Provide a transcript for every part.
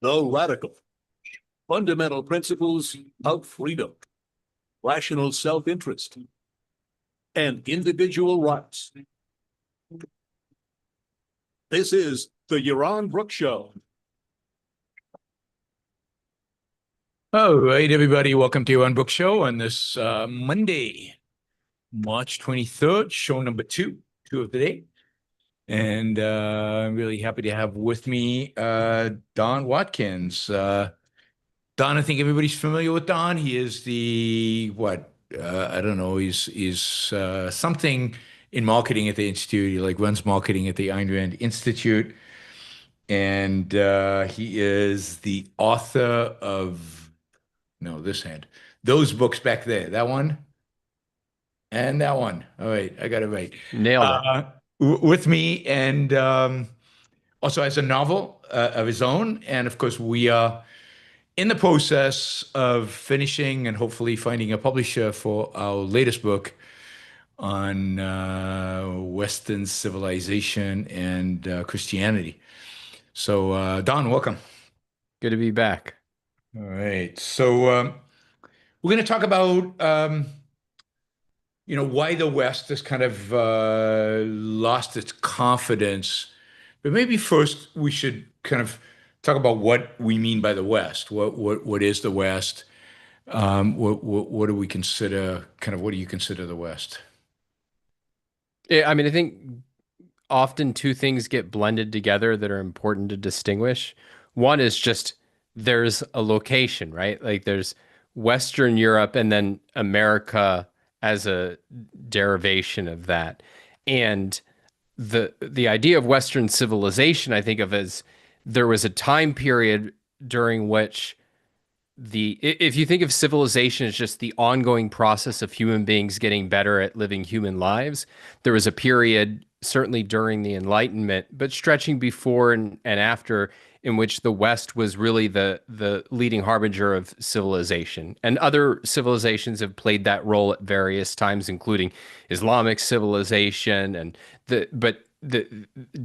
The radical, fundamental principles of freedom, rational self-interest, and individual rights. This is the Yaron Brook Show. All right, everybody, welcome to Yaron Brook Show on this Monday, March 23rd, show number two of the day. And I'm really happy to have with me Don Watkins. Don, I think everybody's familiar with Don. He is the, I don't know, he's something in marketing at the Institute. He runs marketing at the Ayn Rand Institute. And he is the author of, those books back there, that one and that one. All right, I got it right. Nailed it. With me, and also has a novel of his own. And of course, we are in the process of finishing and hopefully finding a publisher for our latest book on Western civilization and Christianity. So, Don, welcome. Good to be back. All right. So we're going to talk about, why the West has kind of lost its confidence. But maybe first we should kind of talk about what we mean by the West. What is the West? What do we consider, what do you consider the West? Yeah, I mean, I think often two things get blended together that are important to distinguish. One is just there's a location, right? Like there's Western Europe and then America as a derivation of that. And the idea of Western civilization, I think of as there was a time period during which if you think of civilization as just the ongoing process of human beings getting better at living human lives, there was a period, certainly during the Enlightenment, but stretching before and after, in which the West was really the leading harbinger of civilization. And other civilizations have played that role at various times, including Islamic civilization.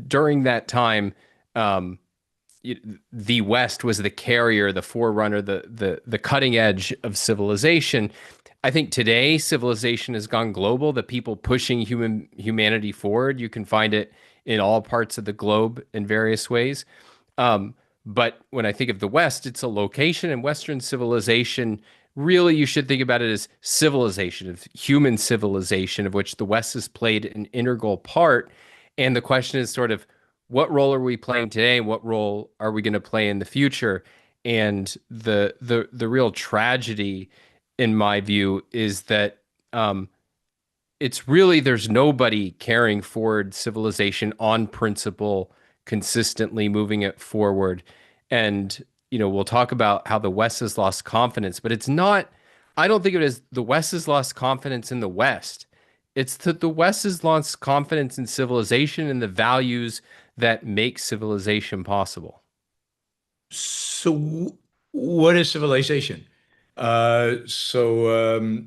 During that time, the West was the carrier, the forerunner, the cutting edge of civilization. I think today civilization has gone global. The people pushing humanity forward, you can find it in all parts of the globe in various ways. But when I think of the West, it's a location, and Western civilization, really you should think about it as civilization, of human civilization, of which the West has played an integral part. And the question is sort of, what role are we playing today, and what role are we going to play in the future? And the real tragedy, in my view, is that it's really, there's nobody carrying forward civilization on principle, consistently moving it forward. And, we'll talk about how the West has lost confidence, but it's not, I don't think of it as the West has lost confidence in the West. It's that the West has lost confidence in civilization and the values that make civilization possible. So what is civilization? What are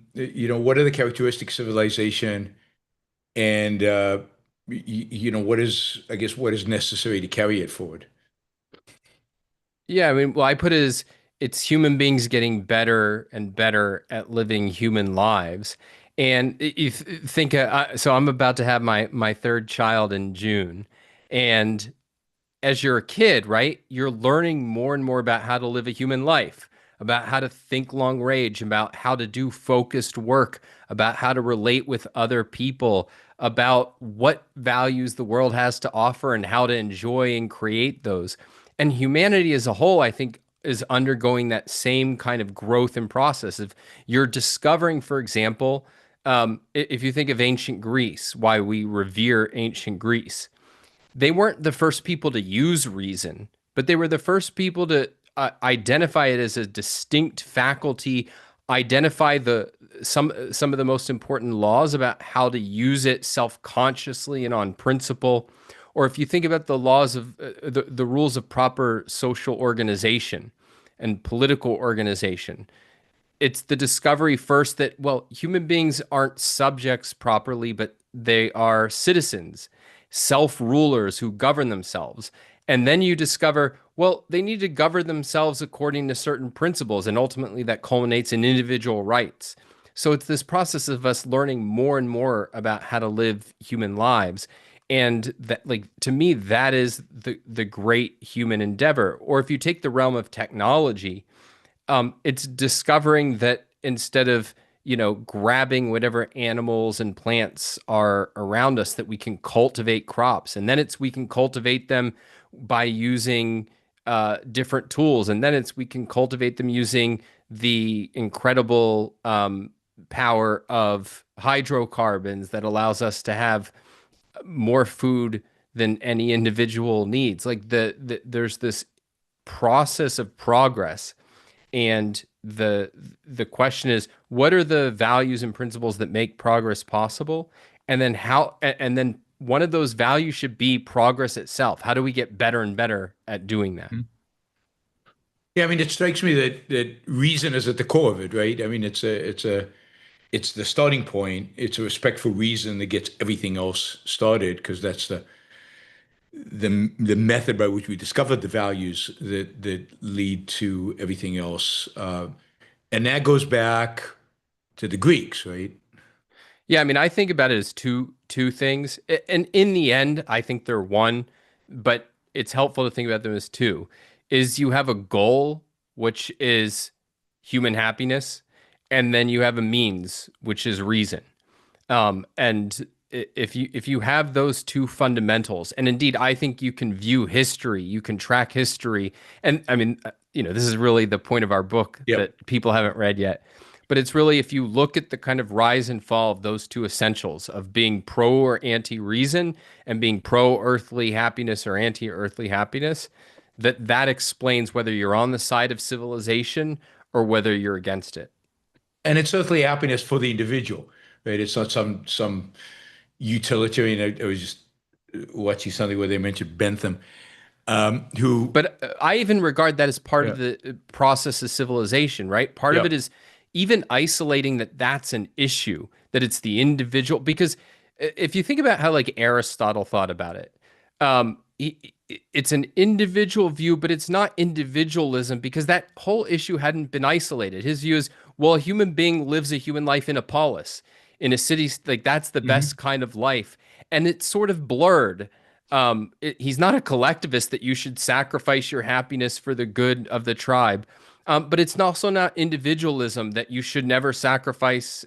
the characteristics of civilization? And, what is necessary to carry it forward? Yeah, I mean, well, I put it as it's human beings getting better and better at living human lives. And you think, so I'm about to have my third child in June. And as you're a kid, right, you're learning more and more about how to live a human life, about how to think long range, about how to do focused work, about how to relate with other people, about what values the world has to offer and how to enjoy and create those. And humanity as a whole, I think, is undergoing that same kind of growth and process of you're discovering, for example, if you think of ancient Greece, why we revere ancient Greece, they weren't the first people to use reason, but they were the first people to identify it as a distinct faculty, identify some of the most important laws about how to use it self-consciously and on principle. Or if you think about the laws of the rules of proper social organization and political organization, it's the discovery first that, well, human beings aren't subjects properly, but they are citizens, self-rulers who govern themselves. And then you discover, well, they need to govern themselves according to certain principles, and ultimately that culminates in individual rights. So it's this process of us learning more and more about how to live human lives. And that, like, to me, that is the great human endeavor. Or if you take the realm of technology, it's discovering that instead of, grabbing whatever animals and plants are around us, that we can cultivate crops. And then we can cultivate them by using different tools. And then we can cultivate them using the incredible power of hydrocarbons that allows us to have more food than any individual needs. Like there's this process of progress, and the question is, what are the values and principles that make progress possible? And then and then one of those values should be progress itself. How do we get better and better at doing that? Yeah, I mean, it strikes me that reason is at the core of it, right? I mean, it's the starting point. It's a respect for reason that gets everything else started, because that's the method by which we discover the values that lead to everything else. And that goes back to the Greeks, right? Yeah, I mean, I think about it as two things. And in the end, I think they're one, but it's helpful to think about them as two. Is you have a goal, which is human happiness, and then you have a means, which is reason. And if you have those two fundamentals, and indeed, I think you can view history, you can track history, and I mean, this is really the point of our book that people haven't read yet. But it's really, if you look at the kind of rise and fall of those two essentials of being pro or anti-reason and being pro-earthly happiness or anti-earthly happiness, that explains whether you're on the side of civilization or whether you're against it. And it's earthly happiness for the individual, right? It's not some utilitarian. I was just watching something where they mentioned Bentham, who. But I even regard that as part of the process of civilization, right? Part of it is even isolating that's an issue, that it's the individual. Because if you think about how like Aristotle thought about it, it's an individual view, but it's not individualism, because that whole issue hadn't been isolated. His view is, well, a human being lives a human life in a polis, in a city, like that's the best kind of life. And it's sort of blurred. He's not a collectivist that you should sacrifice your happiness for the good of the tribe. But it's also not individualism that you should never sacrifice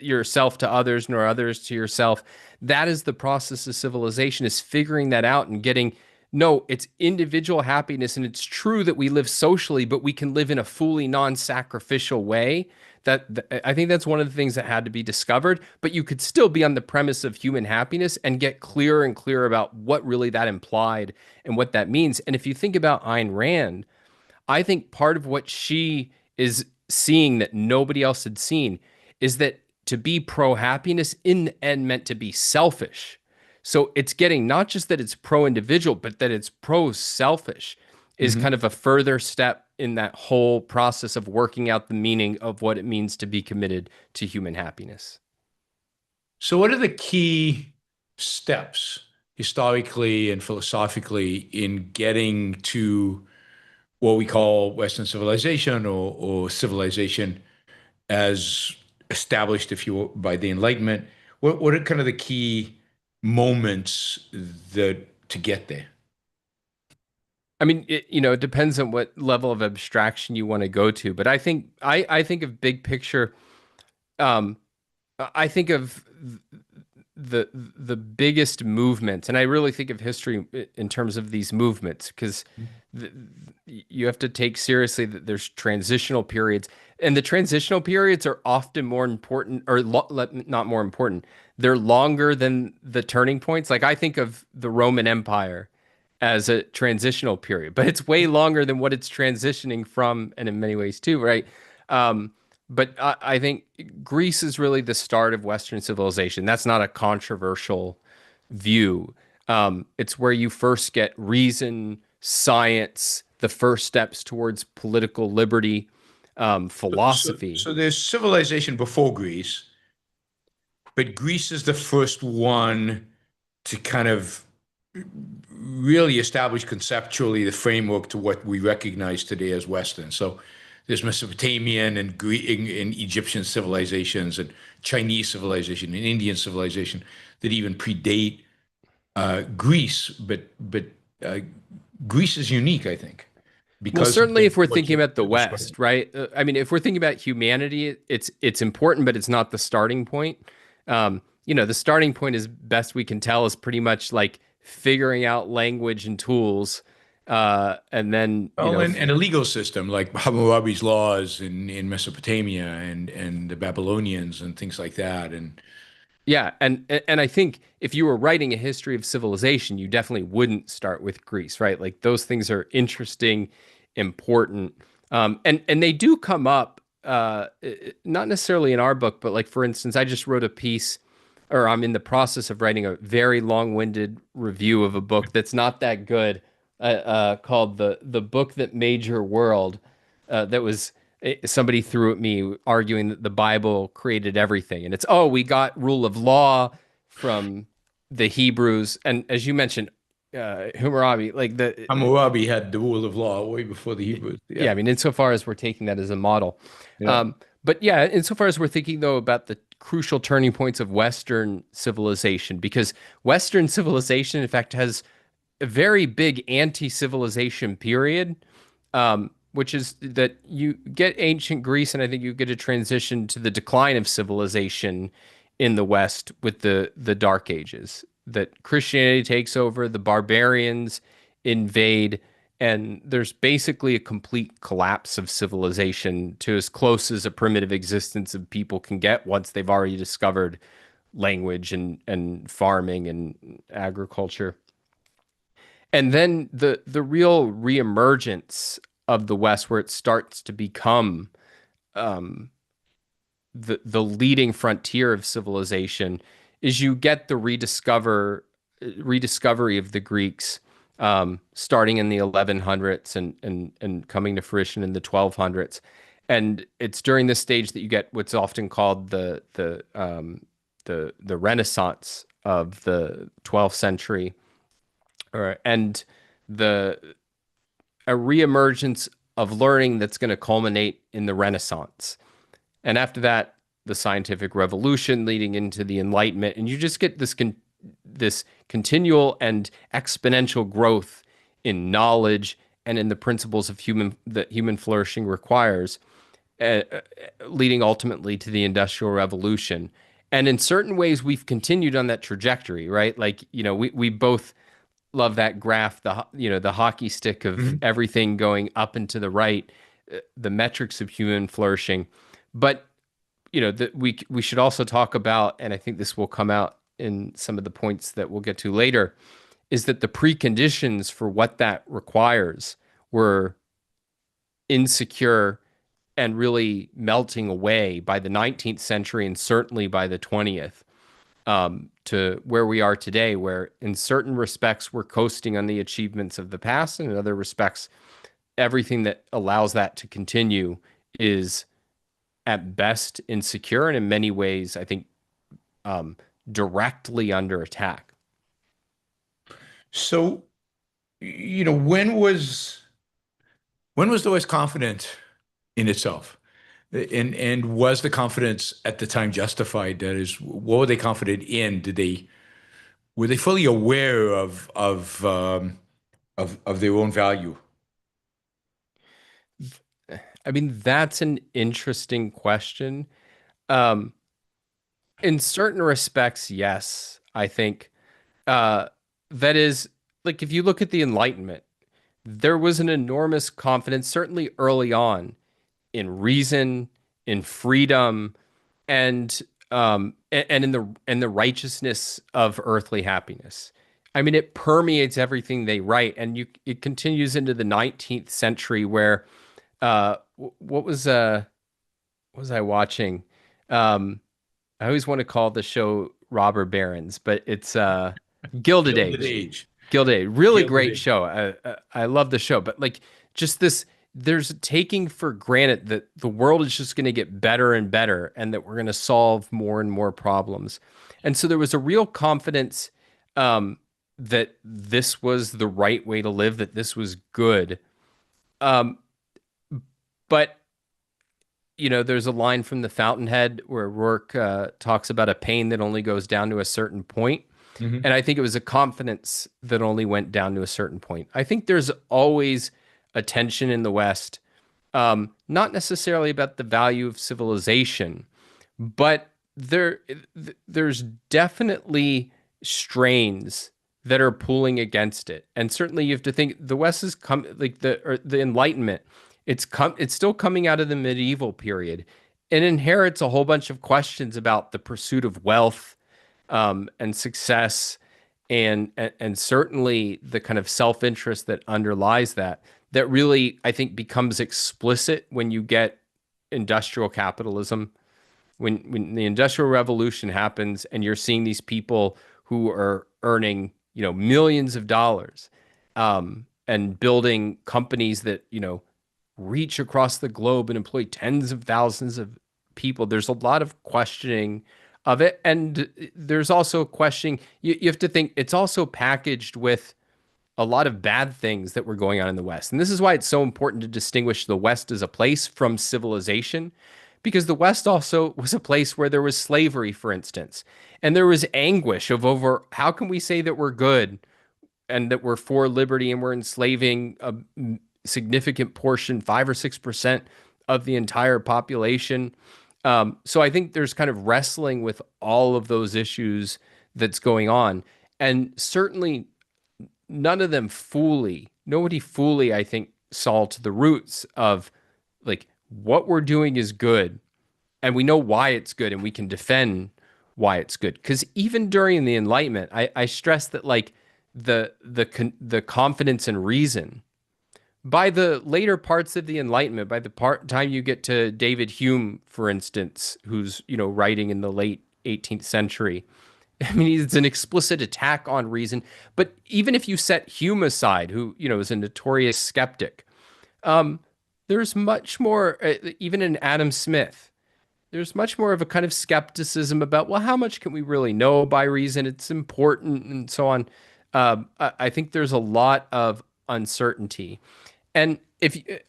yourself to others nor others to yourself. That is the process of civilization, is figuring that out and getting, no, it's individual happiness. And it's true that we live socially, but we can live in a fully non-sacrificial way. I think that's one of the things that had to be discovered, but you could still be on the premise of human happiness and get clearer and clearer about what really that implied and what that means. And if you think about Ayn Rand, I think part of what she is seeing that nobody else had seen is that to be pro-happiness in the end meant to be selfish. So it's getting not just that it's pro-individual, but that it's pro-selfish is kind of a further step in that whole process of working out the meaning of what it means to be committed to human happiness. So what are the key steps historically and philosophically in getting to what we call Western civilization or civilization as established, if you will, by the Enlightenment? What are kind of the key moments to get there? I mean, it depends on what level of abstraction you want to go to, but I think of big picture. I think of the biggest movements, and I really think of history in terms of these movements, because you have to take seriously that there's transitional periods, and the transitional periods are often more important, or not more important. They're longer than the turning points. Like I think of the Roman Empire as a transitional period, but it's way longer than what it's transitioning from, and in many ways too, right? But I think Greece is really the start of Western civilization. That's not a controversial view. It's where you first get reason, science, the first steps towards political liberty, philosophy. So there's civilization before Greece, but Greece is the first one to kind of really established conceptually the framework to what we recognize today as Western. So there's Mesopotamian and Greek and Egyptian civilizations and Chinese civilization and Indian civilization that even predate Greece, but uh, Greece is unique, I think, Well, because of certainly if we're what thinking you about the described. West, right? I mean, if we're thinking about humanity, it's important, but it's not the starting point. The starting point, as best we can tell, is pretty much like figuring out language and tools, and then Well, and a legal system like Hammurabi's laws in Mesopotamia and the Babylonians and things like that. And yeah, and I think if you were writing a history of civilization, you definitely wouldn't start with Greece, right? Like those things are interesting, important, and they do come up, not necessarily in our book, but like for instance, I just wrote a piece, or I'm in the process of writing a very long-winded review of a book that's not that good, called the book that made your world. That was somebody threw at me arguing that the Bible created everything. And it's, oh, we got rule of law from the Hebrews. And as you mentioned, Hammurabi, like Hammurabi had the rule of law way before the Hebrews. yeah, Yeah. I mean, insofar as we're taking that as a model. Yeah. But yeah, insofar as we're thinking, though, about the crucial turning points of Western civilization, because Western civilization, in fact, has a very big anti-civilization period, which is that you get ancient Greece, and I think you get a transition to the decline of civilization in the West with the Dark Ages. That Christianity takes over, the barbarians invade, and there's basically a complete collapse of civilization to as close as a primitive existence of people can get once they've already discovered language and farming and agriculture. And then the real reemergence of the West, where it starts to become the leading frontier of civilization, is you get the rediscovery of the Greeks, starting in the 1100s and coming to fruition in the 1200s. And it's during this stage that you get what's often called the Renaissance of the 12th century, and the a reemergence of learning that's going to culminate in the Renaissance. And after that, the scientific revolution leading into the Enlightenment, and you just get this continual and exponential growth in knowledge and in the principles of that human flourishing requires, leading ultimately to the Industrial Revolution. And in certain ways, we've continued on that trajectory, right? Like, we both love that graph, the hockey stick of everything going up and to the right, the metrics of human flourishing. But we should also talk about, and I think this will come out in some of the points that we'll get to later, is that the preconditions for what that requires were insecure and really melting away by the 19th century and certainly by the 20th, to where we are today, where in certain respects we're coasting on the achievements of the past, and in other respects, everything that allows that to continue is at best insecure, and in many ways, I think, directly under attack. So, when was the West confident in itself? And was the confidence at the time justified? That is, what were they confident in? Were they fully aware of their own value? I mean, that's an interesting question. Um, in certain respects, yes, I think, that is, like, if you look at the Enlightenment, there was an enormous confidence, certainly early on, in reason, in freedom, and in the righteousness of earthly happiness. I mean, it permeates everything they write, and it continues into the 19th century, where what was I watching? I always want to call the show Robber Barons, but it's Gilded Gilded Age. Age. Gilded Age, really Gilded great Age. show. I love the show, but like just this, there's taking for granted that the world is just going to get better and better, and that we're going to solve more and more problems. And so there was a real confidence, um, that this was the right way to live, that this was good. Um, but there's a line from The Fountainhead where Rourke talks about a pain that only goes down to a certain point. Mhm. And I think it was a confidence that only went down to a certain point. I think there's always a tension in the West, not necessarily about the value of civilization, but there's definitely strains that are pulling against it. And certainly you have to think the West is like the Enlightenment. It's still coming out of the medieval period and inherits a whole bunch of questions about the pursuit of wealth, and success, and certainly the kind of self-interest that underlies that really, I think, becomes explicit when you get industrial capitalism, when the Industrial Revolution happens and you're seeing these people who are earning, millions of dollars, and building companies that, reach across the globe and employ tens of thousands of people. There's a lot of questioning of it. And there's also questioning, you have to think it's also packaged with a lot of bad things that were going on in the West. And this is why it's so important to distinguish the West as a place from civilization, because the West also was a place where there was slavery, for instance, and there was anguish of over how can we say that we're good and that we're for liberty and we're enslaving a significant portion, 5 or 6% of the entire population. So I think there's kind of wrestling with all of those issues that's going on. And certainly nobody fully, I think, saw to the roots of like what we're doing is good. And we know why it's good and we can defend why it's good. Because even during the Enlightenment, I stress that like the confidence and reason by the later parts of the Enlightenment, by the time you get to David Hume, for instance, who's, writing in the late 18th century, I mean, it's an explicit attack on reason. But even if you set Hume aside, who, is a notorious skeptic, there's much more, even in Adam Smith, there's much more of a kind of skepticism about, well, how much can we really know by reason? It's important and so on. I think there's a lot of uncertainty. And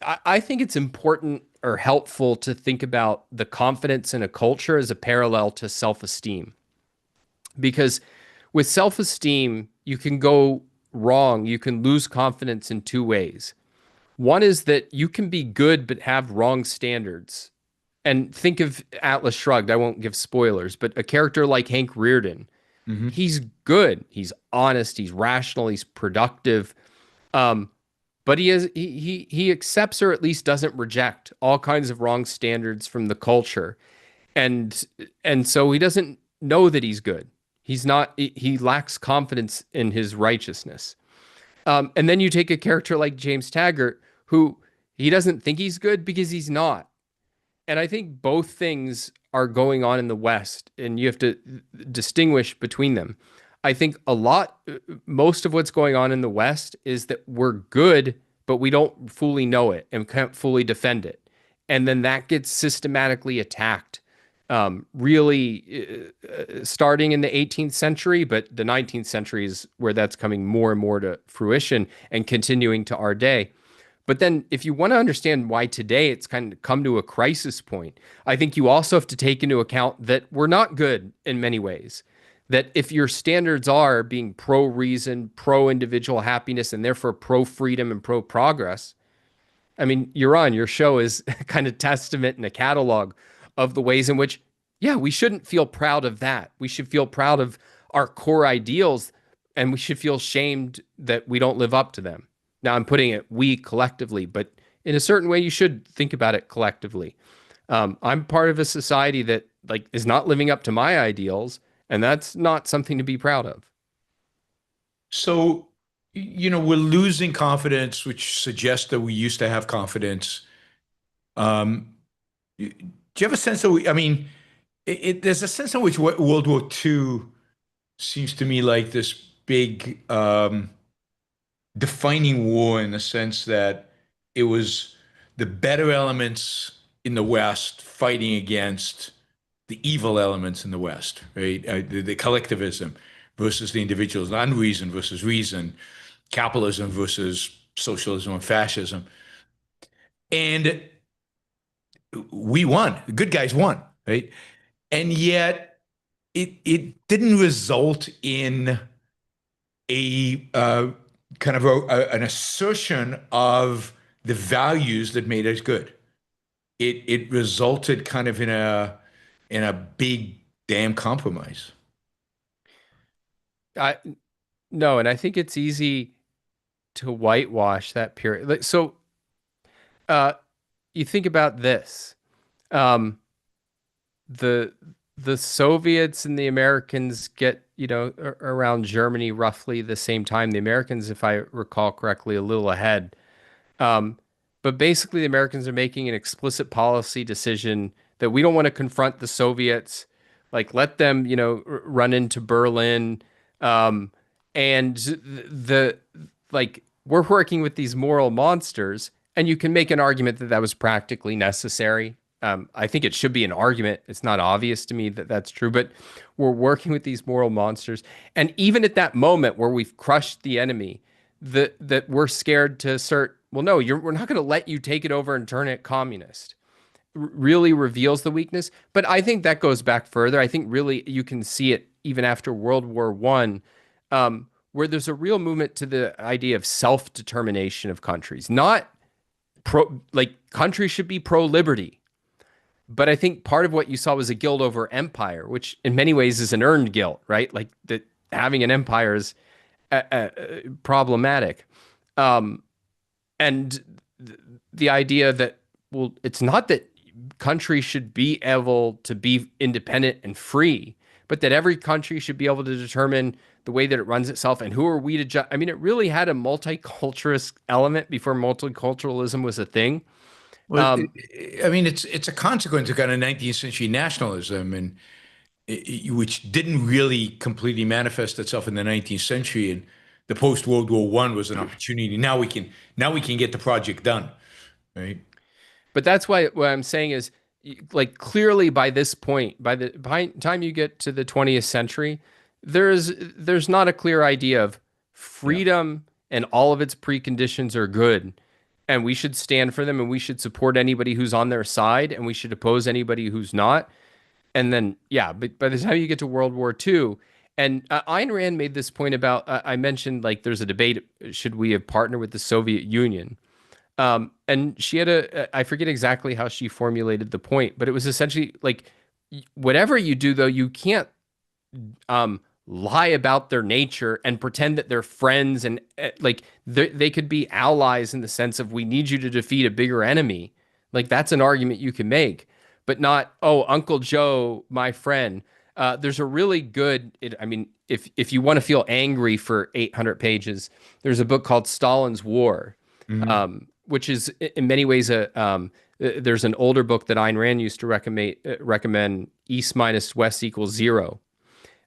I think it's important or helpful to think about the confidence in a culture as a parallel to self-esteem. Because with self-esteem, you can go wrong. You can lose confidence in two ways. One is that you can be good but have wrong standards. And think of Atlas Shrugged. I won't give spoilers, but a character like Hank Rearden, Mhm. he's good. He's honest. He's rational. He's productive. But he accepts or at least doesn't reject all kinds of wrong standards from the culture. And so he doesn't know that he's good. He lacks confidence in his righteousness. And then you take a character like James Taggart, who he doesn't think he's good because he's not. And I think both things are going on in the West, and you have to distinguish between them. I think most of what's going on in the West is that we're good, but we don't fully know it and can't fully defend it. And then that gets systematically attacked, really starting in the 18th century, but the 19th century is where that's coming more and more to fruition and continuing to our day. But then if you want to understand why today it's kind of come to a crisis point, I think you also have to take into account that we're not good in many ways. That if your standards are being pro-reason, pro-individual happiness, and therefore pro-freedom and pro-progress, I mean, your show is kind of testament and a catalog of the ways in which, yeah, we shouldn't feel proud of that. We should feel proud of our core ideals, and we should feel shamed that we don't live up to them. Now, I'm putting it we collectively, but in a certain way, you should think about it collectively. I'm part of a society that like is not living up to my ideals, and that's not something to be proud of. So, we're losing confidence, which suggests that we used to have confidence. Do you have a sense of, I mean, there's a sense in which World War II seems to me like this big defining war in the sense that it was the better elements in the West fighting against the evil elements in the West, right? The collectivism, versus the individuals, unreason versus reason, capitalism versus socialism and fascism. And we won. The good guys won, right? And yet it didn't result in a kind of an assertion of the values that made us good. It resulted kind of in a big damn compromise. No, and I think it's easy to whitewash that period. So, you think about this. The Soviets and the Americans get, around Germany roughly the same time. The Americans, if I recall correctly, a little ahead. But basically, the Americans are making an explicit policy decision that we don't want to confront the Soviets, like let them, run into Berlin. And we're working with these moral monsters, and you can make an argument that that was practically necessary. I think it should be an argument. It's not obvious to me that that's true, but we're working with these moral monsters. And even at that moment where we've crushed the enemy, that we're scared to assert, well, no, we're not going to let you take it over and turn it communist, really reveals the weakness. But I think that goes back further. I think really you can see it even after World War I, where there's a real movement to the idea of self-determination of countries, not countries should be pro-liberty. But I think part of what you saw was a guilt over empire, which in many ways is an earned guilt, right? Like that having an empire is problematic. And the idea that, well, it's not that countries should be able to be independent and free, but that every country should be able to determine the way that it runs itself. And who are we to judge? I mean, it really had a multiculturalist element before multiculturalism was a thing. Well, I mean, it's a consequence of kind of 19th century nationalism, and which didn't really completely manifest itself in the 19th century. And the post-World War I was an opportunity. Now we can get the project done, right? But that's why what I'm saying is, like, clearly by this point, by the time you get to the 20th century, there's not a clear idea of freedom and all of its preconditions are good. And we should stand for them, and we should support anybody who's on their side, and we should oppose anybody who's not. And then, but by the time you get to World War II, and Ayn Rand made this point about, I mentioned, like, there's a debate, should we have partnered with the Soviet Union? And she had I forget exactly how she formulated the point, but it was essentially like, whatever you do, though, you can't lie about their nature and pretend that they're friends, and like they could be allies in the sense of, we need you to defeat a bigger enemy. Like, that's an argument you can make, but not, oh, Uncle Joe, my friend. There's a really good, if you want to feel angry for 800 pages, there's a book called Stalin's War, which is in many ways there's an older book that Ayn Rand used to recommend, East minus West equals zero.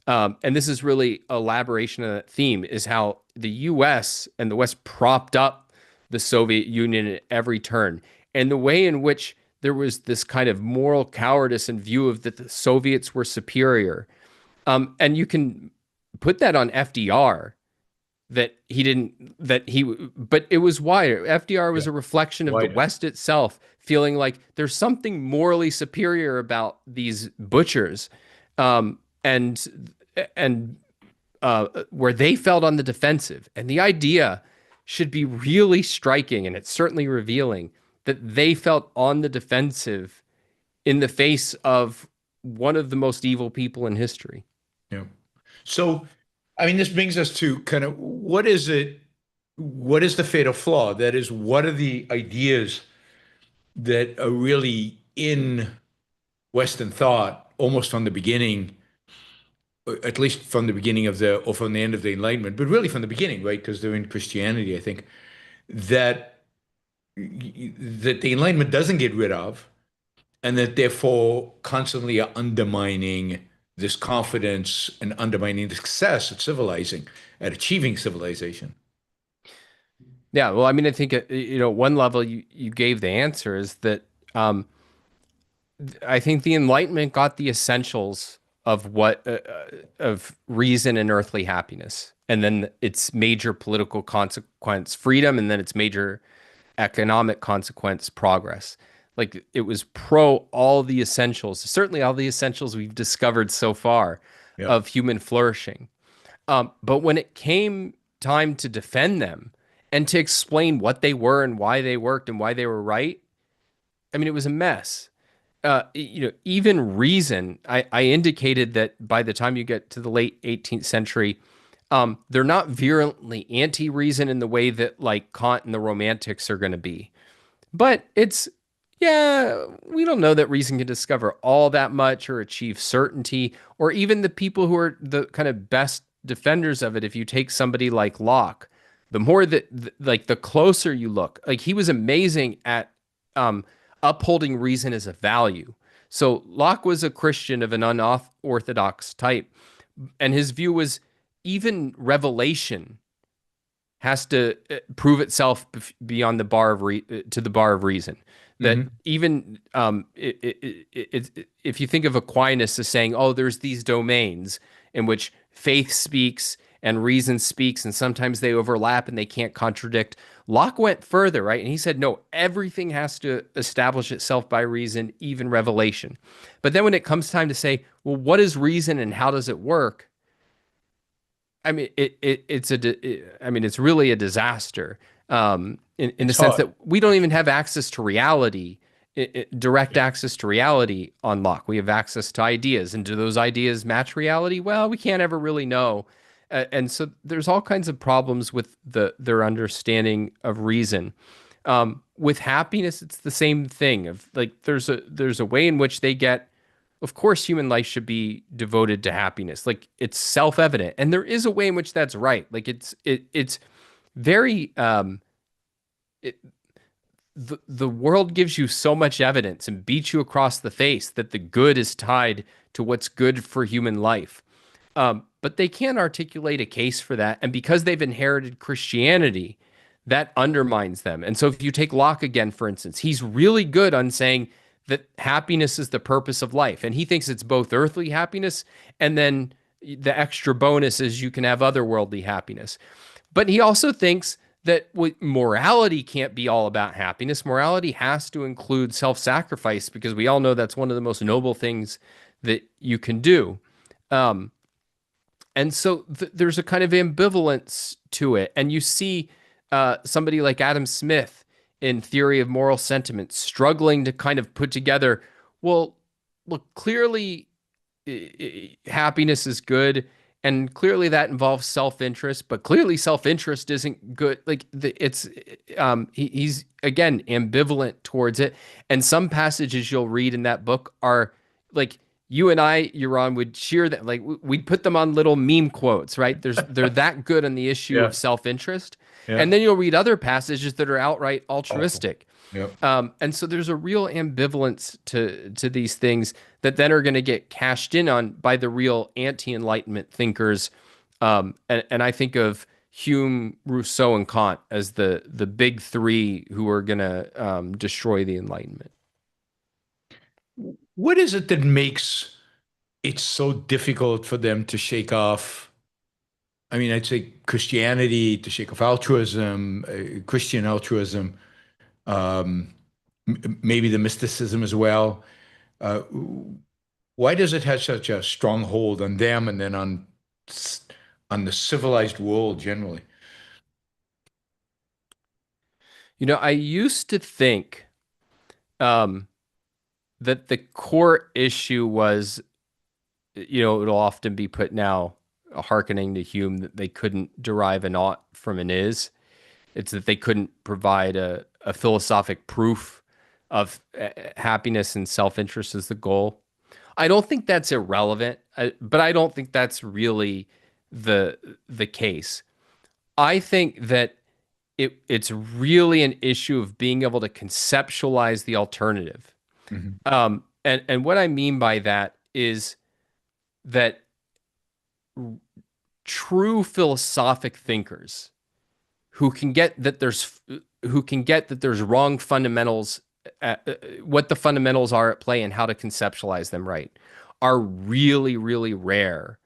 And this is really elaboration of that theme, is how the U.S. and the West propped up the Soviet Union at every turn. And the way in which there was this kind of moral cowardice and view of that the Soviets were superior. And you can put that on FDR, but it was wider. FDR was a reflection of the West itself, feeling like there's something morally superior about these butchers. And where they felt on the defensive. And the idea should be really striking, and it's certainly revealing, that they felt on the defensive in the face of one of the most evil people in history. Yeah. So, I mean, this brings us to kind of, what is the fatal flaw? That is, what are the ideas that are really in Western thought almost from the beginning, at least from the beginning or from the end of the Enlightenment, but really from the beginning, right? Because they're in Christianity, I think, that the Enlightenment doesn't get rid of, and that therefore constantly are undermining this confidence and undermining the success at at achieving civilization. Yeah, well, I mean, I think, one level you gave the answer is that I think the Enlightenment got the essentials what of reason and earthly happiness, and then its major political consequence, freedom, and then its major economic consequence, progress. Like it was pro all the essentials, certainly all the essentials we've discovered so far Yeah. of human flourishing. But when it came time to defend them and to explain what they were and why they worked and why they were right, I mean, it was a mess. Even reason, I indicated that by the time you get to the late 18th century, they're not virulently anti-reason in the way that like Kant and the Romantics are going to be. But we don't know that reason can discover all that much or achieve certainty, or even the people who are the kind of best defenders of it. If you take somebody like Locke, the more like the closer you look, like he was amazing at upholding reason as a value. So Locke was a Christian of an unorthodox type, and his view was even revelation has to prove itself beyond the bar of to the bar of reason. That even if you think of Aquinas as saying, "Oh, there's these domains in which faith speaks and reason speaks, and sometimes they overlap and they can't contradict." Locke went further, right? And he said, "No, everything has to establish itself by reason, even revelation." But then when it comes time to say, "Well, what is reason and how does it work?" I mean, it's really a disaster in the sense that we don't even have access to reality, direct access to reality on Locke. We have access to ideas, and do those ideas match reality? Well, we can't ever really know, and so there's all kinds of problems with their understanding of reason. With happiness, it's the same thing. Of like, there's a way in which they get. Of course, human life should be devoted to happiness. Like it's self-evident, and there is a way in which that's right. Like it's very the world gives you so much evidence and beats you across the face that the good is tied to what's good for human life. But they can't articulate a case for that, and because they've inherited Christianity, that undermines them. And so, if you take Locke again, for instance, he's really good on saying that happiness is the purpose of life. And he thinks it's both earthly happiness and then the extra bonus is you can have otherworldly happiness. But he also thinks that morality can't be all about happiness. Morality has to include self-sacrifice because we all know that's one of the most noble things that you can do. And so there's a kind of ambivalence to it. And you see somebody like Adam Smith in Theory of Moral Sentiments, struggling to kind of put together, well, look, clearly happiness is good, and clearly that involves self-interest, but clearly self-interest isn't good. Like he's again ambivalent towards it, and some passages you'll read in that book are like you and I, Yaron, would cheer that, like we'd put them on little meme quotes, right? They're that good on the issue of self-interest. Yeah. And then you'll read other passages that are outright altruistic. Yep. And so there's a real ambivalence to these things that then are going to get cashed in on by the real anti-Enlightenment thinkers. And I think of Hume, Rousseau, and Kant as the big three who are going to destroy the Enlightenment. What is it that makes it so difficult for them to shake off? I mean, I'd say Christianity, to shake off altruism, Christian altruism, maybe the mysticism as well. Why does it have such a strong hold on them and then on the civilized world generally? I used to think that the core issue was, it'll often be put now, hearkening to Hume, that they couldn't derive an ought from an is. It's that they couldn't provide a philosophic proof of happiness and self-interest as the goal. I don't think that's irrelevant, but I don't think that's really the case. I think that it's really an issue of being able to conceptualize the alternative. Mm-hmm. And what I mean by that is that true philosophic thinkers who can get that there's wrong fundamentals, what the fundamentals are at play and how to conceptualize them right, are really, really rare.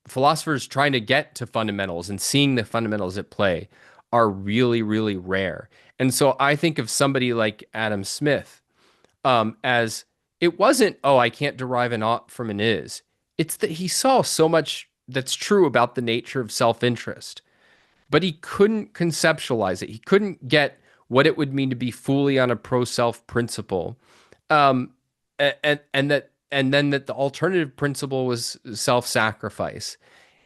Philosophers trying to get to fundamentals and seeing the fundamentals at play are really, really rare. And so I think of somebody like Adam Smith as it wasn't, oh, I can't derive an ought from an is. It's that he saw so much that's true about the nature of self-interest, but he couldn't conceptualize it. He couldn't get what it would mean to be fully on a pro-self principle. Um, and then that the alternative principle was self-sacrifice.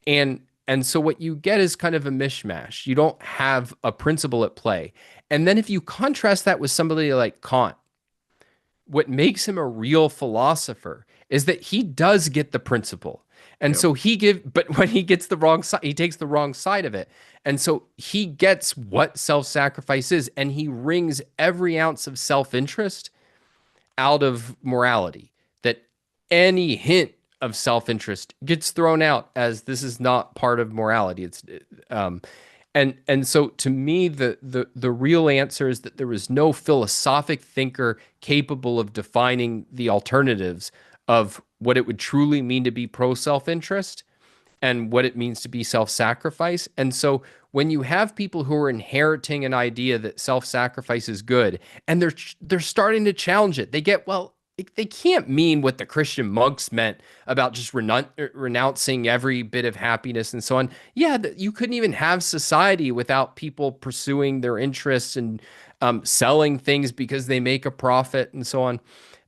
And so what you get is kind of a mishmash. You don't have a principle at play. And then if you contrast that with somebody like Kant, what makes him a real philosopher is that he does get the principle. And so but when he gets the wrong side, he takes the wrong side of it. And so he gets what self-sacrifice is, and he wrings every ounce of self-interest out of morality. That any hint of self-interest gets thrown out as this is not part of morality. It's and so to me, the real answer is that there was no philosophic thinker capable of defining the alternatives of what it would truly mean to be pro-self-interest and what it means to be self-sacrifice. And so when you have people who are inheriting an idea that self-sacrifice is good, and they're starting to challenge it, they get, well, they can't mean what the Christian monks meant about just renouncing every bit of happiness and so on. Yeah, you couldn't even have society without people pursuing their interests and selling things because they make a profit and so on.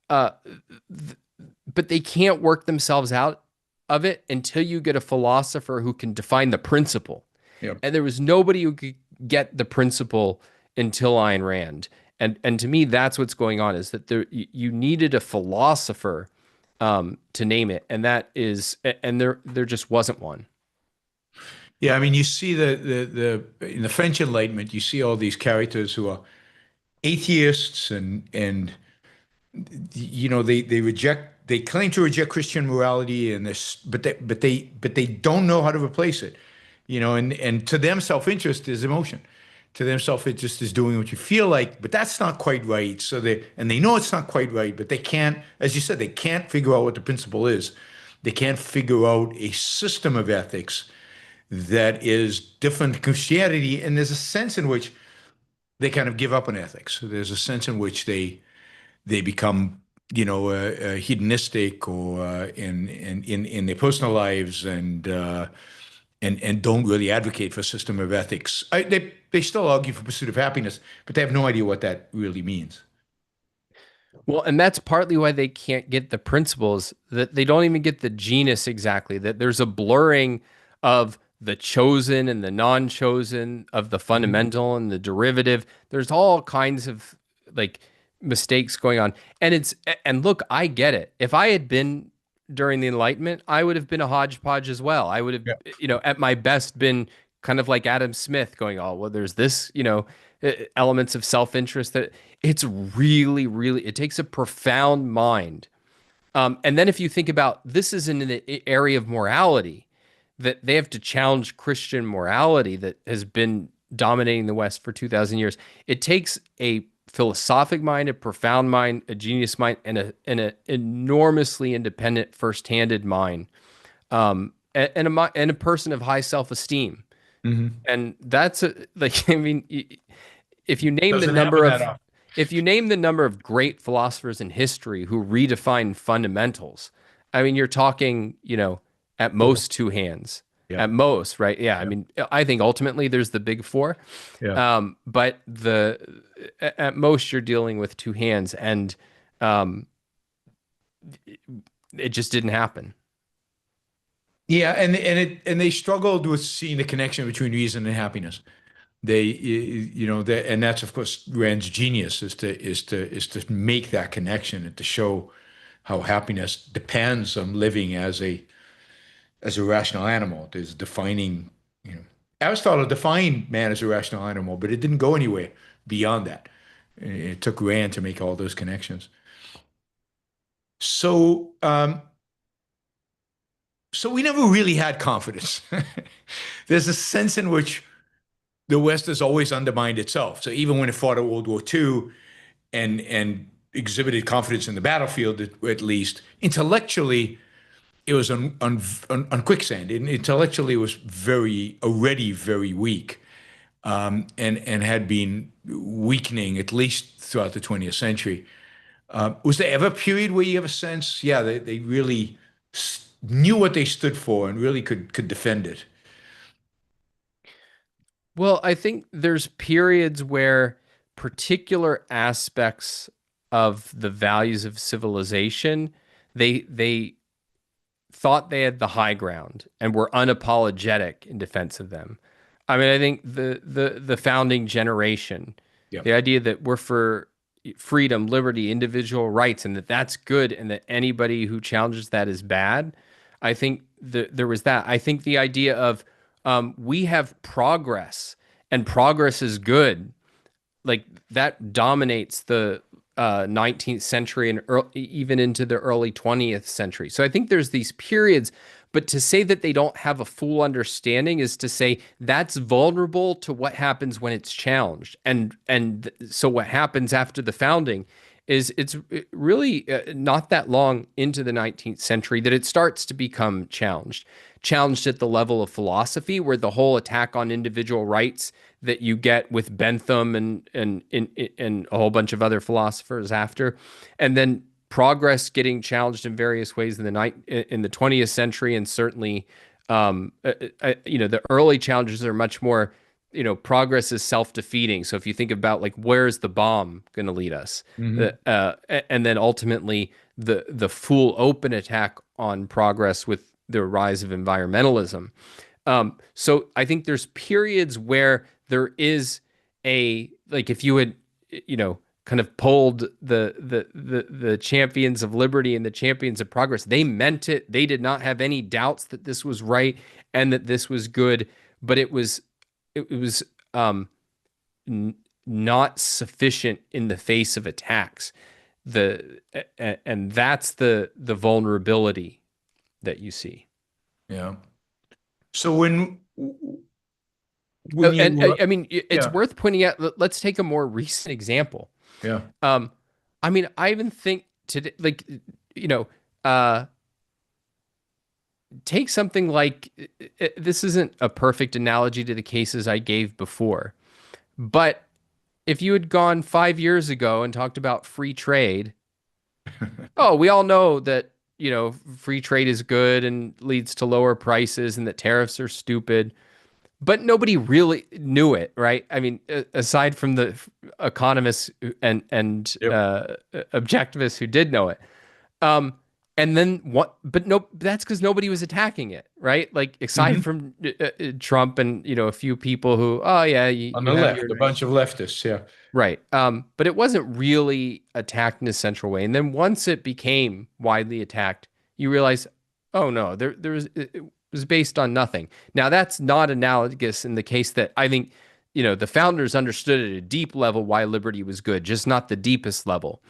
But they can't work themselves out of it until you get a philosopher who can define the principle. Yep. And there was nobody who could get the principle until Ayn Rand. And to me, that's what's going on, is that you needed a philosopher to name it, and there just wasn't one. Yeah, I mean, you see the in the French Enlightenment, you see all these characters who are atheists and they claim to reject Christian morality and this, but they don't know how to replace it, and to them, self-interest is emotion. To them, self-interest is doing what you feel like, but that's not quite right. So they know it's not quite right, but they can't, as you said, they can't figure out what the principle is. They can't figure out a system of ethics that is different than Christianity. And there's a sense in which they kind of give up on ethics. So there's a sense in which they become, hedonistic or in their personal lives and don't really advocate for a system of ethics. They still argue for pursuit of happiness, but they have no idea what that really means. Well, and that's partly why they can't get the principles, that they don't even get the genus exactly, that there's a blurring of the chosen and the non-chosen, of the fundamental and the derivative. There's all kinds of like mistakes going on. And look, I get it. If I had been during the Enlightenment, I would have been a hodgepodge as well. I would have, at my best been kind of like Adam Smith going, oh, well, there's this, elements of self-interest that it's really, really, it takes a profound mind. And then if you think about this is in the area of morality, that they have to challenge Christian morality that has been dominating the West for 2,000 years. It takes a philosophic mind, a profound mind, a genius mind, and an enormously independent, first-handed mind, and a person of high self-esteem. Mm-hmm. And that's if you name the number of great philosophers in history who redefine fundamentals, I mean, you're talking, at most two hands. Yeah. At most, right? Yeah. I mean, I think ultimately there's the big four. Yeah. But at most you're dealing with two hands, and it just didn't happen. Yeah, and they struggled with seeing the connection between reason and happiness. And that's of course Rand's genius is to make that connection and to show how happiness depends on living as a rational animal. There's defining, Aristotle defined man as a rational animal, but it didn't go anywhere beyond that. It took Rand to make all those connections. So we never really had confidence. There's a sense in which the West has always undermined itself. So even when it fought at World War II and exhibited confidence in the battlefield, at least. Intellectually, it was on quicksand. Intellectually, it was already very weak, and had been weakening at least throughout the 20th century. Was there ever a period where you have a sense, yeah, they really knew what they stood for and really could defend it? Well, I think there's periods where particular aspects of the values of civilization, they thought they had the high ground and were unapologetic in defense of them. I mean, I think the founding generation, Yeah. the idea that we're for freedom, liberty, individual rights, and that that's good, and that anybody who challenges that is bad. I think there was that. I think the idea of we have progress, and progress is good, like that dominates the 19th century and even into the early 20th century. So I think there's these periods, but to say that they don't have a full understanding is to say that's vulnerable to what happens when it's challenged. So what happens after the founding is it's really not that long into the 19th century that it starts to become challenged at the level of philosophy, where the whole attack on individual rights that you get with Bentham and a whole bunch of other philosophers after, and then progress getting challenged in various ways in the 20th century, and certainly the early challenges are much more, progress is self-defeating. So if you think about like where's the bomb going to lead us, and then ultimately the full open attack on progress with the rise of environmentalism. So I think there's periods where there is if you had, kind of polled the champions of liberty and the champions of progress, they meant it. They did not have any doubts that this was right and that this was good, but it was not sufficient in the face of attacks. And that's the vulnerability that you see. Yeah. So I mean, it's worth pointing out. Let's take a more recent example. Yeah. I mean, I even think today, take something like this isn't a perfect analogy to the cases I gave before, but if you had gone 5 years ago and talked about free trade, we all know that, free trade is good and leads to lower prices and that tariffs are stupid. But nobody really knew it, right? I mean, aside from the economists and objectivists who did know it. And then what? But no, that's because nobody was attacking it, right? Like aside from Trump and a few people who, on the left, a bunch of leftists, yeah, right. But it wasn't really attacked in a central way. And then once it became widely attacked, you realize, oh no, it was based on nothing. Now that's not analogous in the case that I think, the founders understood at a deep level why liberty was good, just not the deepest level.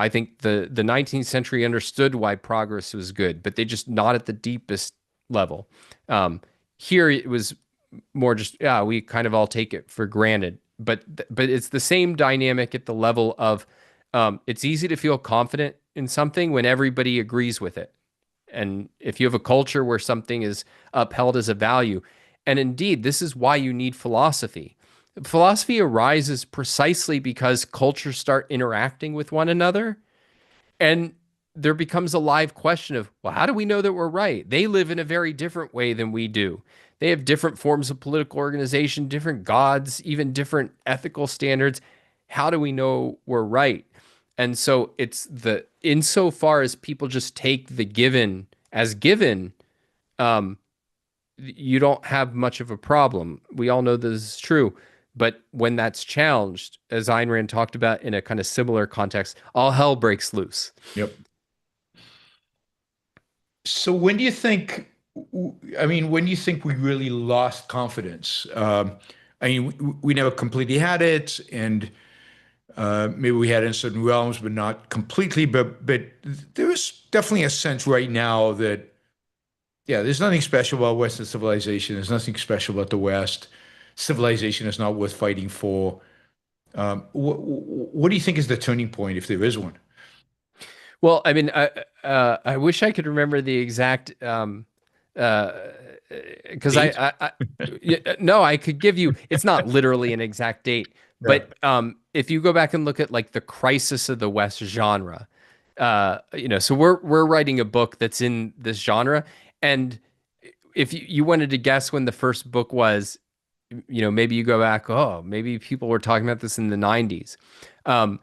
I think the 19th century understood why progress was good, but they just not at the deepest level. Here it was more just, we kind of all take it for granted, but it's the same dynamic at the level of, it's easy to feel confident in something when everybody agrees with it. And if you have a culture where something is upheld as a value, and indeed, this is why you need philosophy. Philosophy arises precisely because cultures start interacting with one another, and there becomes a live question of, well, how do we know that we're right? They live in a very different way than we do. They have different forms of political organization, different gods, even different ethical standards. How do we know we're right? And so it's insofar as people just take the given as given, you don't have much of a problem. We all know this is true. But when that's challenged, as Ayn Rand talked about in a kind of similar context, all hell breaks loose. Yep. So when do you think we really lost confidence? We never completely had it, and maybe we had it in certain realms, but not completely. But there is definitely a sense right now that, there's nothing special about Western civilization. There's nothing special about the West. Civilization is not worth fighting for. What do you think is the turning point, if there is one? Well, I mean, I wish I could remember the exact uh, because Date? no, I could give you. It's not literally an exact date, Yeah. but if you go back and look at like the Crisis of the West genre, so we're writing a book that's in this genre, and if you wanted to guess when the first book was, maybe you go back, oh, maybe people were talking about this in the 90s. Um,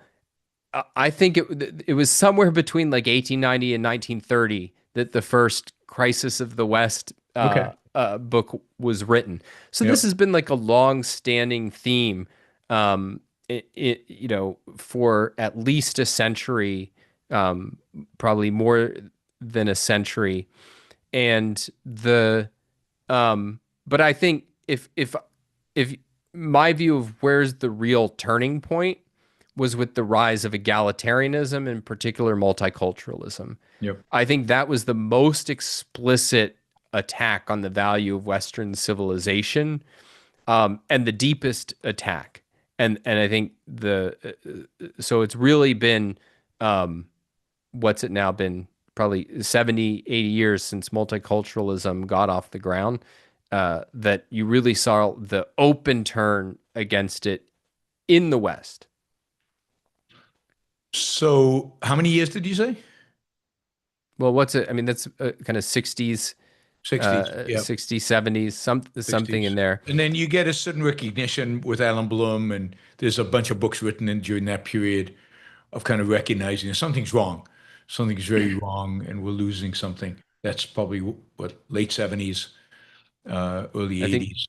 I think it was somewhere between like 1890 and 1930 that the first Crisis of the West Okay. book was written. So this Yep. has been like a long-standing theme, for at least a century, probably more than a century. And but I think if my view of where's the real turning point was with the rise of egalitarianism, in particular multiculturalism. Yep. I think that was the most explicit attack on the value of Western civilization, and the deepest attack. And I think so it's really been, what's it now been, probably 70, 80 years since multiculturalism got off the ground, that you really saw the open turn against it in the West. So, how many years did you say? Well, what's it? I mean, that's kind of 60s, 60s. Yep. 60s, 70s, something 60s. in there. And then you get a certain recognition with Alan Bloom, and there's a bunch of books written in during that period of kind of recognizing that something's wrong. Something's very wrong, and we're losing something. That's probably what, late 70s, early I think, 80s.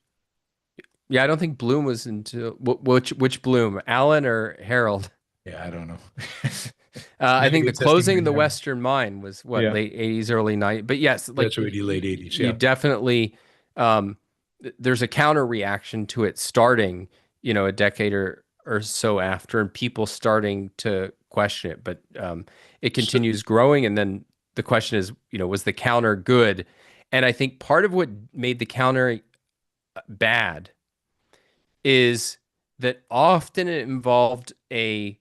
yeah, I don't think Bloom was into which Bloom, Alan or Harold. Yeah, I don't know. I think Maybe the it's testing closing right of the now. Western Mind was what, Yeah, late 80s, early 90s. But yes, like that's already late 80s. you Yeah. definitely, there's a counter reaction to it starting, a decade or so after, and people starting to question it. But it So, continues growing, and then the question is, was the counter good? And I think part of what made the counter bad is that often it involved a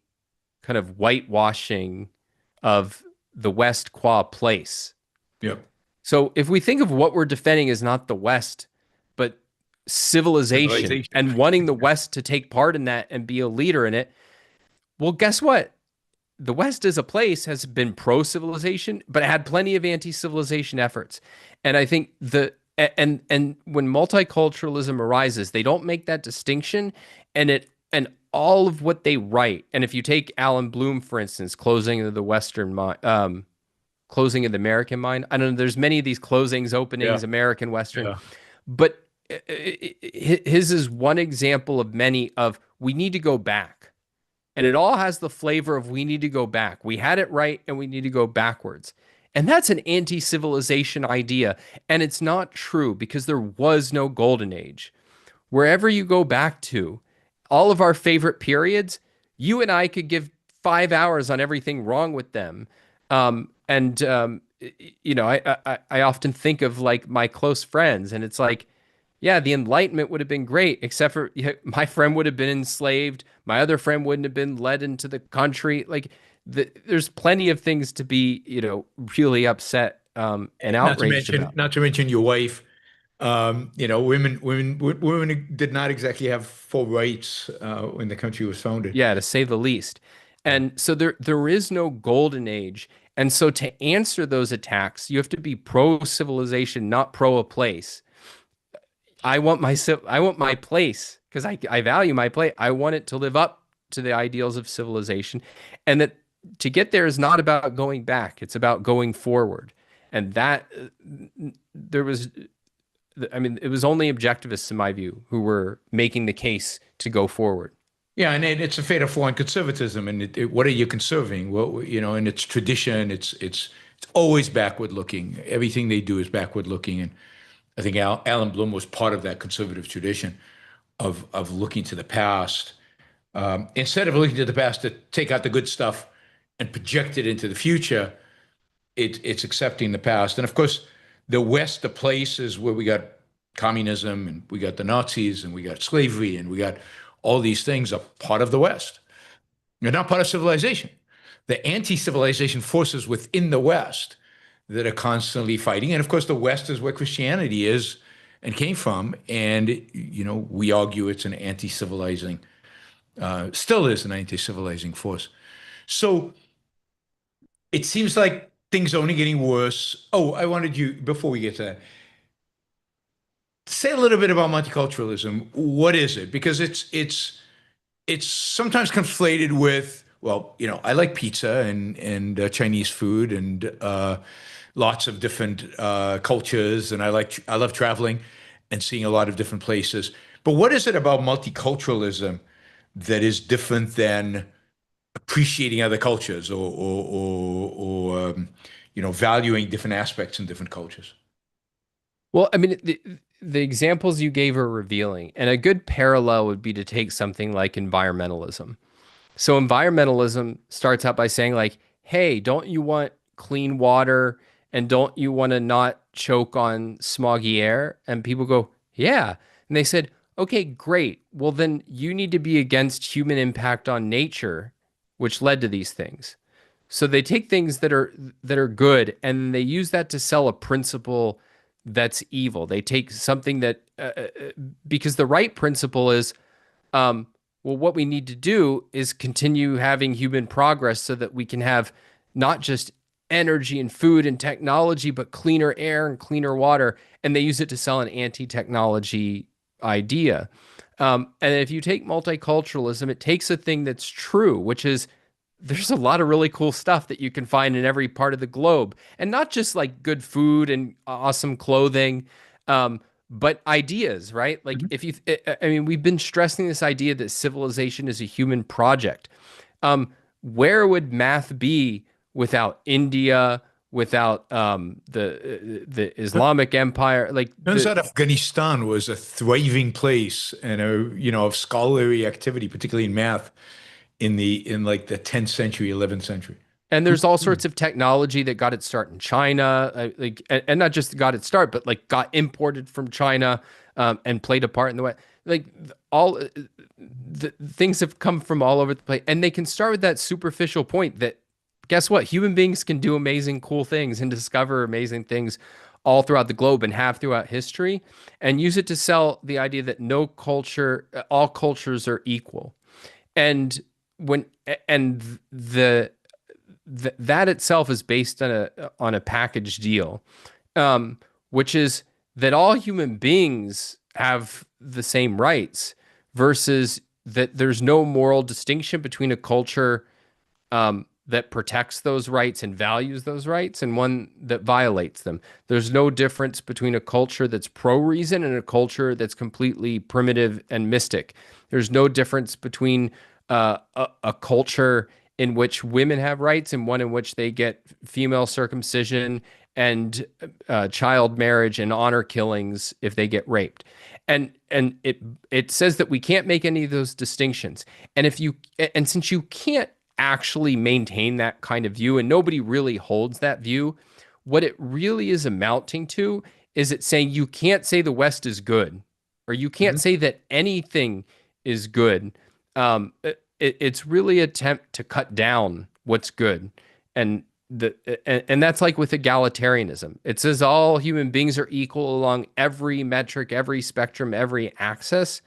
kind of whitewashing of the West qua place. yep. So if we think of what we're defending as not the West, but civilization, Civilization. and wanting the West to take part in that and be a leader in it, well, guess what? The West as a place has been pro-civilization, but it had plenty of anti-civilization efforts. And I think and when multiculturalism arises, they don't make that distinction, and all of what they write. And if you take Alan Bloom, for instance, closing of the Western mind, closing of the American mind. I don't know. There's many of these closings, Yeah. openings, American, Western, Yeah. but his is one example of many of we need to go back. And it all has the flavor of we need to go back. We had it right and we need to go backwards. And that's an anti-civilization idea. And it's not true because there was no golden age. Wherever you go back to, all of our favorite periods, you and I could give 5 hours on everything wrong with them. And I often think of like my close friends, and it's like, yeah, the Enlightenment would have been great, except for my friend would have been enslaved. My other friend wouldn't have been led into the country. Like, there's plenty of things to be, really upset and Not to outraged mention, about. not to mention your wife. Women did not exactly have full rights when the country was founded. Yeah, to say the least. And so there is no golden age. And so to answer those attacks, you have to be pro civilization, not pro a place. I want my place because I value my place. I want it to live up to the ideals of civilization, and that to get there is not about going back. It's about going forward. And that there was, I mean, it was only objectivists, in my view, who were making the case to go forward. Yeah, and it's a fatal flaw in conservatism. And what are you conserving? Well, in its tradition, it's always backward looking. Everything they do is backward looking. And I think Alan Bloom was part of that conservative tradition of looking to the past. Instead of looking to the past to take out the good stuff and project it into the future, it's accepting the past. And of course, the West, the places where we got communism and we got the Nazis and we got slavery and we got all these things are part of the West. They're not part of civilization. The anti-civilization forces within the West that are constantly fighting. And of course, the West is where Christianity is and came from. And, we argue it's an anti-civilizing, still is an anti-civilizing force. So it seems like things are only getting worse. Oh, I wanted you, before we get to that, say a little bit about multiculturalism. What is it? Because it's sometimes conflated with, well, I like pizza and Chinese food and lots of different cultures, and I love traveling and seeing a lot of different places. But what is it about multiculturalism that is different than appreciating other cultures or valuing different aspects in different cultures? Well, I mean, the examples you gave are revealing, and a good parallel would be to take something like environmentalism. So environmentalism starts out by saying like, hey, don't you want clean water and don't you want to not choke on smoggy air? And people go, yeah. And they said, okay, great. Well, then you need to be against human impact on nature, which led to these things. So they take things that are good and they use that to sell a principle that's evil. They take something that because the right principle is well, what we need to do is continue having human progress so that we can have not just energy and food and technology, but cleaner air and cleaner water. And they use it to sell an anti-technology idea. And if you take multiculturalism, it takes a thing that's true, which is there's a lot of really cool stuff that you can find in every part of the globe. And not just like good food and awesome clothing, but ideas, right? Like if you, I mean, we've been stressing this idea that civilization is a human project. Where would math be without India, without the Islamic Empire? Like turns out Afghanistan was a thriving place and of scholarly activity, particularly in math, in like the 10th century, 11th century. And there's all sorts of technology that got its start in China, and not just got its start, but like got imported from China and played a part in the way. Like all the things have come from all over the place, and they can start with that superficial point that guess what? Human beings can do amazing, cool things and discover amazing things all throughout the globe and have throughout history, and use it to sell the idea that all cultures are equal, and that itself is based on a package deal, which is that all human beings have the same rights, versus that there's no moral distinction between a culture that protects those rights and values those rights and one that violates them. There's no difference between a culture that's pro-reason and a culture that's completely primitive and mystic. There's no difference between a culture in which women have rights and one in which they get female circumcision and child marriage and honor killings if they get raped. And it says that we can't make any of those distinctions. And since you can't actually maintain that kind of view, and nobody really holds that view, what it really is amounting to is it saying you can't say the West is good, or you can't say that anything is good. It's really an attempt to cut down what's good. And that's like with egalitarianism. It says all human beings are equal along every metric, every spectrum, every axis.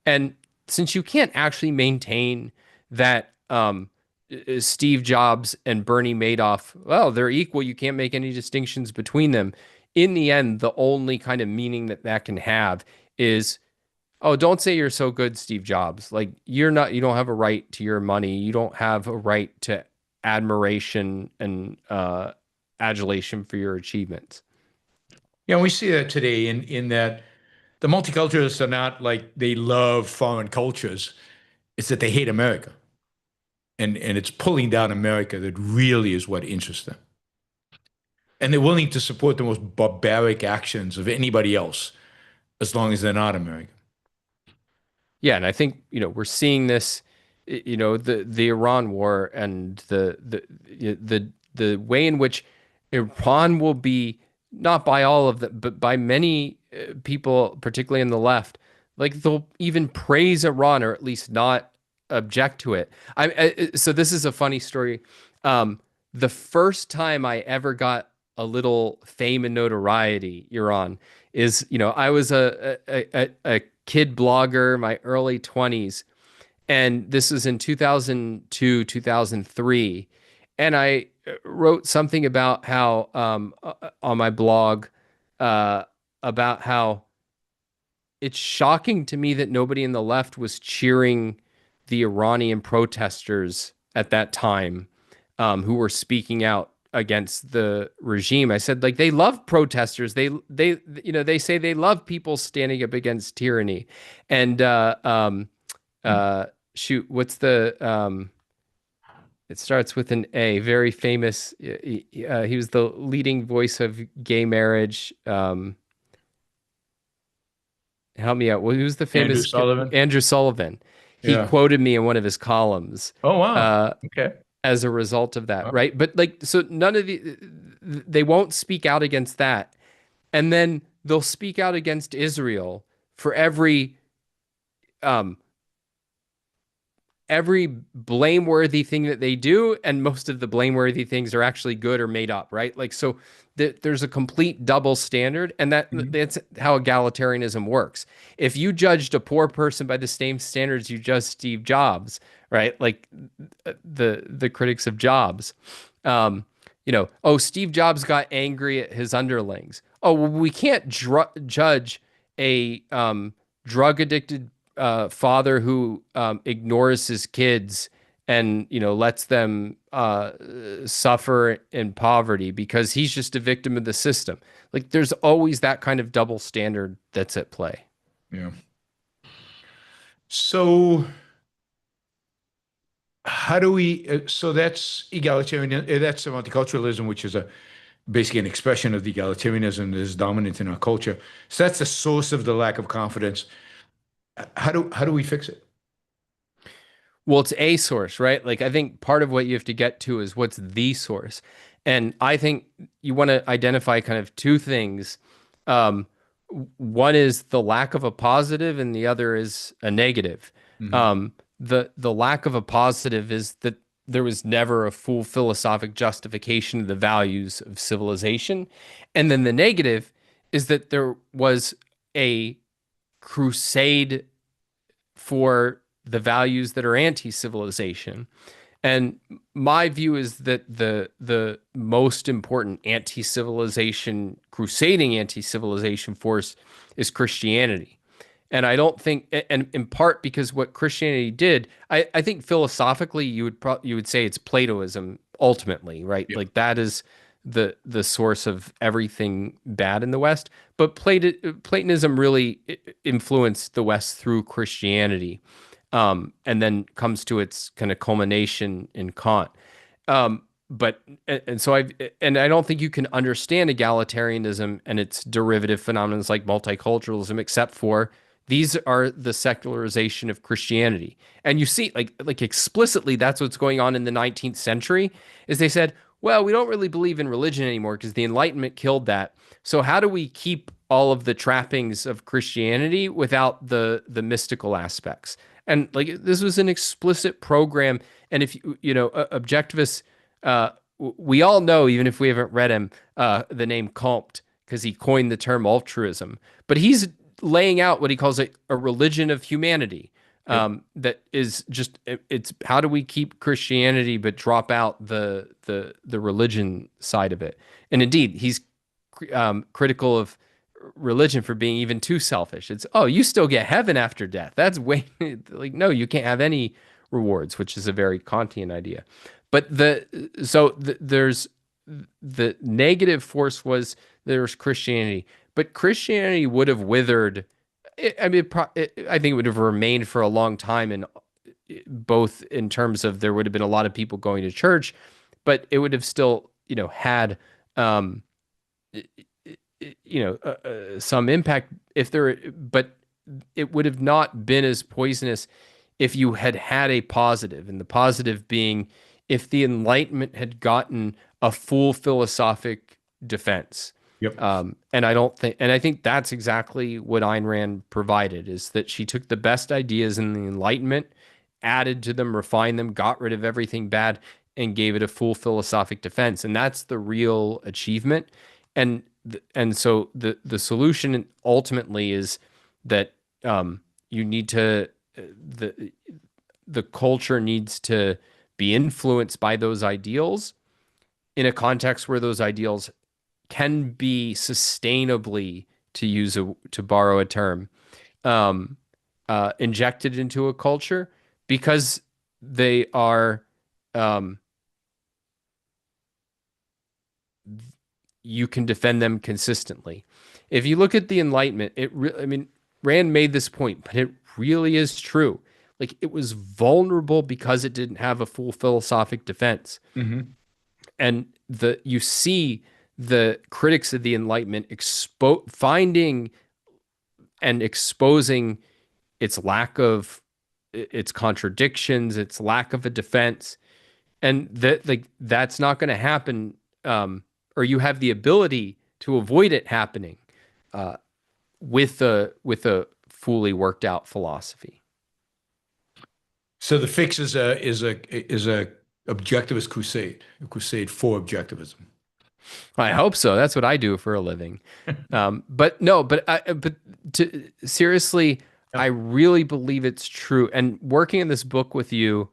And since you can't actually maintain that Steve Jobs and Bernie Madoff, well, they're equal, you can't make any distinctions between them. In the end, the only kind of meaning that can have is, oh, don't say you're so good, Steve Jobs. Like you don't have a right to your money. You don't have a right to admiration and adulation for your achievements. Yeah, we see that today in that the multiculturalists are not like they love foreign cultures. It's that they hate America. And it's pulling down America that really is what interests them. And they're willing to support the most barbaric actions of anybody else as long as they're not American. Yeah, and I think, we're seeing this, the Iran war and the way in which Iran will be, not by all of them, but by many people, particularly in the left, Like they'll even praise Iran or at least not object to it. So this is a funny story. The first time I ever got a little fame and notoriety, Yaron, is, I was a kid blogger, my early 20s, and this was in 2002, 2003. And I wrote something about how, on my blog, uh, about how it's shocking to me that nobody in the left was cheering the Iranian protesters at that time, who were speaking out against the regime. I said, like, they love protesters. They say they love people standing up against tyranny. And shoot, what's the it starts with an A, very famous. He was the leading voice of gay marriage. Help me out. Well, who's the Andrew famous Sullivan. Andrew Sullivan? He Yeah. quoted me in one of his columns. Oh, wow. Uh, Okay. as a result of that, Wow. right? But like, so none of they won't speak out against that, and then they'll speak out against Israel for um, every blameworthy thing that they do, and most of the blameworthy things are actually good or made up, right? Like, so there's a complete double standard, and that's how egalitarianism works. If you judged a poor person by the same standards you judged Steve Jobs, right? Like the critics of Jobs, oh, Steve Jobs got angry at his underlings. Oh, well, we can't judge a drug addicted father who ignores his kids and lets them suffer in poverty because he's just a victim of the system. Like, there's always that kind of double standard that's at play. Yeah. So how do we, so that's egalitarian, that's multiculturalism, which is basically an expression of the egalitarianism that is dominant in our culture. So that's the source of the lack of confidence. How do we fix it? Well, it's a source, right? Like, I think part of what you have to get to is what's the source. And I think you want to identify kind of two things. Um, One is the lack of a positive, and the other is a negative. The lack of a positive is that there was never a full philosophic justification of the values of civilization. And then the negative is that there was a crusade for the values that are anti-civilization. And my view is that the most important anti-civilization, crusading anti-civilization force is Christianity. And I don't think, and in part because what Christianity did, I think philosophically you would say it's Platoism ultimately, right? Yeah. Like, that is the source of everything bad in the West. But Platonism really influenced the West through Christianity, and then comes to its kind of culmination in Kant. But and so I don't think you can understand egalitarianism and its derivative phenomena like multiculturalism except for these are the secularization of Christianity. And you see, like explicitly, that's what's going on in the 19th century. Is they said, well, we don't really believe in religion anymore because the Enlightenment killed that. So how do we keep all of the trappings of Christianity without the mystical aspects? And like, this was an explicit program. And if objectivists, we all know, even if we haven't read him, the name Comte, because he coined the term altruism. But he's laying out what he calls a religion of humanity. That is just, it's how do we keep Christianity but drop out the religion side of it? And indeed, he's critical of religion for being even too selfish. It's, oh, you still get heaven after death. That's way like, no, you can't have any rewards, which is a very Kantian idea. But there's the negative force was there's Christianity, but Christianity would have withered. I mean, I think it would have remained for a long time, and both in terms of there would have been a lot of people going to church, but it would have still, had, some impact but it would have not been as poisonous if you had had a positive, and the positive being if the Enlightenment had gotten a full philosophic defense. Yep. And I think that's exactly what Ayn Rand provided, is that she took the best ideas in the Enlightenment, added to them, refined them, got rid of everything bad, and gave it a full philosophic defense. And that's the real achievement. And so the solution ultimately is that you need to the culture needs to be influenced by those ideals in a context where those ideals can be sustainably, to borrow a term, injected into a culture, because they are, you can defend them consistently. If you look at the Enlightenment, I mean, Rand made this point, but it really is true. Like, it was vulnerable because it didn't have a full philosophic defense. Mm-hmm. And you see the critics of the Enlightenment finding and exposing its lack of, its contradictions, its lack of a defense, and that's not going to happen, or you have the ability to avoid it happening with a fully worked out philosophy. So the fix is a objectivist crusade, a crusade for objectivism. I hope so. That's what I do for a living. But seriously, I really believe it's true. And working in this book with you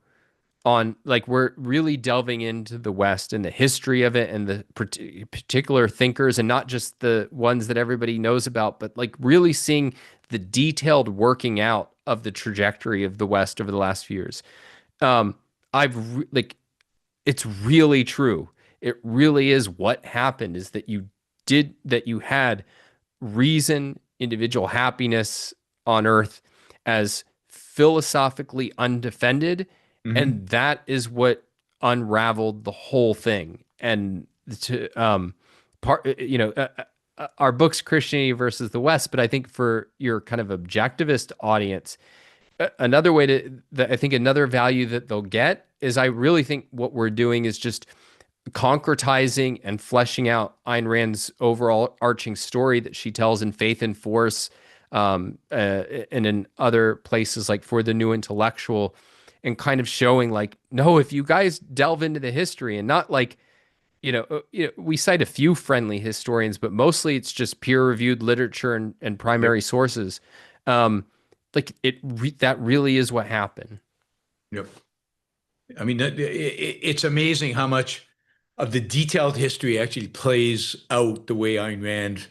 on, like, we're really delving into the West and the history of it and the particular thinkers, and not just the ones that everybody knows about, but like really seeing the detailed working out of the trajectory of the West over the last few years. It's really true. It really is what happened, is that you had reason, individual happiness on earth as philosophically undefended. Mm-hmm. And that is what unraveled the whole thing. And our book's Christianity versus the West, but I think for your kind of objectivist audience, another value that they'll get is, I really think what we're doing is just concretizing and fleshing out Ayn Rand's overall arching story that she tells in Faith and Force, and in other places like For the New Intellectual, and kind of showing, like, no, if you guys delve into the history, and not like, we cite a few friendly historians, but mostly it's just peer-reviewed literature and primary sources. That really is what happened. Yep. I mean, it's amazing how much of the detailed history actually plays out the way Ayn Rand,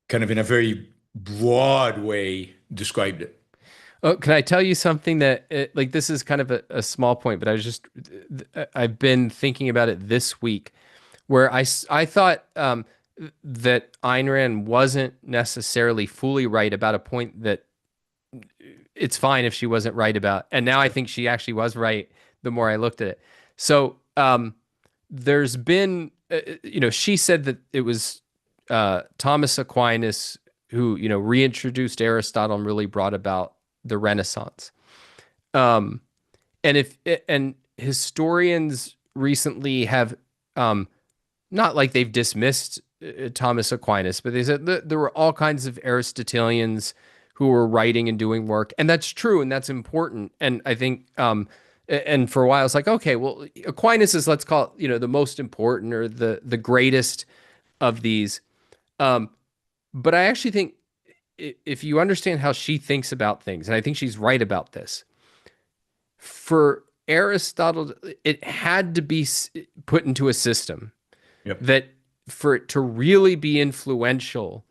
kind of in a very broad way, described it. Oh, can I tell you something that, this is kind of a small point, but I've been thinking about it this week, where I thought that Ayn Rand wasn't necessarily fully right about a point that it's fine if she wasn't right about. And now I think she actually was right the more I looked at it. So there's been, she said that it was Thomas Aquinas who, reintroduced Aristotle and really brought about the Renaissance. And historians recently have, not like they've dismissed Thomas Aquinas, but they said there were all kinds of Aristotelians who were writing and doing work, and that's true, and that's important. And I think, and for a while it's like, okay, well, Aquinas is, let's call it, the most important or the greatest of these. But I actually think, if you understand how she thinks about things, and I think she's right about this, for Aristotle, it had to be put into a system. Yep. That for it to really be influential,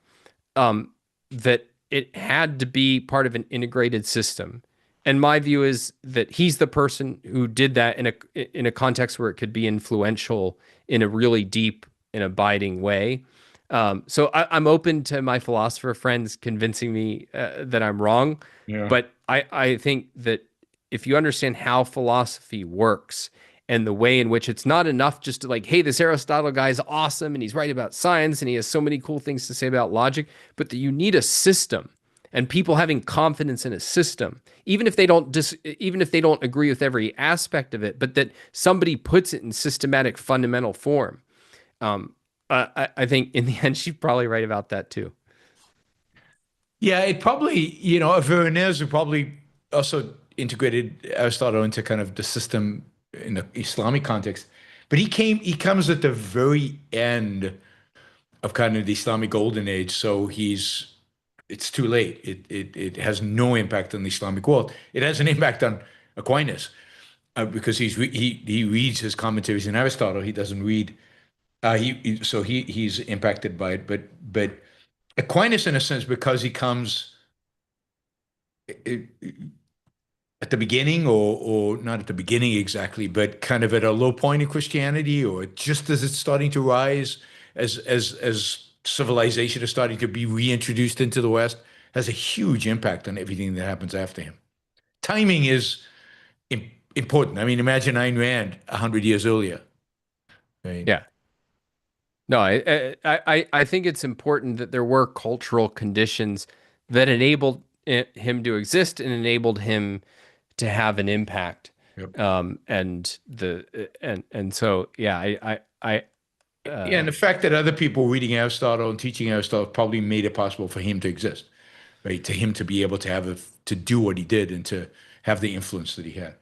that it had to be part of an integrated system. And my view is that he's the person who did that in a context where it could be influential in a really deep and abiding way. So I'm open to my philosopher friends convincing me that I'm wrong. Yeah. But I think that if you understand how philosophy works and the way in which it's not enough just to, like, hey, this Aristotle guy is awesome and he's right about science and he has so many cool things to say about logic, but that you need a system and people having confidence in a system, even if they don't agree with every aspect of it, but that somebody puts it in systematic fundamental form. I think in the end, she'd probably right about that too. Yeah, it probably, Veronese would probably also integrated Aristotle into kind of the system in the Islamic context. But he comes at the very end of kind of the Islamic golden age, so it's too late. It has no impact on the Islamic world. It has an impact on Aquinas because he reads his commentaries in Aristotle. He doesn't read. So he's impacted by it, but Aquinas, in a sense, because he comes at the beginning, or not at the beginning exactly, but kind of at a low point in Christianity, or just as it's starting to rise, as civilization is starting to be reintroduced into the West, has a huge impact on everything that happens after him. Timing is important. I mean, imagine Ayn Rand 100 years earlier. Right? Yeah. No, I think it's important that there were cultural conditions that enabled him to exist and enabled him to have an impact. Yep. And so yeah, Yeah, and the fact that other people reading Aristotle and teaching Aristotle probably made it possible for him to exist, right? To him to be able to to do what he did and to have the influence that he had.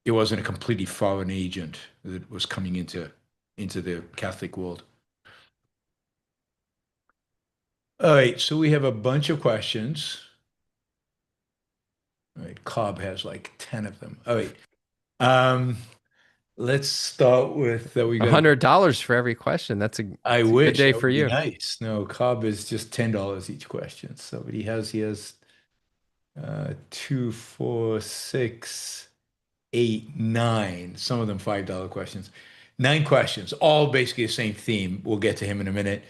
It wasn't a completely foreign agent that was coming into the Catholic world. All right, so we have a bunch of questions. All right, Cobb has like 10 of them. All right. Let's start with we got $100 for every question. That's a good day that for would be you. nice. No, Cobb is just $10 each question. So he has 2, 4, 6, 8, 9. Some of them $5 questions. 9 questions, all basically the same theme. We'll get to him in a minute.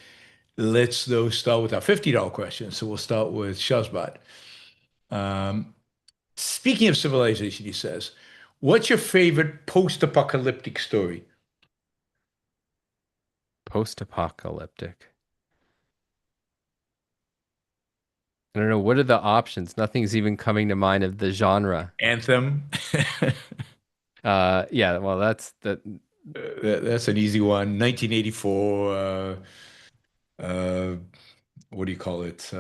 Let's though start with our $50 questions. So we'll start with Shazbot. Speaking of civilization, he says, what's your favorite post-apocalyptic story? Post-apocalyptic. I don't know. What are the options? Nothing's even coming to mind of the genre. Anthem. Yeah, well, that's that's an easy one. 1984. What do you call it?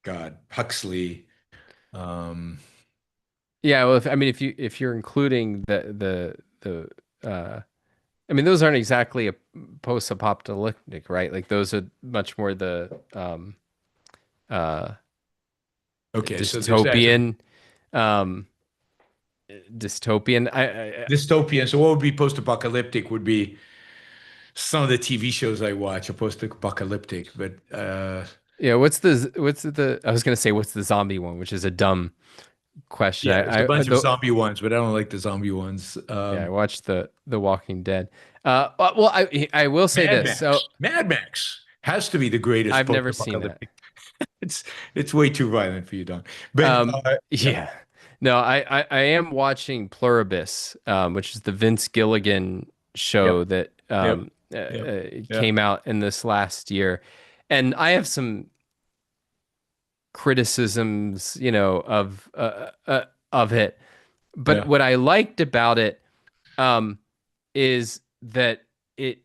God, Huxley. Yeah, well, if you're including I mean, those aren't exactly a post-apocalyptic, right? Like those are much more the Okay, so dystopian. Dystopian. Dystopian. So what would be post-apocalyptic would be some of the TV shows I watch are post-apocalyptic, but yeah, what's the I was gonna say what's the zombie one, which is a dumb question. yeah, there's a bunch of zombie ones, but I don't like the zombie ones. Yeah, I watched the Walking Dead. Well, I will say Mad this. Max. So Mad Max has to be the greatest. I've never seen that. It's way too violent for you, Don. But yeah. No, I am watching Pluribus, which is the Vince Gilligan show that came out in this last year, and I have some criticisms, of it. But what I liked about it is that it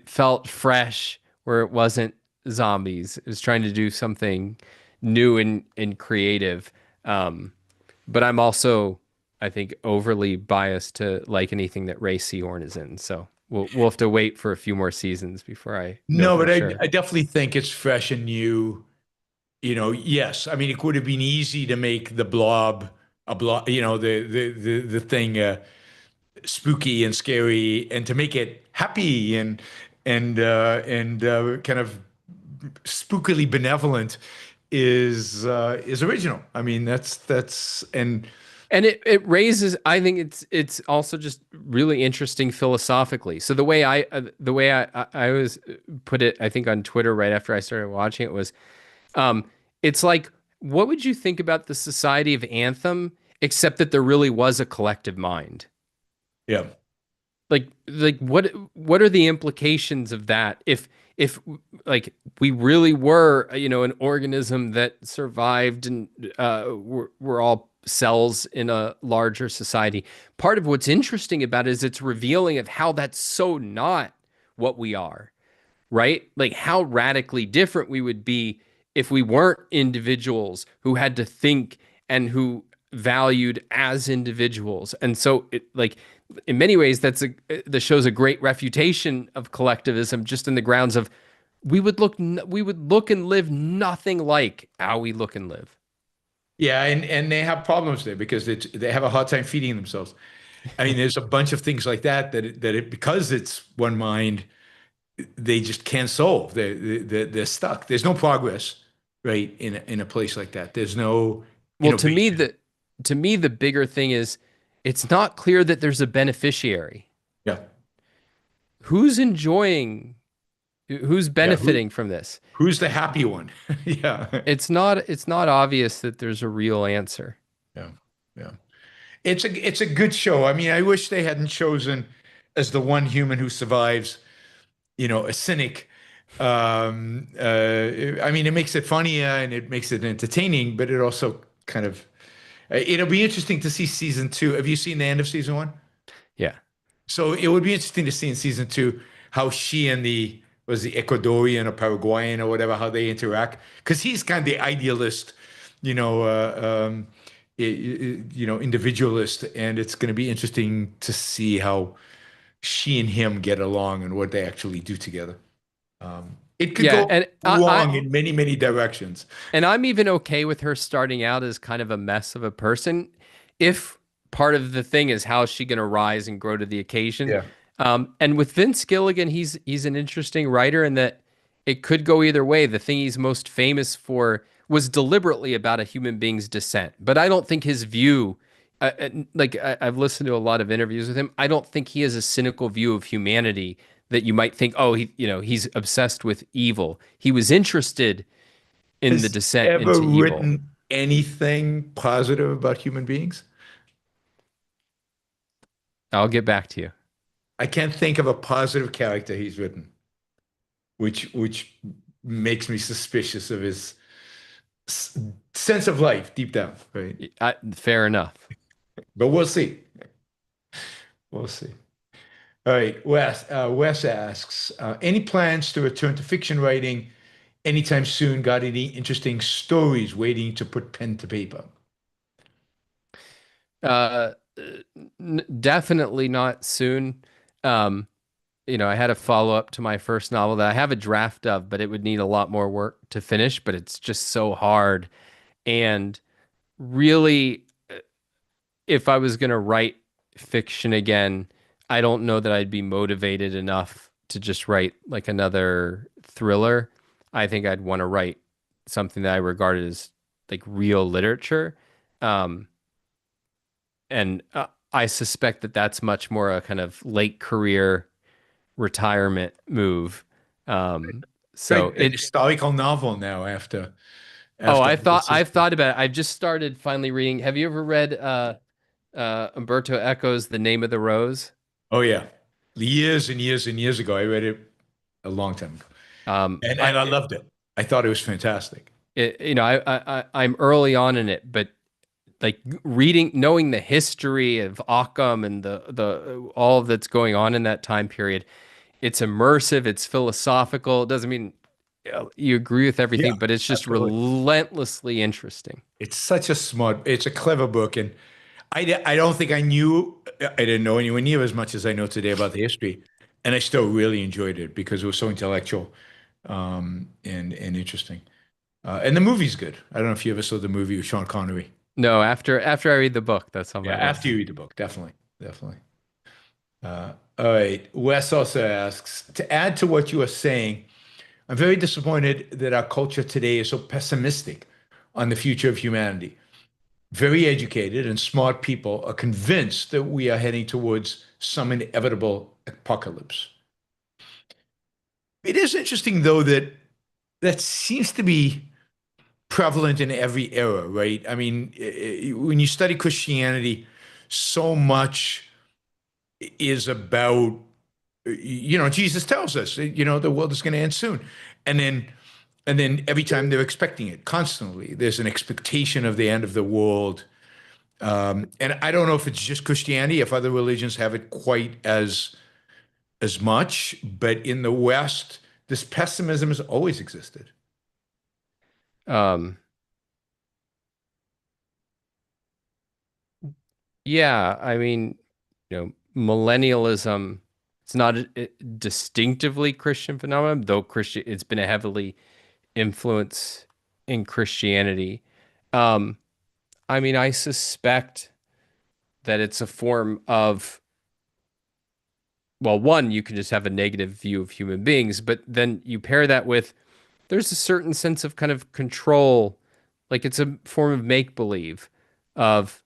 felt fresh where it wasn't zombies. It was trying to do something new and creative. But I'm also, I think, overly biased to like anything that Ray Seahorn is in. So we'll have to wait for a few more seasons before I know but sure. I definitely think it's fresh and new. Yes. I mean, it would have been easy to make the Blob a blob, the thing spooky and scary, and to make it happy and kind of spookily benevolent is original. I mean, that's and it raises. I think it's also just really interesting philosophically. So the way I always put it, I think on Twitter right after I started watching it was, it's like, what would you think about the Society of Anthem, except that there really was a collective mind? Yeah. Like what are the implications of that if like we really were an organism that survived and we're all cells in a larger society. Part of what's interesting about it is it's revealing of how that's so not what we are, right? Like how radically different we would be if we weren't individuals who had to think and who valued as individuals. And so it like in many ways the show's a great refutation of collectivism just in the grounds of we would look and live nothing like how we look and live. Yeah, and they have problems there because they have a hard time feeding themselves. I mean, there's a bunch of things like that because it's one mind, they just can't solve. They're stuck. There's no progress, right? In a place like that, there's no Well, innovation. to me the bigger thing is it's not clear that there's a beneficiary. Yeah, Who's enjoying, who's yeah. benefiting from this? Who's the happy one? Yeah, It's not obvious that there's a real answer. yeah, yeah. It's a good show. I mean, I wish they hadn't chosen as the one human who survives, a cynic. I mean, it makes it funnier and it makes it entertaining, but it also kind of, it'll be interesting to see season two. Have you seen the end of season one? Yeah. So it would be interesting to see in season two how she and the Ecuadorian or Paraguayan or whatever, how they interact. Because he's kind of the idealist, you know, individualist. And it's going to be interesting to see how she and him get along and what they actually do together. It could Yeah, go and wrong in many, many directions. I'm even okay with her starting out as kind of a mess of a person if part of the thing is how is she going to rise and grow to the occasion. Yeah. And with Vince Gilligan, he's an interesting writer in that it could go either way. The thing he's most famous for was deliberately about a human being's descent, but I don't think his view, I've listened to a lot of interviews with him. I don't think he has a cynical view of humanity that you might think, oh, he's obsessed with evil. He was interested in the Has descent ever into evil. written anything positive about human beings? I'll get back to you. I can't think of a positive character he's written, which makes me suspicious of his sense of life deep down, right? Fair enough. But we'll see. We'll see. All right, Wes asks, any plans to return to fiction writing anytime soon? Got any interesting stories waiting to put pen to paper? Uh, Definitely not soon. Um, I had a follow up to my first novel that I have a draft of, but it would need a lot more work to finish, but it's just so hard. And really, if I was going to write fiction again, I don't know that I'd be motivated enough to just write like another thriller. I think I'd want to write something that I regarded as like real literature. Um, and I suspect that that's much more a kind of late career retirement move. So Right, an historical novel now after oh, all this is. I've thought about it. I've just started finally reading. Have you ever read Umberto Eco's The Name of the Rose? Oh yeah, years and years and years ago, I read it a long time ago, and I loved it. I thought it was fantastic. I'm early on in it, but like reading, knowing the history of Occam and the all that's going on in that time period, it's immersive, it's philosophical. It doesn't mean you agree with Yeah, everything, but it's just absolutely. relentlessly interesting. It's a clever book, and I don't think I didn't know anywhere near as much as I know today about the history, and I still really enjoyed it because it was so intellectual, and interesting. And the movie's good. I don't know if you ever saw the movie with Sean Connery. No, after I read the book, that's on Yeah, my after list. you read the book, definitely, definitely. All right. Wes also asks, to add to what you are saying, I'm very disappointed that our culture today is so pessimistic on the future of humanity. Very educated and smart people are convinced that we are heading towards some inevitable apocalypse. It is interesting, though, that that seems to be prevalent in every era, right? I mean, when you study Christianity, so much is about, Jesus tells us, the world is going to end soon. And then every time they're expecting it constantly, there's an expectation of the end of the world. And I don't know if it's just Christianity, if other religions have it quite as much, but in the West, this pessimism has always existed. Um, yeah, I mean, millennialism, it's not a distinctively Christian phenomenon, though it's been a heavily influence in Christianity. Um, I mean, I suspect that it's a form of, well, one, you can just have a negative view of human beings, but then you pair that with there's a certain sense of kind of control, like it's a form of make believe, of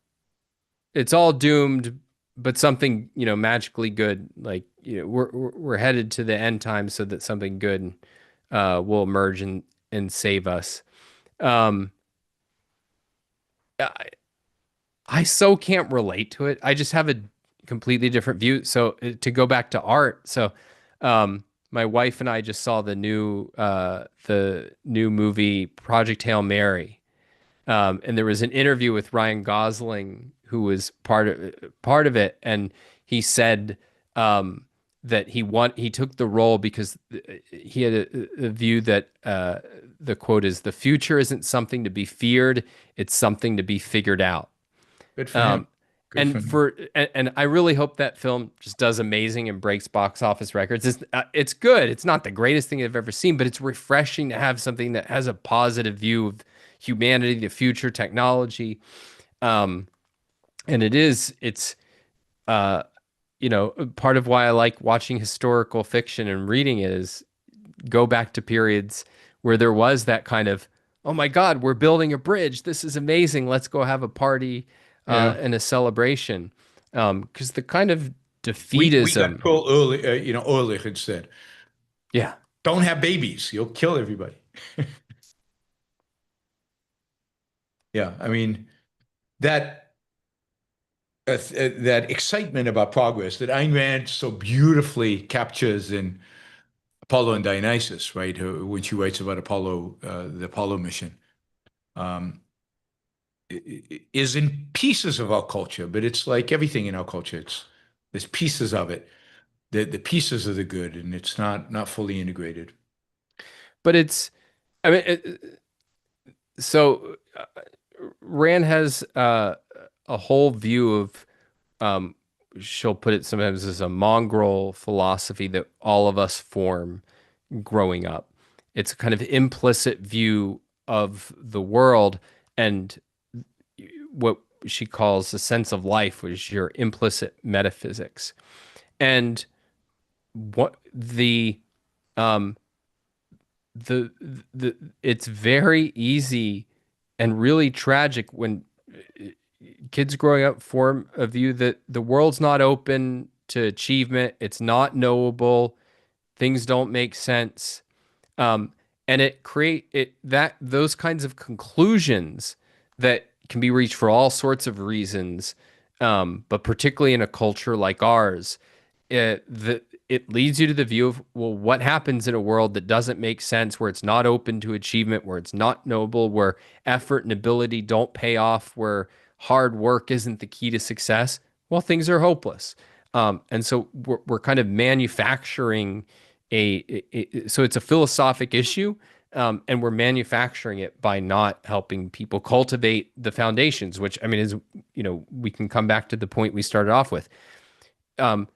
it's all doomed, but something, magically good, like, we're headed to the end time so that something good will emerge and save us. Um, I, I so can't relate to it. I just have a completely different view. So to go back to art, so my wife and I just saw the new movie Project Hail Mary. And there was an interview with Ryan Gosling, who was part of it, and he said that he took the role because he had a view that the quote is, "The future isn't something to be feared; it's something to be figured out." Good for him. Um, Good for him. and I really hope that film just does amazing and breaks box office records. It's good. It's not the greatest thing I've ever seen, but it's refreshing to have something that has a positive view of humanity, the future, technology. Um, and it's part of why I like watching historical fiction and reading it is go back to periods where there was that kind of, oh my God, we're building a bridge. This is amazing. Let's go have a party Yeah. and a celebration. Because the kind of We got defeatism, told early, earlier had said, yeah, don't have babies. You'll kill everybody. Yeah. I mean, that that excitement about progress that Ayn Rand so beautifully captures in Apollo and Dionysus, right? When she writes about Apollo, the Apollo mission, um, is in pieces of our culture, but it's like everything in our culture. There's pieces of it. The pieces are the good, and it's not fully integrated. but I mean, so Rand has a whole view of, um, she'll put it sometimes as a mongrel philosophy that all of us form growing up. It's a kind of implicit view of the world and what she calls a sense of life, which is your implicit metaphysics. And what um the it's very easy and really tragic when kids growing up form a view that the world's not open to achievement, it's not knowable, things don't make sense. Um, and it create it that those kinds of conclusions that can be reached for all sorts of reasons, but particularly in a culture like ours, it leads you to the view of, well, what happens in a world that doesn't make sense, where it's not open to achievement, where it's not noble, where effort and ability don't pay off, where hard work isn't the key to success? Well, things are hopeless. And so we're kind of manufacturing so it's a philosophic issue, and we're manufacturing it by not helping people cultivate the foundations, which I mean is, we can come back to the point we started off with. Um,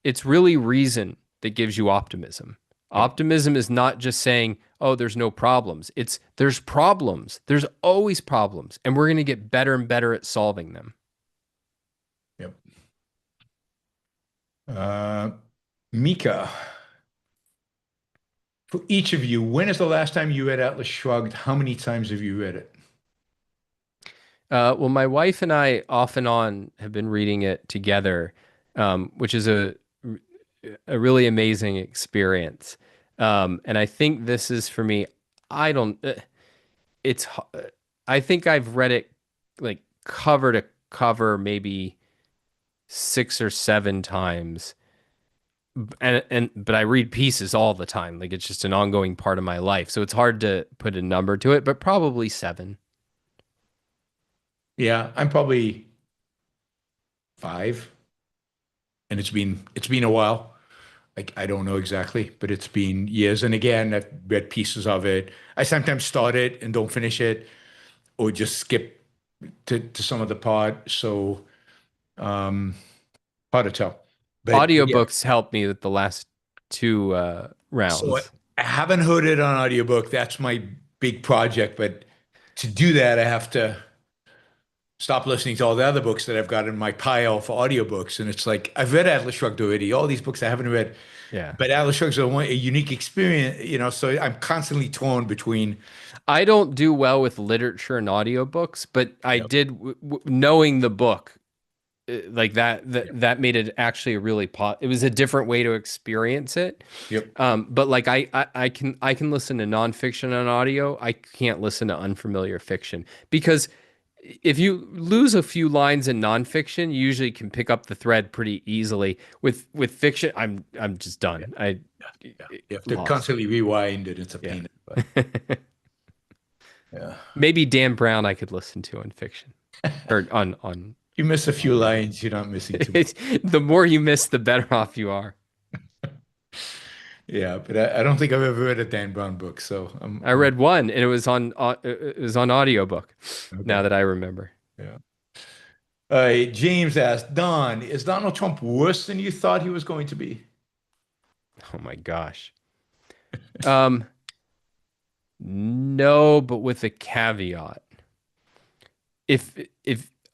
it's really reason that gives you optimism. Yep. Optimism is not just saying, oh, there's no problems. It's there's problems. There's always problems, and we're going to get better and better at solving them. Yep. Mika, for each of you, when is the last time you read Atlas Shrugged? How many times have you read it? Well, my wife and I off and on have been reading it together, which is a really amazing experience. And I think this is for me. I don't. It's. I think I've read it like cover to cover maybe 6 or 7 times, but I read pieces all the time. Like it's just an ongoing part of my life. So it's hard to put a number to it, but probably 7. Yeah, I'm probably 5, and it's been a while. Like, I don't know exactly, but it's been years. And again, I've read pieces of it. I sometimes start it and don't finish it, or just skip to some of the part. So, um, hard to tell. But yeah, Audiobooks helped me with the last two so rounds. I haven't heard it on audiobook. That's my big project. But to do that, I have to stop listening to all the other books that I've got in my pile for audiobooks. And it's like, I've read Atlas Shrugged already, all these books I haven't read. Yeah. But Atlas Shrugged's a unique experience, so I'm constantly torn between. I don't do well with literature and audiobooks, but I Yep. did knowing the book like that Yep. that made it actually a really it was a different way to experience it. Yep. But like I can listen to nonfiction on audio. I can't listen to unfamiliar fiction because if you lose a few lines in nonfiction, you usually can pick up the thread pretty easily. With fiction, I'm just done. Yeah. You have to Lost. constantly rewind it. It's a Yeah. pain. But yeah. Maybe Dan Brown I could listen to on fiction or on. You miss a few lines, you're not missing too much. The more you miss, the better off you are. Yeah, but I don't think I've ever read a Dan Brown book. So I read one, and it was on audiobook. Okay. Now that I remember. Yeah. James asked, Don, is Donald Trump worse than you thought he was going to be? Oh my gosh. No, but with a caveat. If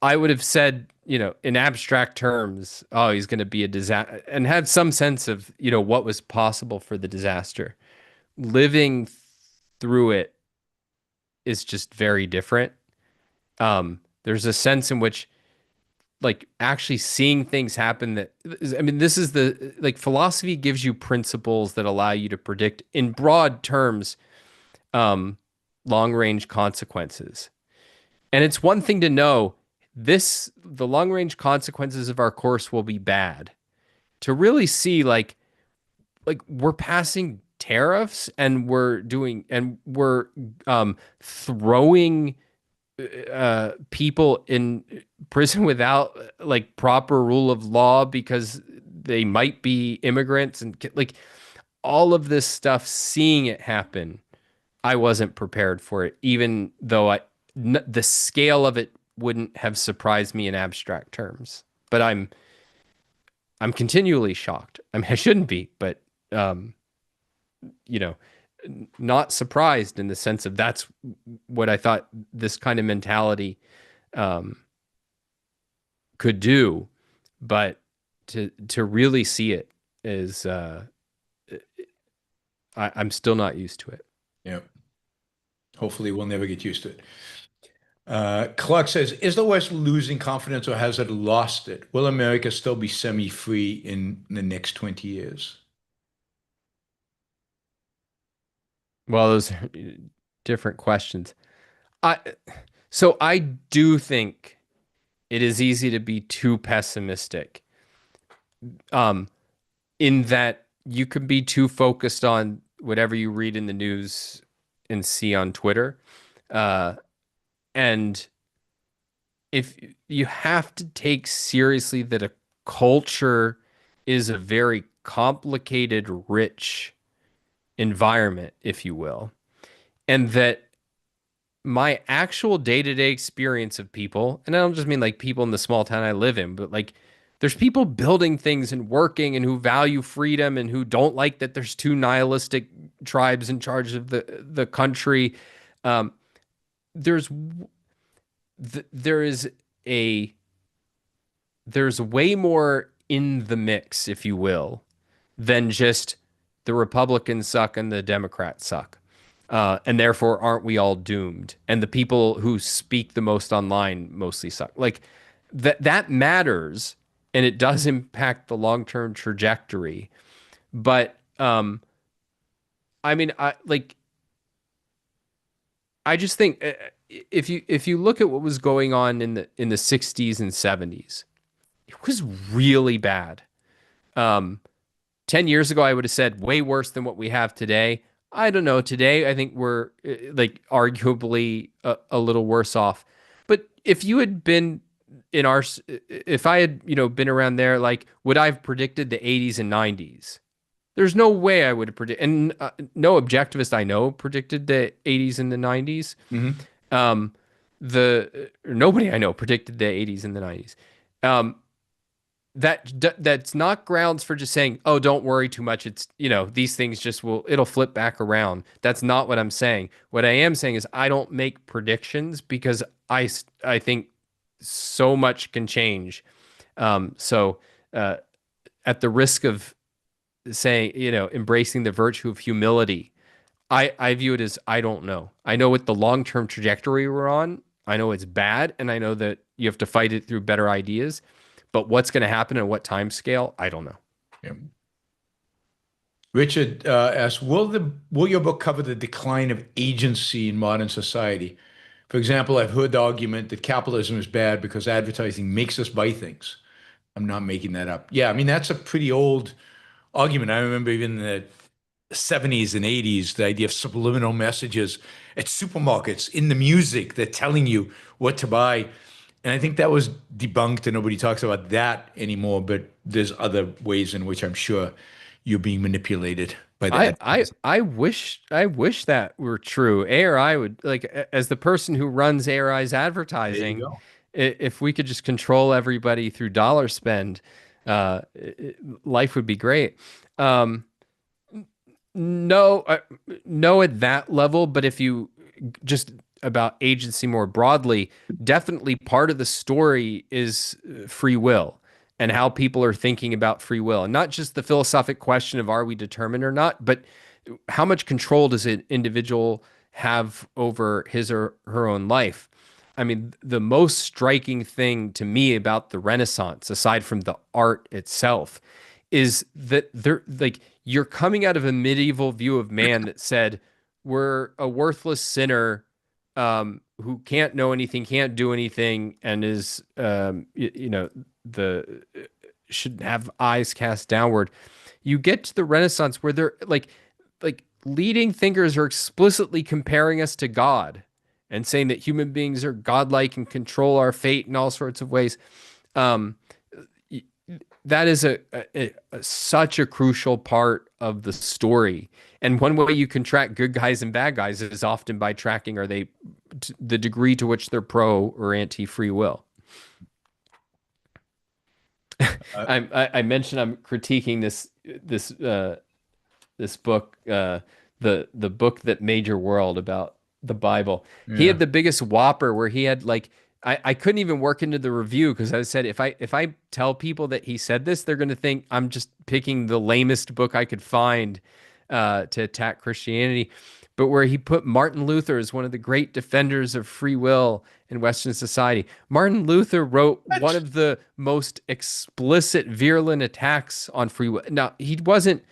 I would have said, in abstract terms, oh, he's going to be a disaster, and had some sense of, what was possible for the disaster. Living through it is just very different. There's a sense in which, like, actually seeing things happen this is philosophy gives you principles that allow you to predict in broad terms, long-range consequences. And it's one thing to know the long-range consequences of our course will be bad. To really see like we're passing tariffs and we're throwing people in prison without like proper rule of law because they might be immigrants, and like all of this stuff, seeing it happen, I wasn't prepared for it, even though the scale of it wouldn't have surprised me in abstract terms. But I'm continually shocked. I mean, I shouldn't be, but not surprised in the sense of that's what I thought this kind of mentality could do. But to really see it is I'm still not used to it. Yeah. Hopefully we'll never get used to it. Clark says, is the West losing confidence or has it lost it? Will America still be semi-free in the next 20 years? Well, those are different questions. So I do think it is easy to be too pessimistic, in that you can be too focused on whatever you read in the news and see on Twitter. And if you have to take seriously that a culture is a very complicated, rich environment, if you will, and that my actual day-to-day experience of people, and I don't just mean like people in the small town I live in, but like there's people building things and working and who value freedom and who don't like that there's two nihilistic tribes in charge of the country. There's way more in the mix, if you will, than just the Republicans suck and the Democrats suck. And therefore, aren't we all doomed? And the people who speak the most online mostly suck. Like that matters, and it does impact the long-term trajectory. But I mean, I just think if you look at what was going on in the 60s and 70s, it was really bad. 10 years ago, I would have said way worse than what we have today. I don't know. Today, I think we're like arguably a little worse off. But if you had been in our, if I had, been around there, like, would I have predicted the 80s and 90s? There's no way I would have predicted, and no objectivist I know predicted the 80s and the 90s. Mhm. Nobody I know predicted the 80s and the 90s. That's not grounds for just saying, oh, don't worry too much. It's, these things it'll flip back around. That's not what I'm saying. What I am saying is I don't make predictions because I think so much can change. So at the risk of saying, embracing the virtue of humility, I view it as I don't know. I know what the long-term trajectory we're on. I know it's bad, and I know that you have to fight it through better ideas. But what's going to happen and what time scale, I don't know. Yeah. Richard asks, will your book cover the decline of agency in modern society? For example, I've heard the argument that capitalism is bad because advertising makes us buy things. I'm not making that up. Yeah, I mean, that's a pretty old argument. I remember even in the 70s and 80s, the idea of subliminal messages at supermarkets, in the music, they're telling you what to buy. And I think that was debunked and nobody talks about that anymore, but there's other ways in which I'm sure you're being manipulated by that. I wish that were true. ARI would, like, as the person who runs ARI's advertising, if we could just control everybody through dollar spend, life would be great. No, at that level, but if you just about agency more broadly, definitely part of the story is free will and how people are thinking about free will, and not just the philosophic question of are we determined or not, but how much control does an individual have over his or her own life. I mean, the most striking thing to me about the Renaissance, aside from the art itself, is that you're coming out of a medieval view of man that said we're a worthless sinner who can't know anything, can't do anything, and is should have eyes cast downward. You get to the Renaissance where they're like leading thinkers are explicitly comparing us to God and saying that human beings are godlike and control our fate in all sorts of ways. That is such a crucial part of the story. And one way you can track good guys and bad guys is often by tracking, are they the degree to which they're pro or anti free will. I mentioned I'm critiquing this book, the book that made your world, about the Bible. Yeah. He had the biggest whopper where he had I couldn't even work into the review because I said if I tell people that he said this, they're going to think I'm just picking the lamest book I could find to attack Christianity. But where he put Martin Luther as one of the great defenders of free will in Western society. Martin Luther wrote one of the most explicit, virulent attacks on free will. Now, he wasn't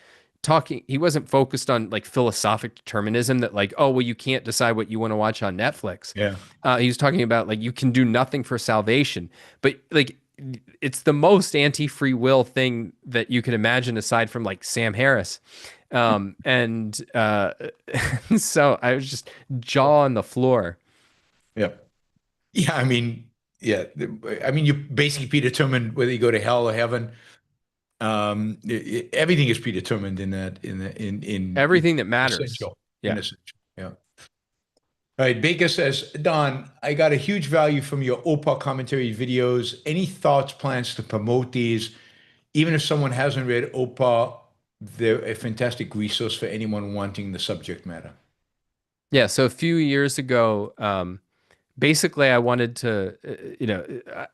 focused on philosophic determinism that oh, well, you can't decide what you want to watch on Netflix. Yeah. He was talking about you can do nothing for salvation, but it's the most anti-free will thing that you can imagine aside from Sam Harris. And so I was just jaw on the floor. Yeah. Yeah. I mean, you basically predetermined whether you go to hell or heaven. Everything is predetermined in everything that matters. Essential. Yeah. Yeah. All right. Baker says, Don, I got a huge value from your Oprah commentary videos. Any thoughts, plans to promote these? Even if someone hasn't read Oprah, they're a fantastic resource for anyone wanting the subject matter. Yeah. So a few years ago, basically I wanted to,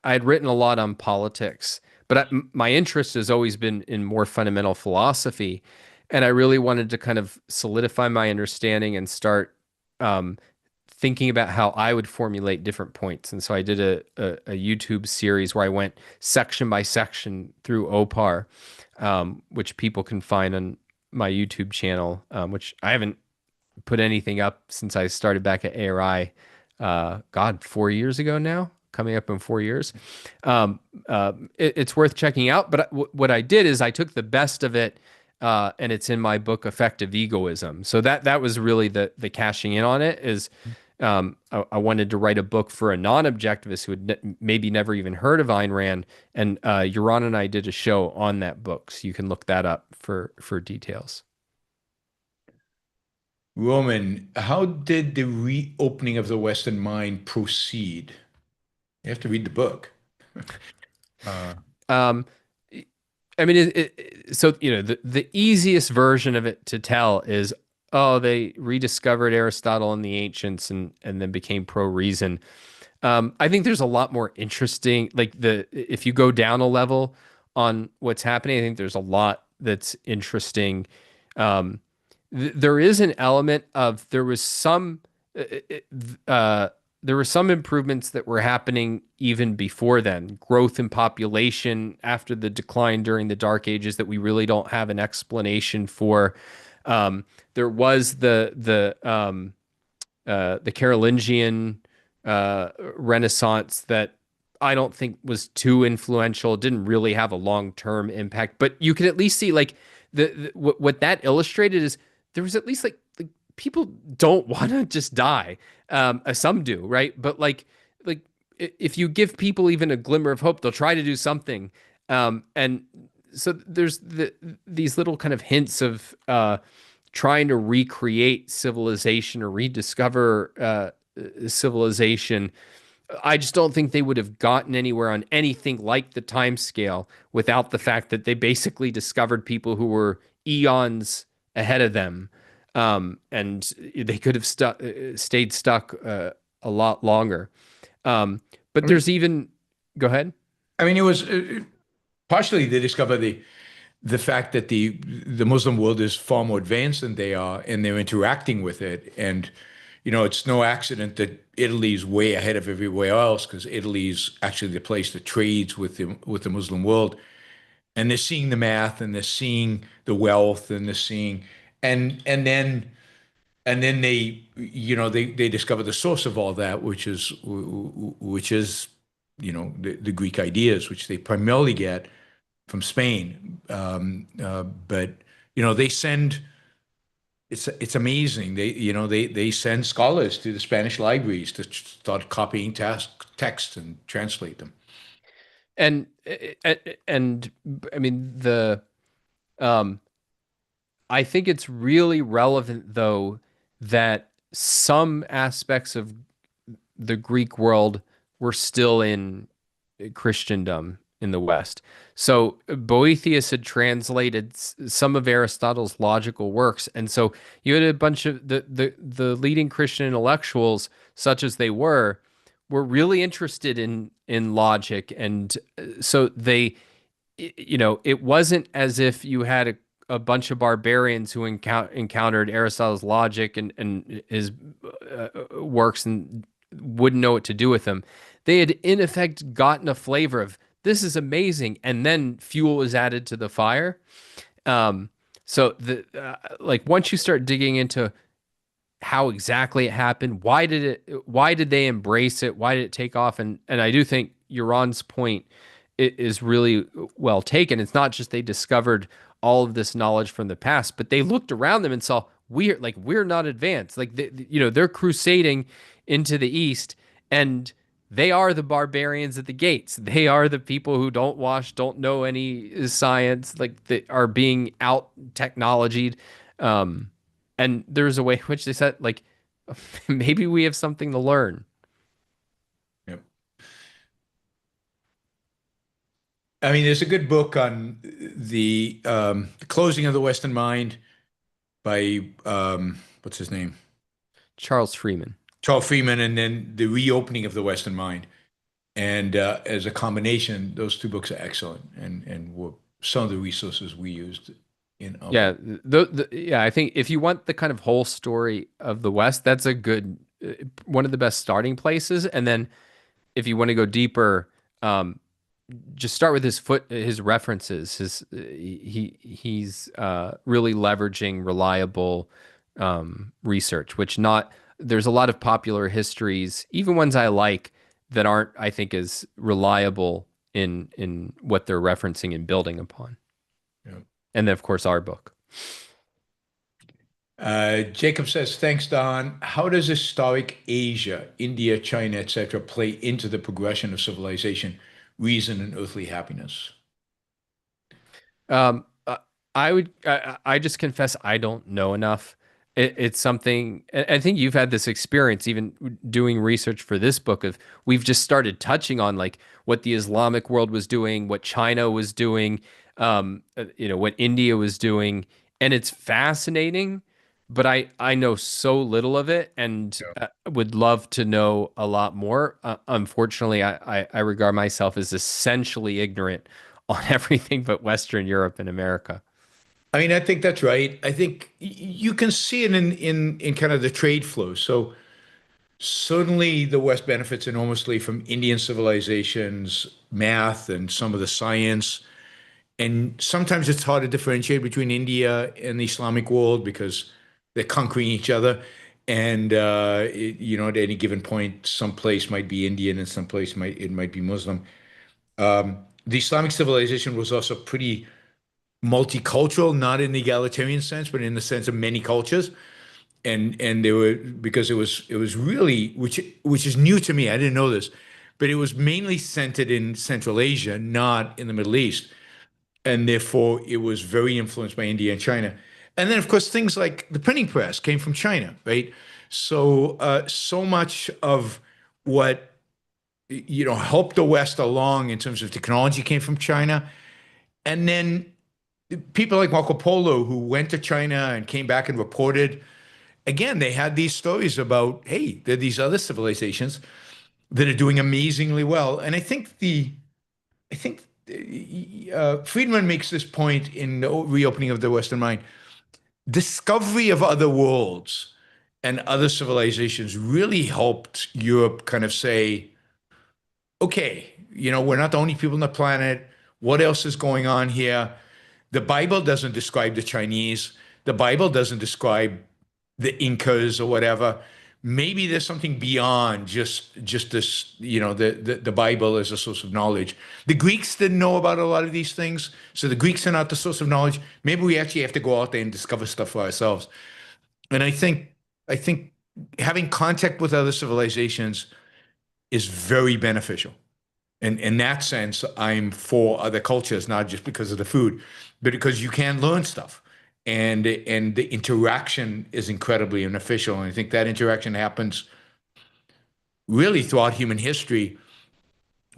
I had written a lot on politics, but my interest has always been in more fundamental philosophy. And I really wanted to kind of solidify my understanding and start thinking about how I would formulate different points. And so I did a YouTube series where I went section by section through OPAR, which people can find on my YouTube channel, which I haven't put anything up since I started back at ARI, 4 years ago now, coming up in 4 years. It's worth checking out. But what I did is I took the best of it, and it's in my book, Effective Egoism. So that was really the cashing in on it is I wanted to write a book for a non-objectivist who had maybe never even heard of Ayn Rand, and Yaron and I did a show on that book, so you can look that up for details. Roman, how did the reopening of the Western mind proceed? You have to read the book. Um, I mean, so the easiest version of it to tell is, oh, they rediscovered Aristotle and the ancients, and then became pro reason. I think there's a lot more interesting, like if you go down a level on what's happening, I think there's a lot that's interesting. There is an element of there were some improvements that were happening even before then. Growth in population after the decline during the Dark Ages that we really don't have an explanation for. There was the Carolingian Renaissance that I don't think was too influential. It didn't really have a long-term impact, but you can at least see like what that illustrated is there was at least like people don't want to just die. Some do, right? But like if you give people even a glimmer of hope, they'll try to do something. And so there's these little kind of hints of trying to recreate civilization or rediscover civilization. I just don't think they would have gotten anywhere on anything like the time scale without the fact that they basically discovered people who were eons ahead of them. And they could have stayed stuck a lot longer. But there's even, go ahead. I mean, it was partially they discovered the fact that the Muslim world is far more advanced than they are, and they're interacting with it. And it's no accident that Italy's way ahead of everywhere else, because Italy's actually the place that trades with the Muslim world. And they're seeing the math, and they're seeing the wealth, and they're seeing, and then they they discover the source of all that, which is the Greek ideas, which they primarily get from Spain. But they send. It's amazing. They send scholars to the Spanish libraries to start copying texts and translate them. And I mean I think it's really relevant though that some aspects of the Greek world were still in Christendom in the West. So Boethius had translated some of Aristotle's logical works, and so you had a bunch of the leading Christian intellectuals, such as they were really interested in logic, and so they, it wasn't as if you had a bunch of barbarians who encountered Aristotle's logic and his works and wouldn't know what to do with them. They had in effect gotten a flavor of this is amazing, and then fuel was added to the fire. So like once you start digging into how exactly it happened, why did they embrace it? Why did it take off? And I do think Yaron's point is really well taken. It's not just they discovered all of this knowledge from the past, but they looked around them and saw we're not advanced. Like they're crusading into the East, and they are the barbarians at the gates. They are the people who don't know any science, like they are being out technologied. And there's a way in which they said, like, maybe we have something to learn. Yep. I mean, there's a good book on the closing of the Western mind by what's his name? Charles Freeman. Charles Freeman, and then the reopening of the Western mind. And as a combination, those two books are excellent, and were some of the resources we used in our book. I think if you want the kind of whole story of the West, that's a good one of the best starting places. And then if you want to go deeper, just start with his references. He's really leveraging reliable research, which there's a lot of popular histories, even ones I like, that aren't, I think, as reliable in what they're referencing and building upon. Yeah. And then, of course, our book. Jacob says, thanks, Don. How does historic Asia, India, China, etc., play into the progression of civilization, reason, and earthly happiness? Uh, I just confess I don't know enough. It's something, I think you've had this experience even doing research for this book of we've just started touching on like what the Islamic world was doing, what China was doing, what India was doing, and it's fascinating, but I know so little of it and would love to know a lot more. Unfortunately, I regard myself as essentially ignorant on everything but Western Europe and America. I mean, I think that's right. I think you can see it in kind of the trade flow. So certainly the West benefits enormously from Indian civilization's math and some of the science. And sometimes it's hard to differentiate between India and the Islamic world because they're conquering each other. And at any given point, some place might be Indian and some place might be Muslim. The Islamic civilization was also pretty multicultural, not in the egalitarian sense, but in the sense of many cultures. And they were because it was really which is new to me. I didn't know this, but it was mainly centered in Central Asia, not in the Middle East, and therefore it was very influenced by India and China. And then, of course, things like the printing press came from China, right? So so much of what helped the West along in terms of technology came from China, and then people like Marco Polo who went to China and came back and reported. Again, they had these stories about, hey, there are these other civilizations that are doing amazingly well. And I think Friedman makes this point in the reopening of the Western mind. Discovery of other worlds and other civilizations really helped Europe kind of say, okay, we're not the only people on the planet. What else is going on here? The Bible doesn't describe the Chinese. The Bible doesn't describe the Incas or whatever. Maybe there's something beyond just this, the Bible as a source of knowledge. The Greeks didn't know about a lot of these things, so the Greeks are not the source of knowledge. Maybe we actually have to go out there and discover stuff for ourselves. And I think having contact with other civilizations is very beneficial. And in that sense, I'm for other cultures, not just because of the food, but because you can learn stuff. And the interaction is incredibly beneficial. And I think that interaction happens really throughout human history.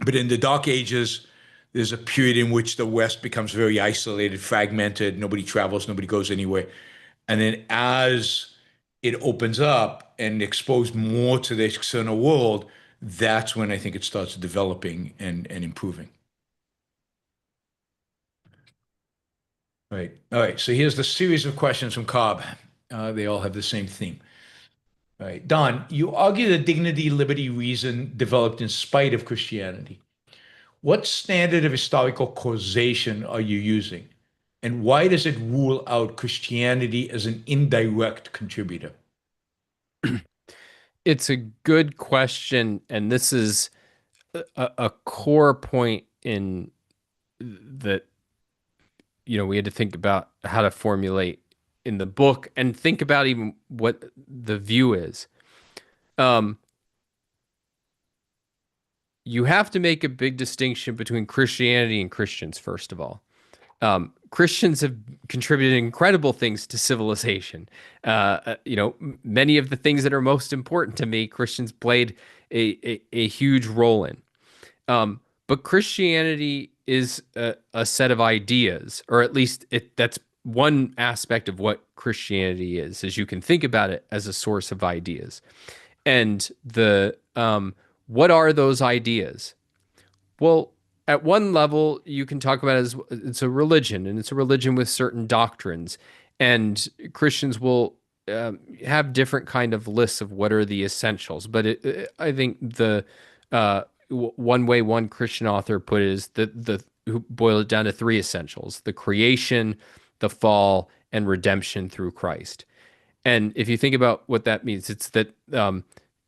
But in the Dark Ages, there's a period in which the West becomes very isolated, fragmented, nobody travels, nobody goes anywhere. And then as it opens up and exposed more to the external world, that's when I think it starts developing and improving. Right. All right. So here's the series of questions from Cobb. They all have the same theme. All right. Don, you argue that dignity, liberty, reason developed in spite of Christianity. What standard of historical causation are you using? And why does it rule out Christianity as an indirect contributor? It's a good question, and this is a core point in that we had to think about how to formulate in the book and think about even what the view is. You have to make a big distinction between Christianity and Christians, first of all. Christians have contributed incredible things to civilization. Many of the things that are most important to me, Christians played a huge role in. But Christianity is a set of ideas, or at least that's one aspect of what Christianity is you can think about it as a source of ideas. And what are those ideas? Well, at one level, you can talk about it as it's a religion, and it's a religion with certain doctrines. And Christians will have different kind of lists of what are the essentials. But I think the one way one Christian author put it is who boil it down to three essentials: the creation, the fall, and redemption through Christ. And if you think about what that means, it's that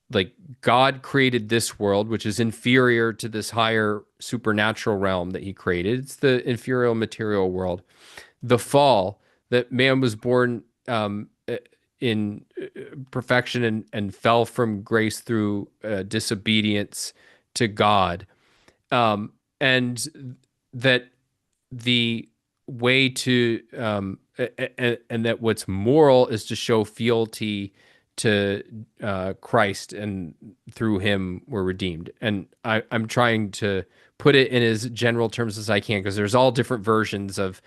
like God created this world, which is inferior to this higher supernatural realm that he created. It's the inferior material world. The fall, that man was born in perfection and fell from grace through disobedience to God, and that the way to and that what's moral is to show fealty to Christ, and through him we're redeemed. And I'm trying to put it in as general terms as I can, because there's all different versions of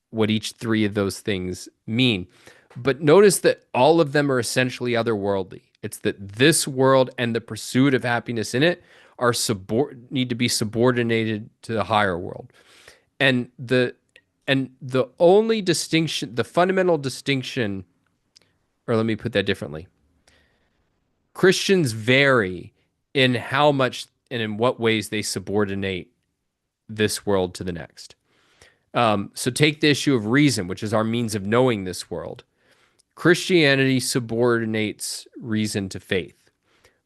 what each three of those things mean. But notice that all of them are essentially otherworldly. It's that this world and the pursuit of happiness in it are need to be subordinated to the higher world. And the only distinction, the fundamental distinction, or let me put that differently. Christians vary in how much and in what ways they subordinate this world to the next. So take the issue of reason, which is our means of knowing this world. Christianity subordinates reason to faith.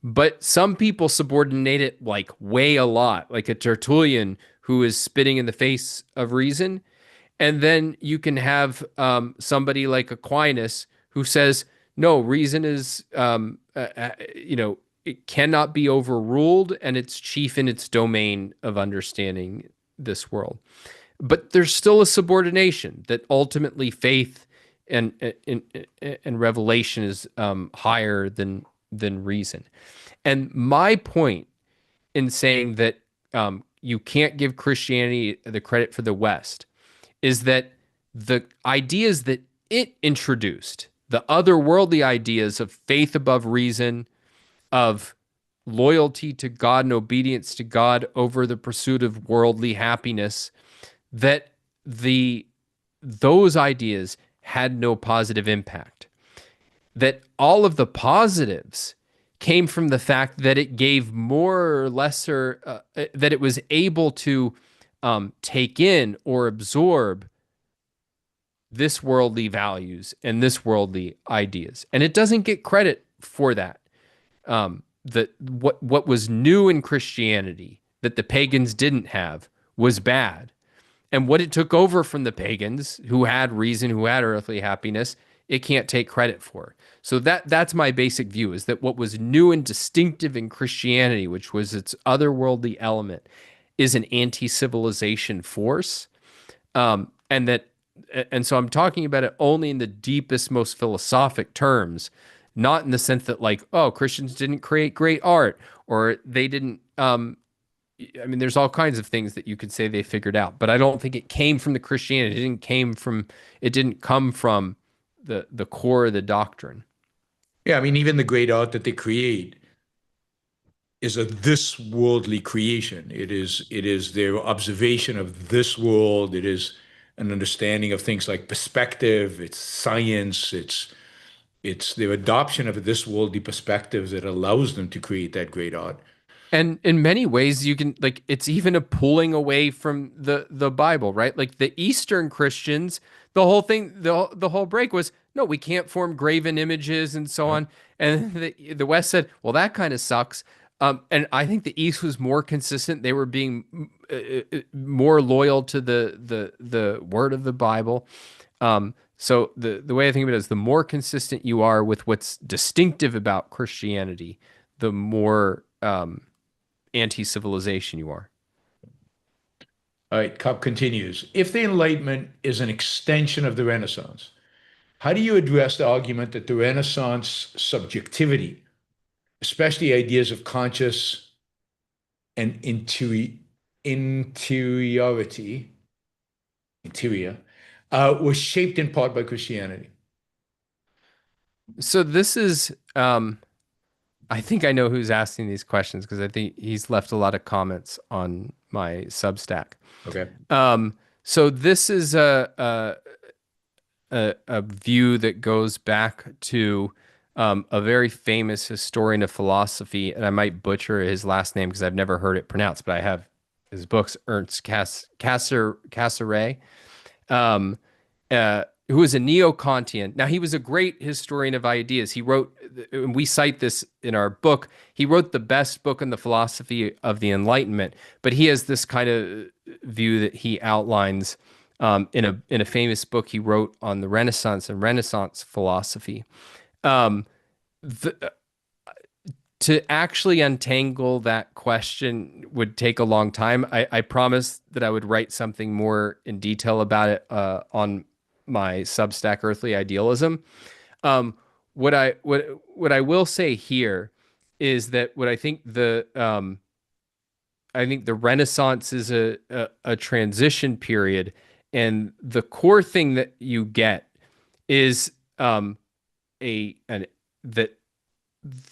But some people subordinate it like way a lot, like a Tertullian who is spitting in the face of reason. And then you can have somebody like Aquinas who says, no, reason is, it cannot be overruled, and it's chief in its domain of understanding this world. But there's still a subordination that ultimately faith and revelation is higher than reason. And my point in saying that you can't give Christianity the credit for the West is that the ideas that it introduced, the otherworldly ideas of faith above reason, of loyalty to God and obedience to God over the pursuit of worldly happiness, that those ideas had no positive impact. That all of the positives came from the fact that it gave more or lesser, that it was able to take in or absorb this worldly values and this worldly ideas. And it doesn't get credit for that. That what was new in Christianity that the pagans didn't have was bad. And what it took over from the pagans, who had reason, who had earthly happiness, it can't take credit for. So that's my basic view, is that what was new and distinctive in Christianity, which was its otherworldly element, is an anti-civilization force. And so I'm talking about it only in the deepest, most philosophic terms, not in the sense that like, oh, Christians didn't create great art, or they didn't, there's all kinds of things that you could say they figured out, but I don't think it came from the Christianity. It didn't come from the core of the doctrine. Yeah, even the great art that they create is a this worldly creation. It is their observation of this world. It is an understanding of things like perspective. It's science. It's their adoption of this worldly perspective that allows them to create that great art. And in many ways, you can, like, it's even a pulling away from the Bible, right? Like the Eastern Christians, the whole thing, the whole break was, no, we can't form graven images and so on. And the West said, well, that kind of sucks. And I think the East was more consistent. They were being more loyal to the word of the Bible. So the way I think of it is, the more consistent you are with what's distinctive about Christianity, the more anti-civilization you are. All right, Cobb continues. If the Enlightenment is an extension of the Renaissance, how do you address the argument that the Renaissance subjectivity, especially ideas of conscious and interior, was shaped in part by Christianity? So this is, I think I know who's asking these questions, because I think he's left a lot of comments on my Substack. Okay. So this is a view that goes back to a very famous historian of philosophy, and I might butcher his last name because I've never heard it pronounced, but I have his books, Ernst Cassirer, who was a neo-Kantian. Now, he was a great historian of ideas. He wrote, and we cite this in our book, he wrote the best book on the philosophy of the Enlightenment, but he has this kind of view that he outlines in a famous book he wrote on the Renaissance and Renaissance philosophy. Um, the, to actually untangle that question would take a long time. I promised that I would write something more in detail about it on my Substack, Earthly Idealism. Um, what I will say here is that what I think the Renaissance is a transition period, and the core thing that you get is that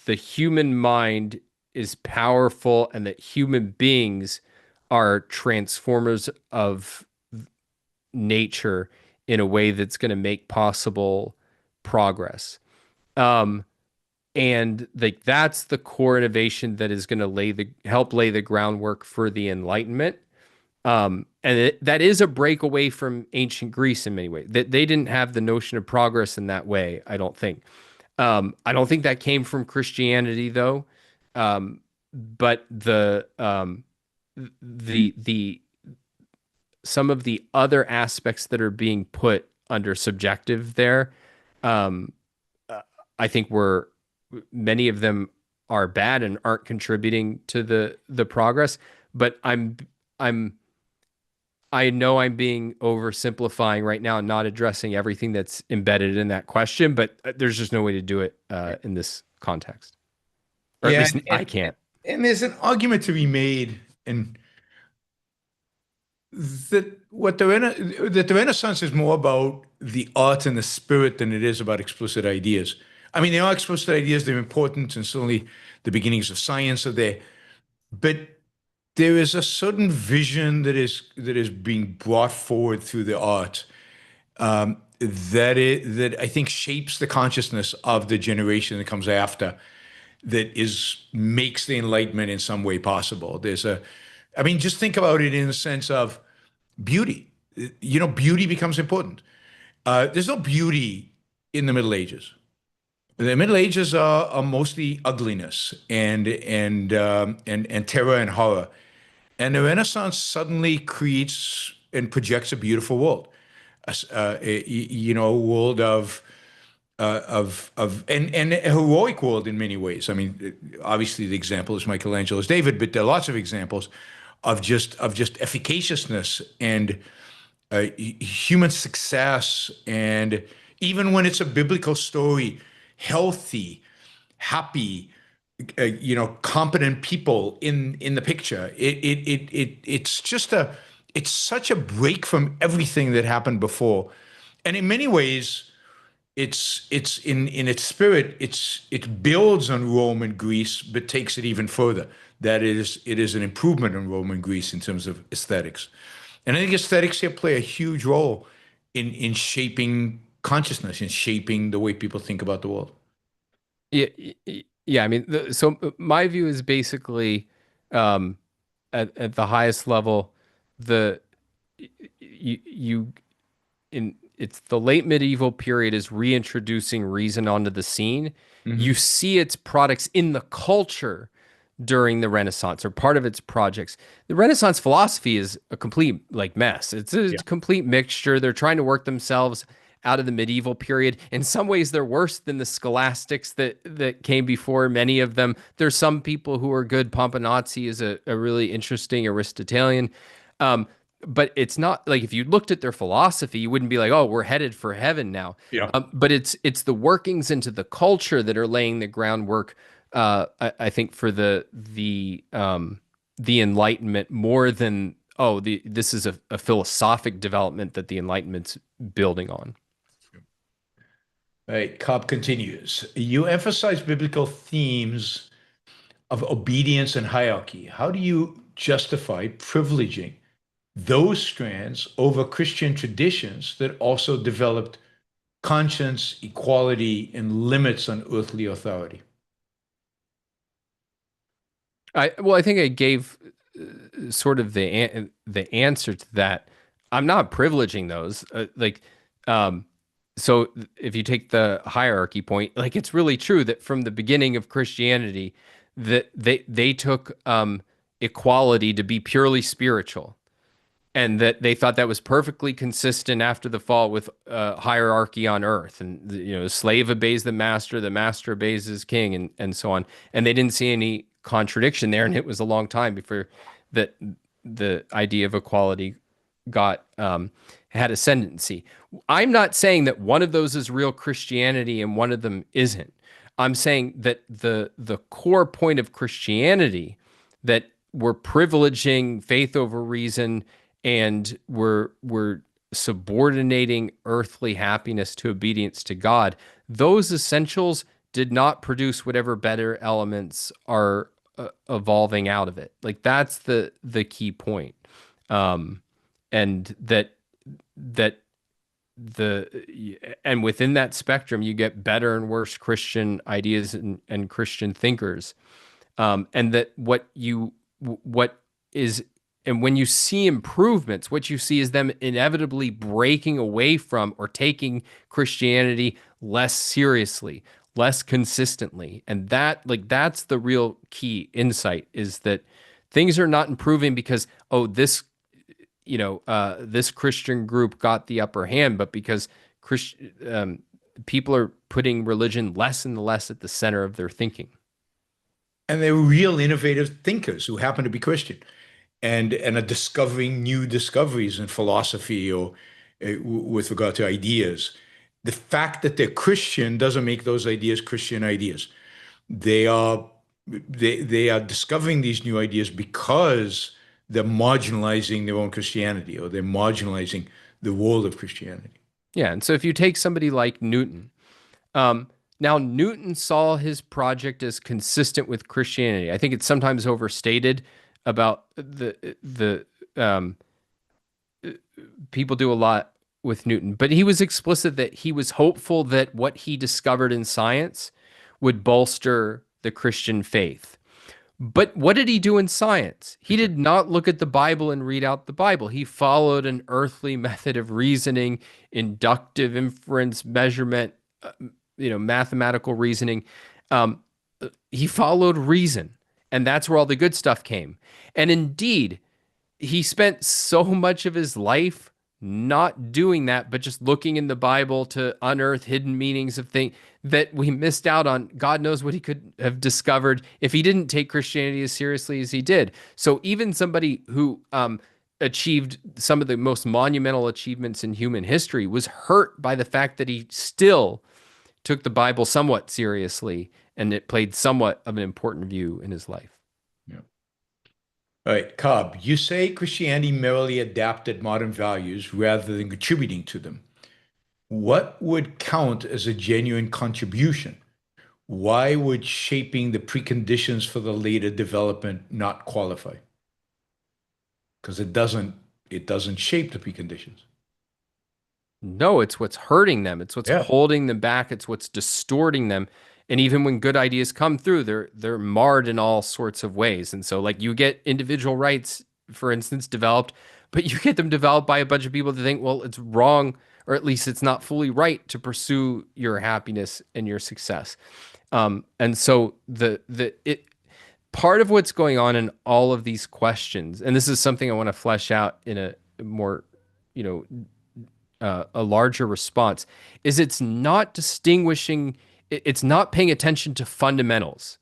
the human mind is powerful and that human beings are transformers of nature in a way that's going to make possible progress. Um, and like that's the core innovation that is going to help lay the groundwork for the Enlightenment. That is a break away from ancient Greece in many ways. That they didn't have the notion of progress in that way, I don't think. I don't think that came from Christianity though. But the some of the other aspects that are being put under subjective there, um, I think many of them are bad and aren't contributing to the progress. But I know I'm being oversimplifying right now and not addressing everything that's embedded in that question, but there's just no way to do it in this context. Or at least I can't. And there's an argument to be made, and that that the Renaissance is more about the art and the spirit than it is about explicit ideas. I mean, there are explicit ideas, they're important, and certainly the beginnings of science are there. But there is a certain vision that is being brought forward through the art, that I think shapes the consciousness of the generation that comes after, that makes the Enlightenment in some way possible. I mean, just think about it in the sense of beauty. Beauty becomes important. There's no beauty in the Middle Ages. The Middle Ages are mostly ugliness and terror and horror. And the Renaissance suddenly creates and projects a beautiful world, a world and a heroic world in many ways. I mean, obviously the example is Michelangelo's David, but there are lots of examples of just efficaciousness and human success, and even when it's a biblical story, healthy, happy, competent people in the picture. It's such a break from everything that happened before, and in many ways, it's in its spirit. It builds on Rome and Greece, but takes it even further. It is an improvement on Rome and Greece in terms of aesthetics, and I think aesthetics here play a huge role in shaping consciousness, in shaping the way people think about the world. Yeah, yeah. I mean, so my view is basically, at the highest level, the you in it's the late medieval period is reintroducing reason onto the scene. Mm-hmm. You see its products in the culture during the Renaissance, or part of its projects. The Renaissance philosophy is a complete mess. It's a complete mixture. They're trying to work themselves out of the medieval period. In some ways, they're worse than the scholastics that came before. Many of them. There's some people who are good. Pomponazzi is a really interesting Aristotelian. But it's not like if you looked at their philosophy, you wouldn't be like, oh, we're headed for heaven now. Yeah. But it's the workings into the culture that are laying the groundwork, I think, for the Enlightenment more than, this is a philosophic development that the Enlightenment's building on. All right, Cobb continues. You emphasize biblical themes of obedience and hierarchy. How do you justify privileging those strands over Christian traditions that also developed conscience, equality, and limits on earthly authority? I think I gave sort of the answer to that. I'm not privileging those. So if you take the hierarchy point, it's really true that from the beginning of Christianity, that they took equality to be purely spiritual. and that they thought that was perfectly consistent after the fall with hierarchy on earth, and the slave obeys the master obeys his king, and so on. And they didn't see any contradiction there, and it was a long time before that the idea of equality got had ascendancy. I'm not saying that one of those is real Christianity and one of them isn't. I'm saying that the core point of Christianity, that we're privileging faith over reason, and we're subordinating earthly happiness to obedience to God, those essentials did not produce whatever better elements are evolving out of it. Like, that's the key point. And and within that spectrum, you get better and worse Christian ideas and Christian thinkers. And that and when you see improvements, what you see is them inevitably breaking away from or taking Christianity less seriously, less consistently. And that's the real key insight, is that things are not improving because, this Christian group got the upper hand, but because people are putting religion less and less at the center of their thinking. And they're real innovative thinkers who happen to be Christian and are discovering new discoveries in philosophy or with regard to ideas. The fact that they're Christian doesn't make those ideas Christian ideas. They are discovering these new ideas because they're marginalizing their own Christianity, or they're marginalizing the world of Christianity. Yeah, and so if you take somebody like Newton, now Newton saw his project as consistent with Christianity. I think it's sometimes overstated about the people do a lot with Newton, but he was explicit that he was hopeful that what he discovered in science would bolster the Christian faith. But what did he do in science? He did not look at the Bible and read out the Bible. He followed an earthly method of reasoning, inductive inference, measurement, mathematical reasoning. He followed reason, and that's where all the good stuff came. And indeed, he spent so much of his life not doing that, but just looking in the Bible to unearth hidden meanings of things that we missed out on. God knows what he could have discovered if he didn't take Christianity as seriously as he did. So even somebody who achieved some of the most monumental achievements in human history was hurt by the fact that he still took the Bible somewhat seriously, and it played somewhat of an important view in his life. Yeah. All right, Cobb, you say Christianity merely adapted modern values rather than contributing to them. What would count as a genuine contribution? Why would shaping the preconditions for the later development not qualify? Because it doesn't shape the preconditions. No, it's what's hurting them. It's what's holding them back. It's what's distorting them. And even when good ideas come through, they're marred in all sorts of ways. And so, like, you get individual rights, for instance, developed, but you get them developed by a bunch of people that think, well, it's wrong, or at least it's not fully right to pursue your happiness and your success. And so part of what's going on in all of these questions, and this is something I want to flesh out in a more, a larger response, is it's not distinguishing, it's not paying attention to fundamentals.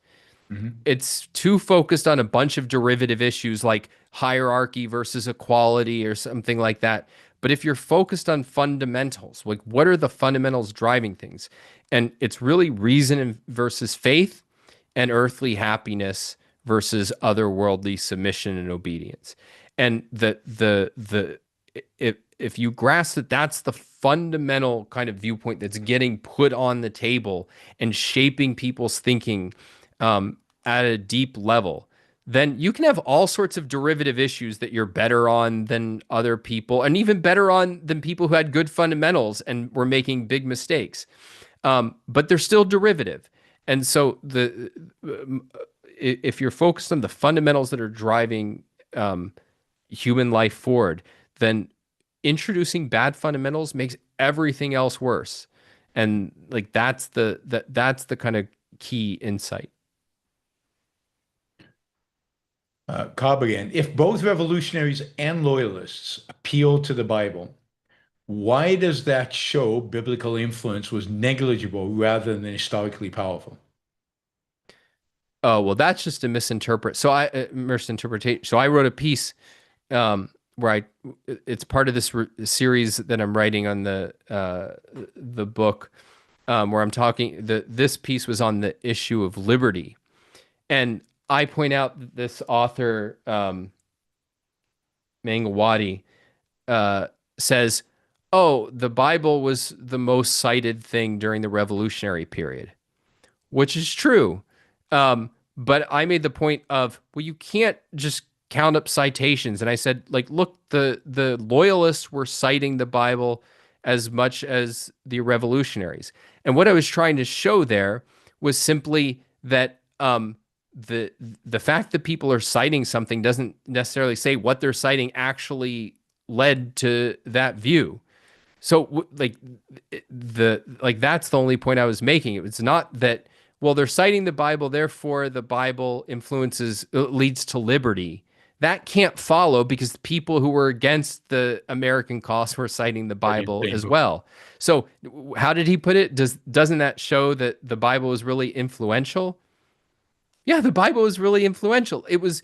Mm-hmm. It's too focused on a bunch of derivative issues like hierarchy versus equality or something like that. But if you're focused on fundamentals, like what are the fundamentals driving things? And it's really reason versus faith, and earthly happiness versus otherworldly submission and obedience. And if you grasp that that's the fundamental kind of viewpoint that's getting put on the table and shaping people's thinking at a deep level, then you can have all sorts of derivative issues that you're better on than other people, and even better on than people who had good fundamentals and were making big mistakes. But they're still derivative. And so if you're focused on the fundamentals that are driving human life forward, then introducing bad fundamentals makes everything else worse. And like that's the kind of key insight. Cobb again. If both revolutionaries and loyalists appeal to the Bible, why does that show biblical influence was negligible rather than historically powerful? Oh, well, that's just a misinterpretation. So I wrote a piece where it's part of this series that I'm writing on the book, where I'm talking. This piece was on the issue of liberty, and I point out that this author, Mangawati, says, "Oh, the Bible was the most cited thing during the Revolutionary period," which is true. But I made the point of, well, you can't just count up citations. And I said, like, look, the loyalists were citing the Bible as much as the revolutionaries. And what I was trying to show there was simply that the fact that people are citing something doesn't necessarily say what they're citing actually led to that view. So that's the only point I was making. It's not that, well, they're citing the Bible, therefore the Bible leads to liberty. That can't follow because the people who were against the American cause were citing the Bible as well. So how did he put it? Doesn't that show that the Bible is really influential? Yeah, the Bible is really influential. It was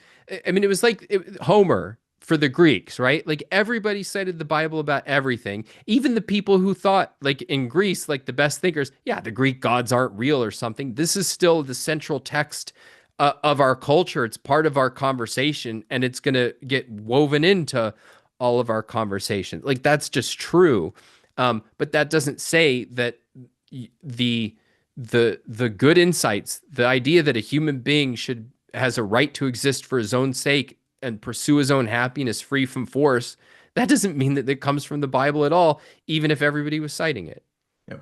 like Homer for the Greeks, right? Like everybody cited the Bible about everything. Even the people who thought, like in Greece, like the best thinkers, yeah, the Greek gods aren't real or something. This is still the central text of our culture. It's part of our conversation, and it's going to get woven into all of our conversation. Like that's just true. But that doesn't say that the good insights, the idea that a human being has a right to exist for his own sake and pursue his own happiness free from force, that doesn't mean that it comes from the Bible at all, even if everybody was citing it. Yep.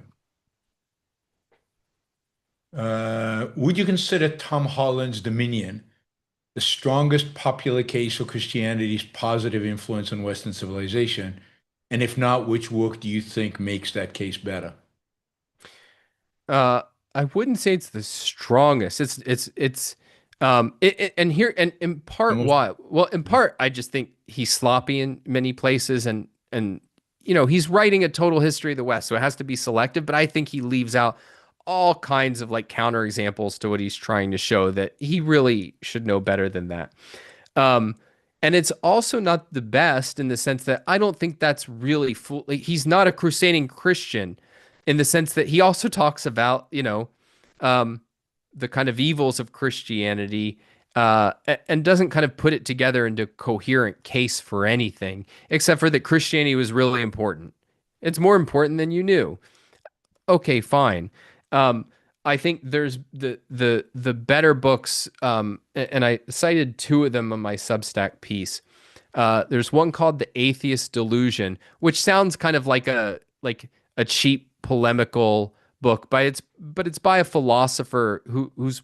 Would you consider Tom Holland's Dominion the strongest popular case for Christianity's positive influence on Western civilization? And if not, which work do you think makes that case better? I wouldn't say it's the strongest. And in part why? Well, in part, I just think he's sloppy in many places, and he's writing a total history of the West, so it has to be selective. But I think he leaves out all kinds of like counterexamples to what he's trying to show that he really should know better than that. And it's also not the best in the sense that I don't think that's really full. Like, he's not a crusading Christian in the sense that he also talks about, the kind of evils of Christianity, and doesn't kind of put it together into a coherent case for anything, except for that Christianity was really important. It's more important than you knew. Okay, fine. I think there's the better books, and I cited two of them on my Substack piece. There's one called The Atheist Delusion, which sounds kind of like a cheap polemical book, but it's by a philosopher who's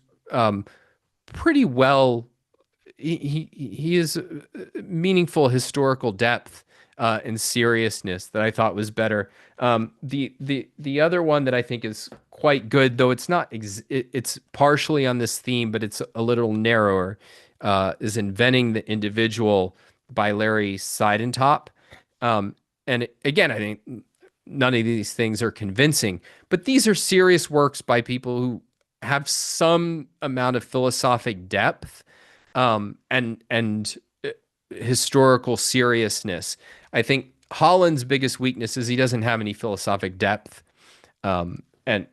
pretty well. He is meaningful historical depth and seriousness that I thought was better. The other one that I think is quite good, though it's not it's partially on this theme, but it's a little narrower, is Inventing the Individual by Larry Seidentop. And again, I think none of these things are convincing, but these are serious works by people who have some amount of philosophic depth, and historical seriousness. I think Holland's biggest weakness is he doesn't have any philosophic depth. And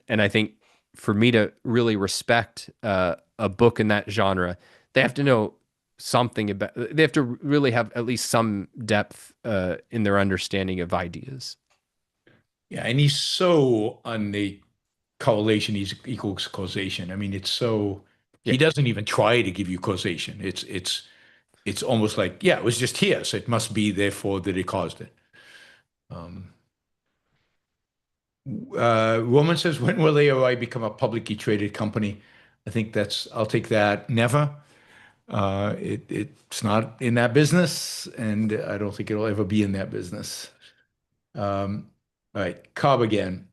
I think for me to really respect a book in that genre, they have to know something about, they have to really have at least some depth in their understanding of ideas. Yeah, and he's so on the correlation equals causation. I mean, it's so he doesn't even try to give you causation. It's almost like, yeah, it was just here, so it must be therefore that it caused it. Roman says, when will AOI become a publicly traded company? I think I'll take that. Never. It's not in that business, and I don't think it'll ever be in that business. All right, Cobb again.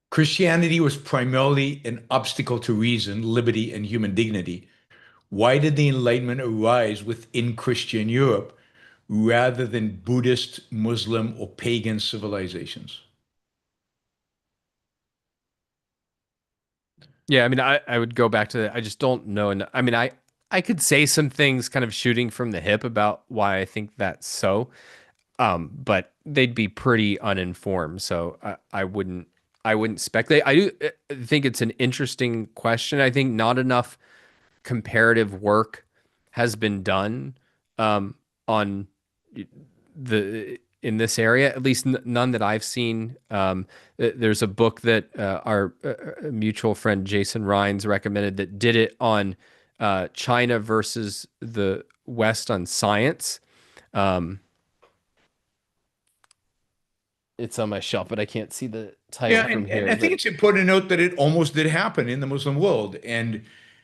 Christianity was primarily an obstacle to reason, liberty, and human dignity. Why did the Enlightenment arise within Christian Europe rather than Buddhist, Muslim, or pagan civilizations? Yeah, I mean, I would go back to that. I just don't know. And I mean, I could say some things kind of shooting from the hip about why I think that's so, but they'd be pretty uninformed. So I wouldn't speculate. I do think it's an interesting question. I think not enough comparative work has been done on the in this area, at least none that I've seen. There's a book that our mutual friend Jason Rines recommended that did it on China versus the West on science. Um, it's on my shelf, but I can't see the title Yeah, from and here. I think it's important to note that it almost did happen in the Muslim world. And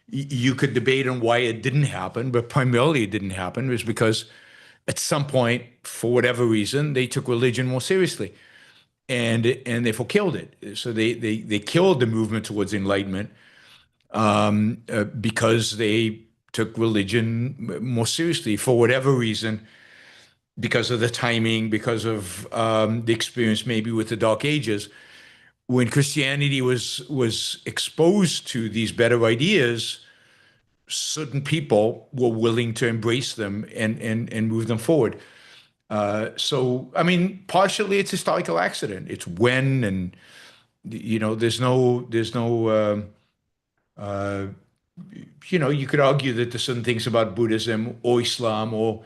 you could debate on why it didn't happen, but primarily it didn't happen was because at some point, for whatever reason, they took religion more seriously and therefore killed it. So they killed the movement towards enlightenment because they took religion more seriously for whatever reason, because of the timing, because of the experience maybe with the Dark Ages. When Christianity was exposed to these better ideas, certain people were willing to embrace them and move them forward. So, I mean, partially it's historical accident. It's when, and there's no you could argue that there's certain things about Buddhism or Islam or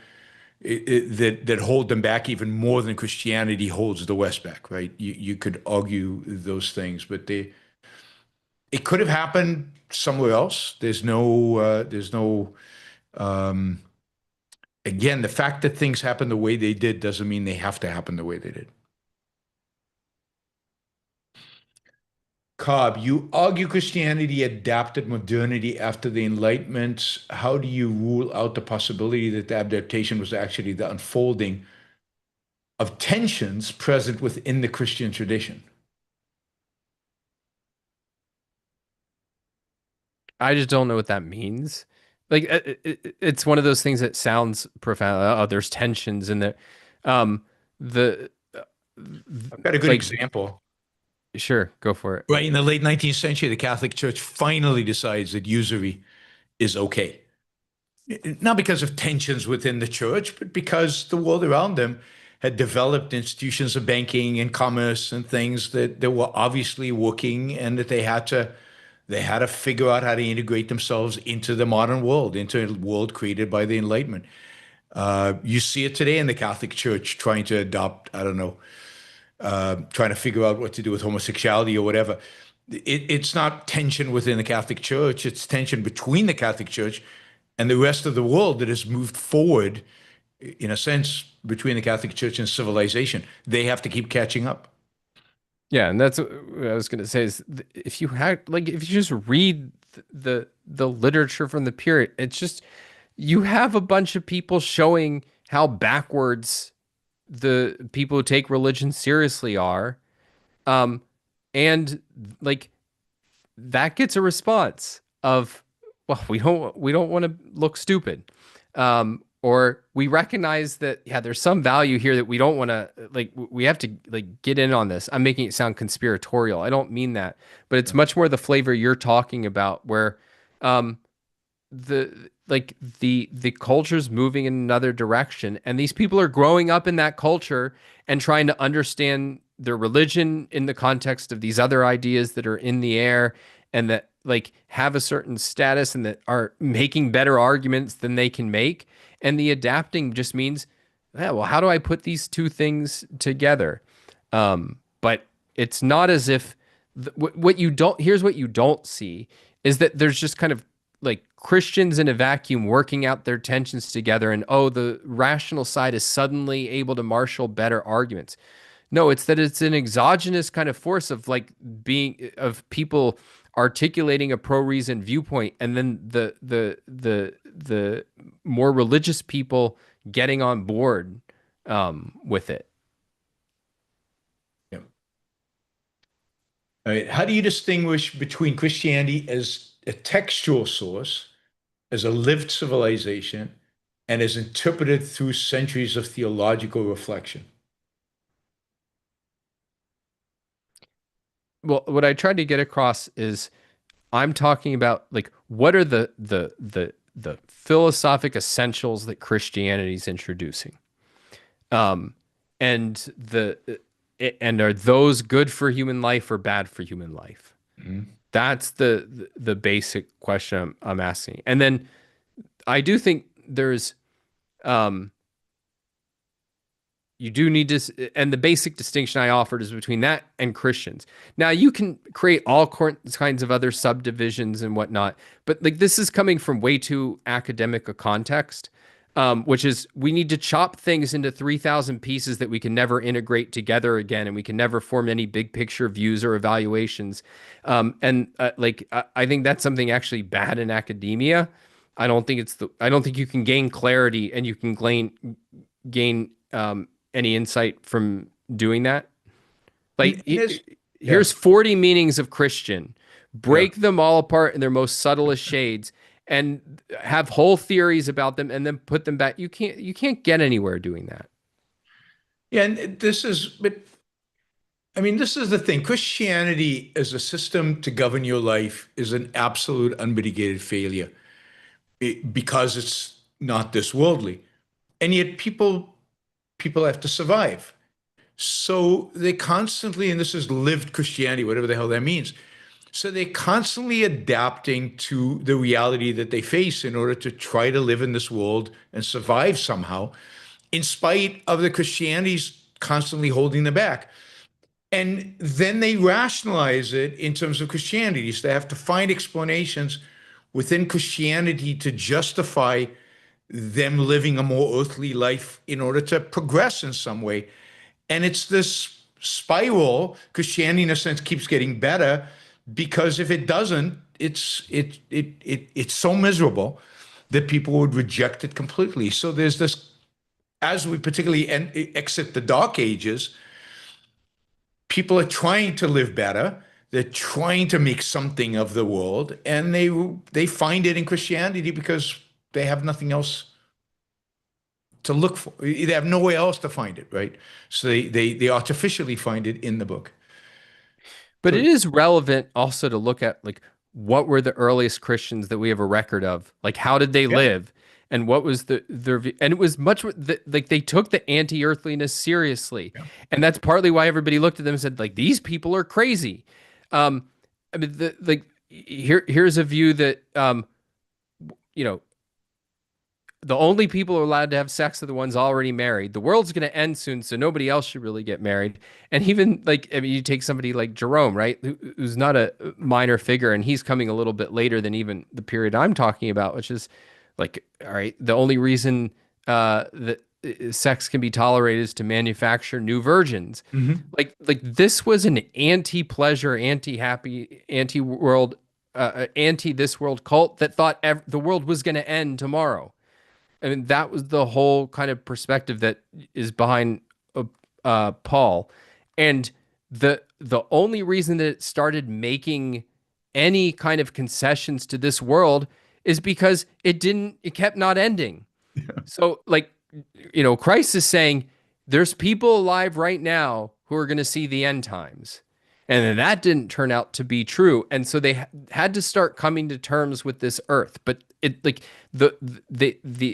that hold them back even more than Christianity holds the West back, right? You could argue those things, but it could have happened somewhere else. There's no again, the fact that things happen the way they did doesn't mean they have to happen the way they did. Cobb, you argue Christianity adapted modernity after the Enlightenment. How do you rule out the possibility that the adaptation was actually the unfolding of tensions present within the Christian tradition? I just don't know what that means. Like it's one of those things that sounds profound. Oh, there's tensions in there. The I've got a good like, example. sure, go for it. Right in the late 19th century, the Catholic Church finally decides that usury is okay. Not because of tensions within the church, but because the world around them had developed institutions of banking and commerce and things that were obviously working, and that they had to figure out how to integrate themselves into the modern world, into a world created by the Enlightenment. You see it today in the Catholic Church trying to adopt, I don't know, trying to figure out what to do with homosexuality or whatever. It's not tension within the Catholic Church, it's tension between the Catholic Church and the rest of the world that has moved forward, in a sense, between the Catholic Church and civilization. They have to keep catching up. Yeah, and that's what I was going to say is if you had like if you just read the literature from the period, it's just you have a bunch of people showing how backwards the people who take religion seriously are. Um, and like that gets a response of, well, we don't want to look stupid. Or we recognize that, yeah, there's some value here that we don't want to like, we have to like get in on this. I'm making it sound conspiratorial. I don't mean that, but it's much more the flavor you're talking about where, um, the culture's moving in another direction and these people are growing up in that culture and trying to understand their religion in the context of these other ideas that are in the air and that like have a certain status and that are making better arguments than they can make, and the adapting just means, yeah, well, how do I put these two things together? But it's not as if what you don't, here's what you don't see is that there's just kind of like Christians in a vacuum working out their tensions together, and oh, the rational side is suddenly able to marshal better arguments. No, it's that it's an exogenous kind of force of like being of people articulating a pro-reason viewpoint, and then the more religious people getting on board with it. Yeah. All right. How do you distinguish between Christianity as a textual source as a lived civilization and as interpreted through centuries of theological reflection. Well, what I tried to get across is I'm talking about like what are the philosophic essentials that Christianity is introducing, um, and and are those good for human life or bad for human life? Mhm. That's the basic question I'm asking. And then I do think there's um, you do need to, and the basic distinction I offered is between that and Christians. Now you can create all kinds of other subdivisions and whatnot, but like this is coming from way too academic a context, which is we need to chop things into 3,000 pieces that we can never integrate together again, and we can never form any big picture views or evaluations. I think that's something actually bad in academia. I don't think you can gain clarity and you can gain any insight from doing that? Like, here's 40 meanings of Christian. Break them all apart in their most subtlest shades and have whole theories about them and then put them back. You can't get anywhere doing that. Yeah, and this is, but I mean, this is the thing. Christianity as a system to govern your life is an absolute unmitigated failure because it's not this worldly. And yet people have to survive. So they constantly, and this is lived Christianity, whatever the hell that means. So they're constantly adapting to the reality that they face in order to try to live in this world and survive somehow, in spite of the Christianities constantly holding them back. And then they rationalize it in terms of Christianity. So they have to find explanations within Christianity to justify them living a more earthly life in order to progress in some way. And it's this spiral. Christianity, in a sense, keeps getting better because if it doesn't, it's so miserable that people would reject it completely. So there's this, as we particularly exit the Dark Ages, people are trying to live better. They're trying to make something of the world, and they find it in Christianity because they have nothing else to look for. They have nowhere else to find it, right? So they artificially find it in the book. But it is relevant also to look at like what were the earliest Christians that we have a record of? Like how did they live? And what was their and it was much like they took the anti-earthliness seriously. And that's partly why everybody looked at them and said like these people are crazy. I mean here's a view that you know, the only people who are allowed to have sex are the ones already married. The world's going to end soon, so nobody else should really get married. And even like, I mean, you take somebody like Jerome, right, who's not a minor figure, and he's coming a little bit later than even the period I'm talking about, which is like, all right, the only reason that sex can be tolerated is to manufacture new virgins. Like this was an anti-pleasure, anti-happy, anti-world, anti-this world cult that thought the world was going to end tomorrow. I mean, that was the whole kind of perspective that is behind Paul. And the only reason that it started making any kind of concessions to this world is because it kept not ending. Yeah. So like, you know, Christ is saying there's people alive right now who are going to see the end times. And then that didn't turn out to be true. And so they had to start coming to terms with this earth. But it like the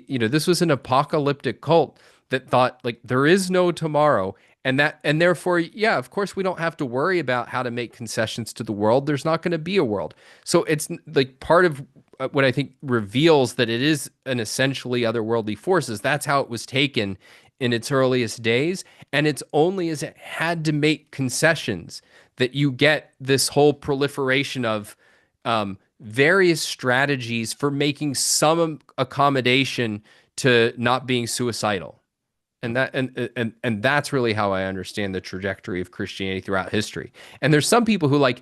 you know, this was an apocalyptic cult that thought like there is no tomorrow. And therefore, yeah, of course, we don't have to worry about how to make concessions to the world. There's not going to be a world. So it's like part of what I think reveals that it is an essentially otherworldly forces. That's how it was taken in its earliest days. And it's only as it had to make concessions that you get this whole proliferation of various strategies for making some accommodation to not being suicidal. And that's really how I understand the trajectory of Christianity throughout history. And there's some people who like,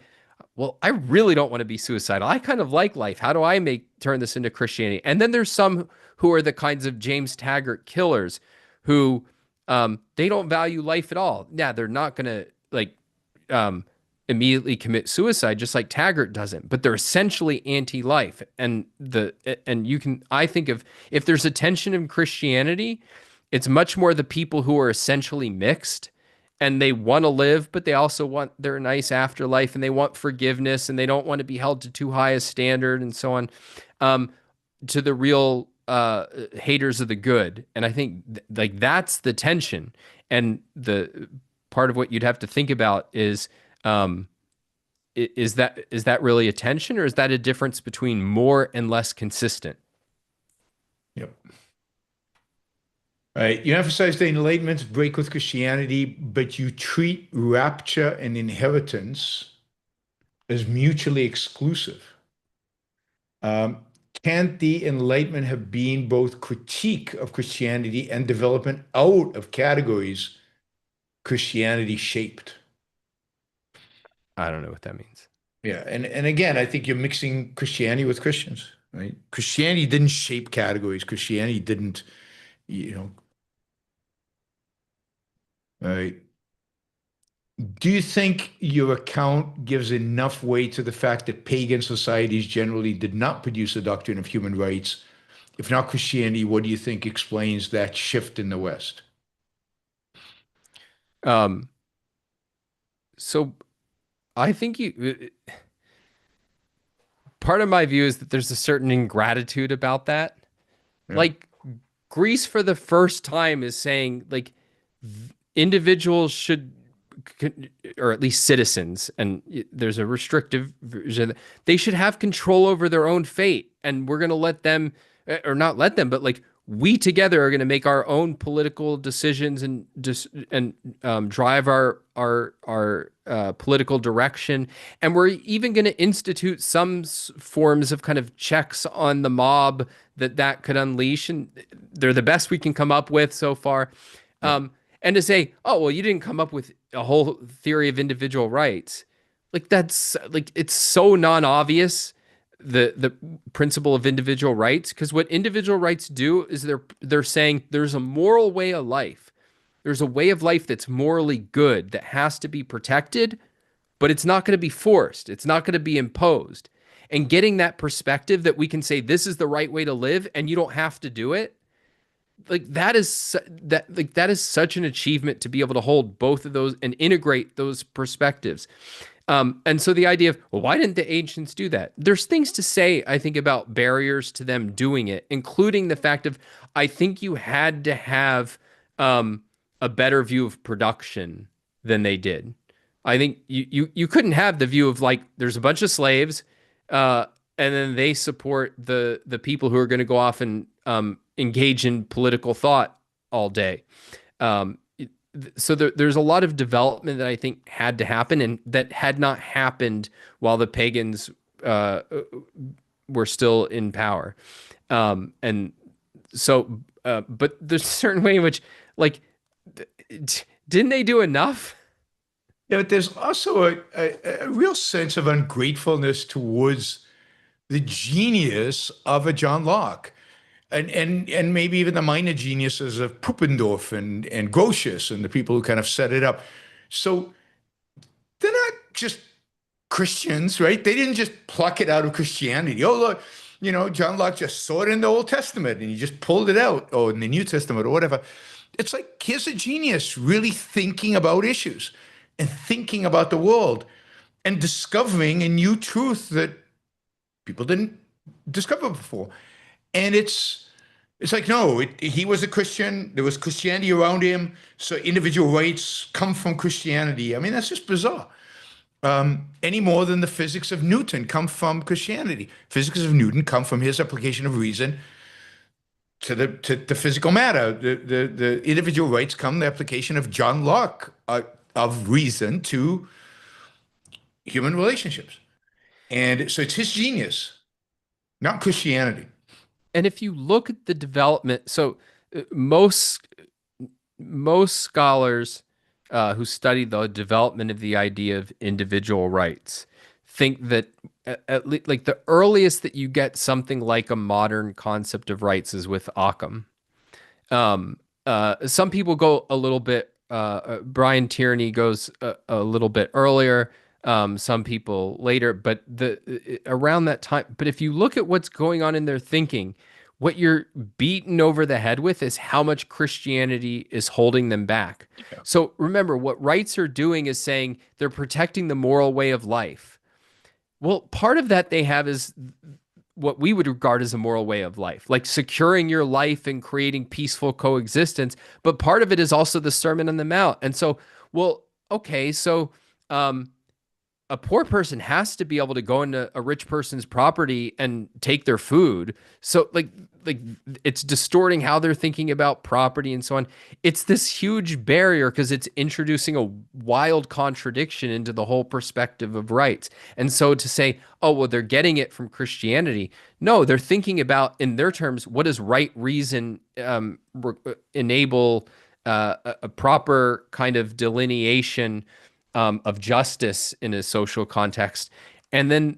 well, I really don't want to be suicidal. I kind of like life. How do I turn this into Christianity? And then there's some who are the kinds of James Taggart killers who they don't value life at all. Yeah, they're not going to like immediately commit suicide, just like Taggart doesn't, but they're essentially anti-life. And I think of, if there's a tension in Christianity, it's much more the people who are essentially mixed and they want to live, but they also want their nice afterlife and they want forgiveness and they don't want to be held to too high a standard and so on, to the real haters of the good. And I think like that's the tension. And the part of what you'd have to think about is that really a tension, or is that a difference between more and less consistent? Yep. Right. You emphasize the Enlightenment's break with Christianity, but you treat rapture and inheritance as mutually exclusive. Can't the Enlightenment have been both critique of Christianity and development out of categories Christianity shaped? I don't know what that means. Yeah, and again, I think you're mixing Christianity with Christians, right? Christianity didn't shape categories. Christianity didn't, right? Do you think your account gives enough weight to the fact that pagan societies generally did not produce a doctrine of human rights? If not Christianity, what do you think explains that shift in the West? So I think part of my view is that there's a certain ingratitude about that. Yeah. Like Greece for the first time is saying like individuals should, or at least citizens, and there's a restrictive version, they should have control over their own fate. And we're going to let them, or not let them, but like we together are going to make our own political decisions and just drive our political direction. And we're even going to institute some forms of kind of checks on the mob that could unleash. And they're the best we can come up with so far. Yeah. And to say, oh, well, you didn't come up with a whole theory of individual rights. Like that's like, it's so non-obvious, the principle of individual rights, because what individual rights do is they're saying there's a moral way of life. There's a way of life that's morally good that has to be protected, but it's not going to be forced. It's not going to be imposed. And getting that perspective that we can say this is the right way to live and you don't have to do it. That is such an achievement to be able to hold both of those and integrate those perspectives. And so the idea of, well, why didn't the ancients do that? There's things to say, I think, about barriers to them doing it, including the fact of, I think you had to have a better view of production than they did. I think you couldn't have the view of like, there's a bunch of slaves, and then they support the people who are going to go off and engage in political thought all day. So there's a lot of development that I think had to happen and that had not happened while the pagans were still in power. And so, but there's a certain way in which, like, didn't they do enough? Yeah, but there's also a real sense of ungratefulness towards the genius of a John Locke. And maybe even the minor geniuses of Pupendorf and Grotius and the people who kind of set it up. So they're not just Christians, right? They didn't just pluck it out of Christianity. Oh, look, John Locke just saw it in the Old Testament and he just pulled it out, or in the New Testament or whatever. It's like, here's a genius really thinking about issues and thinking about the world and discovering a new truth that people didn't discover before. And it's like, no, he was a Christian. There was Christianity around him. So individual rights come from Christianity. I mean, that's just bizarre. Any more than the physics of Newton come from Christianity. Physics of Newton come from his application of reason to the physical matter. The individual rights come the application of John Locke of reason to human relationships. And so it's his genius, not Christianity. And if you look at the development, so most scholars who study the development of the idea of individual rights think that at least like the earliest that you get something like a modern concept of rights is with Occam. Some people go a little bit. Brian Tierney goes a little bit earlier. some people later, but around that time. But if you look at what's going on in their thinking, what you're beaten over the head with is how much Christianity is holding them back. Yeah. So remember, what rights are doing is saying they're protecting the moral way of life. Well, part of that they have is what we would regard as a moral way of life, like securing your life and creating peaceful coexistence. But part of it is also the Sermon on the Mount. And so, well, okay, so a poor person has to be able to go into a rich person's property and take their food. So like it's distorting how they're thinking about property and so on. It's this huge barrier because it's introducing a wild contradiction into the whole perspective of rights. And so to say, oh, well, they're getting it from Christianity. No, they're thinking about, in their terms, what does right reason enable a proper kind of delineation of justice in a social context. And then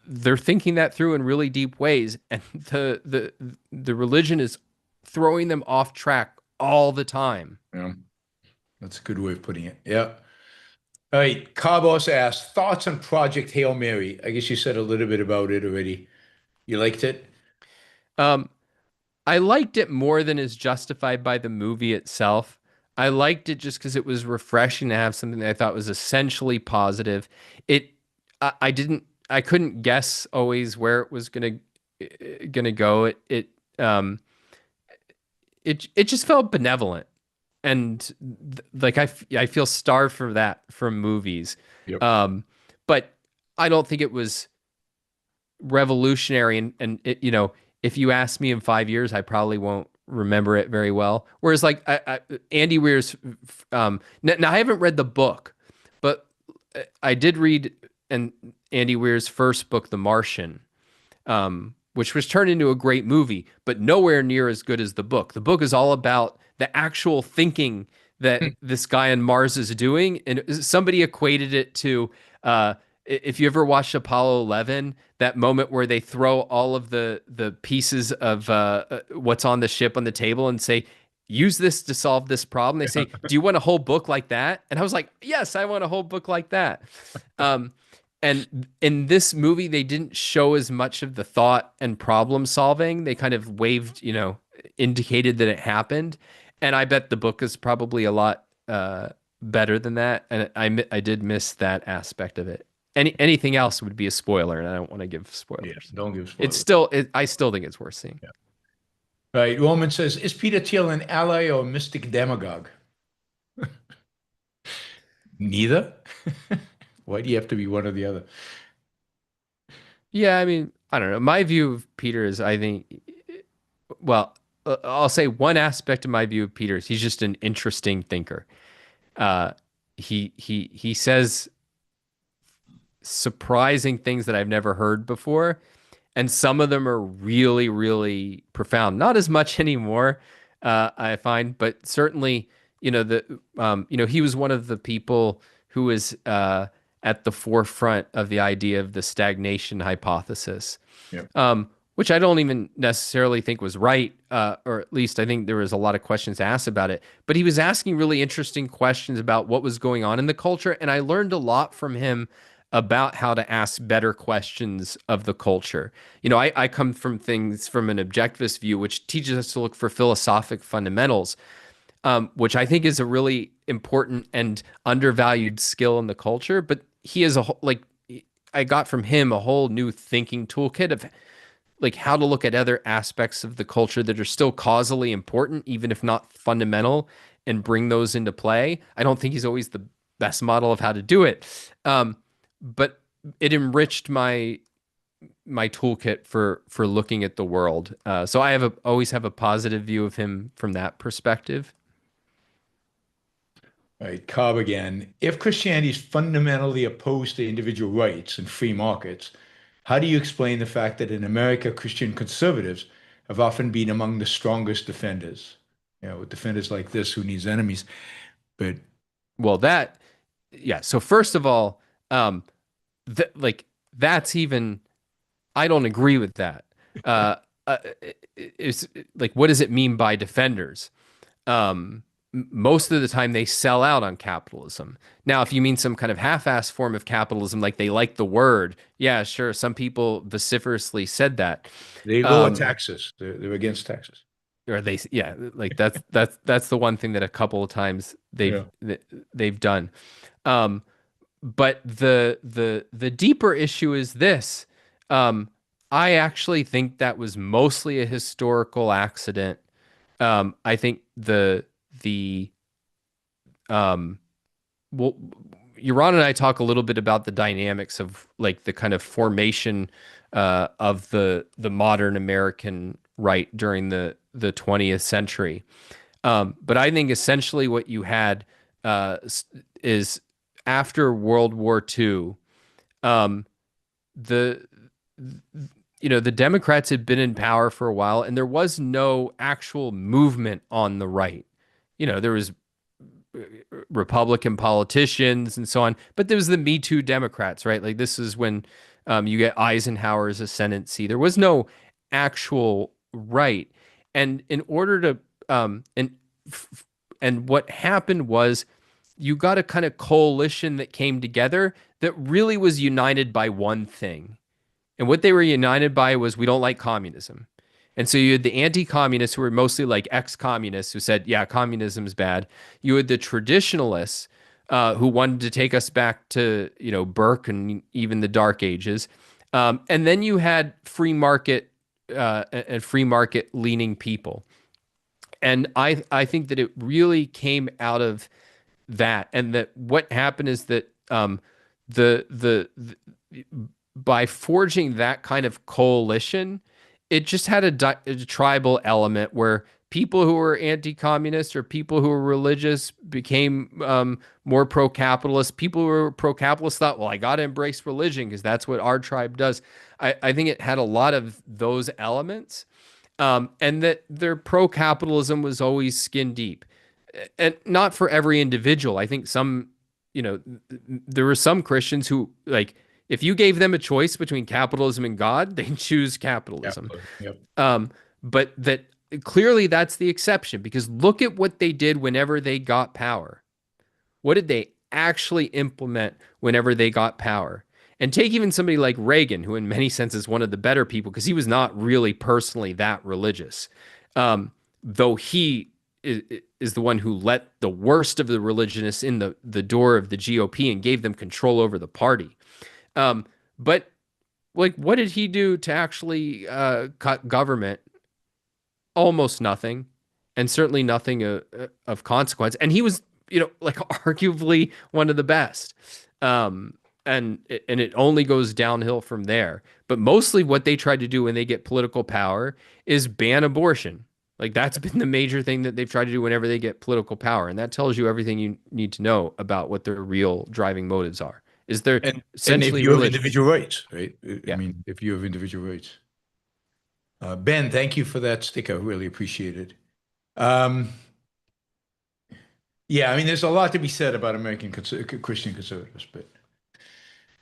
they're thinking that through in really deep ways, and the religion is throwing them off track all the time. Yeah, that's a good way of putting it. Yeah. All right. Cabos asked, thoughts on Project Hail Mary? I guess you said a little bit about it already. You liked it? I liked it more than is justified by the movie itself. I liked it just because it was refreshing to have something that I thought was essentially positive. I couldn't guess always where it was gonna go. It just felt benevolent, and like I feel starved for that from movies. Yep. But I don't think it was revolutionary, and it, if you ask me in 5 years, I probably won't remember it very well. Whereas like Andy Weir's, now I haven't read the book, but I did read Andy Weir's first book, The Martian, which was turned into a great movie, but nowhere near as good as the book. The book is all about the actual thinking that this guy on Mars is doing. And somebody equated it to, if you ever watched Apollo 11, that moment where they throw all of the pieces of what's on the ship on the table and say, use this to solve this problem. They say, do you want a whole book like that? And I was like, yes, I want a whole book like that. And in this movie, they didn't show as much of the thought and problem solving. They kind of waved, indicated that it happened. And I bet the book is probably a lot better than that. And I did miss that aspect of it. Anything else would be a spoiler, and I don't want to give spoilers. Yeah, don't give spoilers. I still think it's worth seeing. Yeah. Right. Roman says, is Peter Thiel an ally or a mystic demagogue? Neither. Why do you have to be one or the other? Yeah, I mean, I don't know. My view of Peter is, I think, well, I'll say one aspect of my view of Peter is he's just an interesting thinker. He says surprising things that I've never heard before, and some of them are really, really profound. Not as much anymore, I find, but certainly, he was one of the people who was at the forefront of the idea of the stagnation hypothesis, which I don't even necessarily think was right, or at least I think there was a lot of questions asked about it. But he was asking really interesting questions about what was going on in the culture, and I learned a lot from him about how to ask better questions of the culture. I come from an objectivist view, which teaches us to look for philosophic fundamentals, which I think is a really important and undervalued skill in the culture. But he is I got from him a whole new thinking toolkit of like how to look at other aspects of the culture that are still causally important, even if not fundamental, and bring those into play. I don't think he's always the best model of how to do it. But it enriched my toolkit for looking at the world. So I always have a positive view of him from that perspective. All right, Cobb again. If Christianity is fundamentally opposed to individual rights and free markets, how do you explain the fact that in America, Christian conservatives have often been among the strongest defenders? With defenders like this, who needs enemies? But so first of all, that's even, I don't agree with that. It's like, what does it mean by defenders? most of the time they sell out on capitalism. Now, if you mean some kind of half-assed form of capitalism, like they like the word, yeah, sure. Some people vociferously said that. They lower taxes. They're against taxes. Or they, yeah, like that's the one thing that a couple of times they've done. But the deeper issue is this. I actually think that was mostly a historical accident. I think well, Yaron and I talk a little bit about the dynamics of like the kind of formation of the modern American right during the 20th century. But I think essentially what you had is after World War II, the the Democrats had been in power for a while, and there was no actual movement on the right. There was Republican politicians and so on, but there was the Me Too Democrats, right? Like this is when you get Eisenhower's ascendancy. There was no actual right, and in order to and what happened was you got a kind of coalition that came together that really was united by one thing. And what they were united by was we don't like communism. And so you had the anti-communists who were mostly like ex-communists who said, yeah, communism is bad. You had the traditionalists who wanted to take us back to, Burke and even the Dark Ages. And then you had free market and free market leaning people. And I think that it really came out of that. And that what happened is that by forging that kind of coalition, it just had a tribal element where people who were anti-communist or people who were religious became more pro-capitalist. People who were pro-capitalist thought, well, I got to embrace religion because that's what our tribe does. I think it had a lot of those elements, and that their pro-capitalism was always skin deep. And not for every individual. I think there were some Christians who, like, if you gave them a choice between capitalism and God, they'd choose capitalism. Yep. But that clearly that's the exception, because look at what they did whenever they got power. What did they actually implement whenever they got power? And take even somebody like Reagan, who in many senses is one of the better people, because he was not really personally that religious, though he is the one who let the worst of the religionists in the door of the GOP and gave them control over the party. But like, what did he do to actually cut government? Almost nothing, and certainly nothing of consequence. And he was, like arguably one of the best. And it only goes downhill from there. But mostly what they tried to do when they get political power is ban abortion. Like that's been the major thing that they've tried to do whenever they get political power. And that tells you everything you need to know about what their real driving motives are. Is there essentially if you have religion. individual rights, right? Yeah. I mean, if you have individual rights. Ben, thank you for that sticker. Really appreciate it. Yeah, I mean, there's a lot to be said about American Christian conservatives, but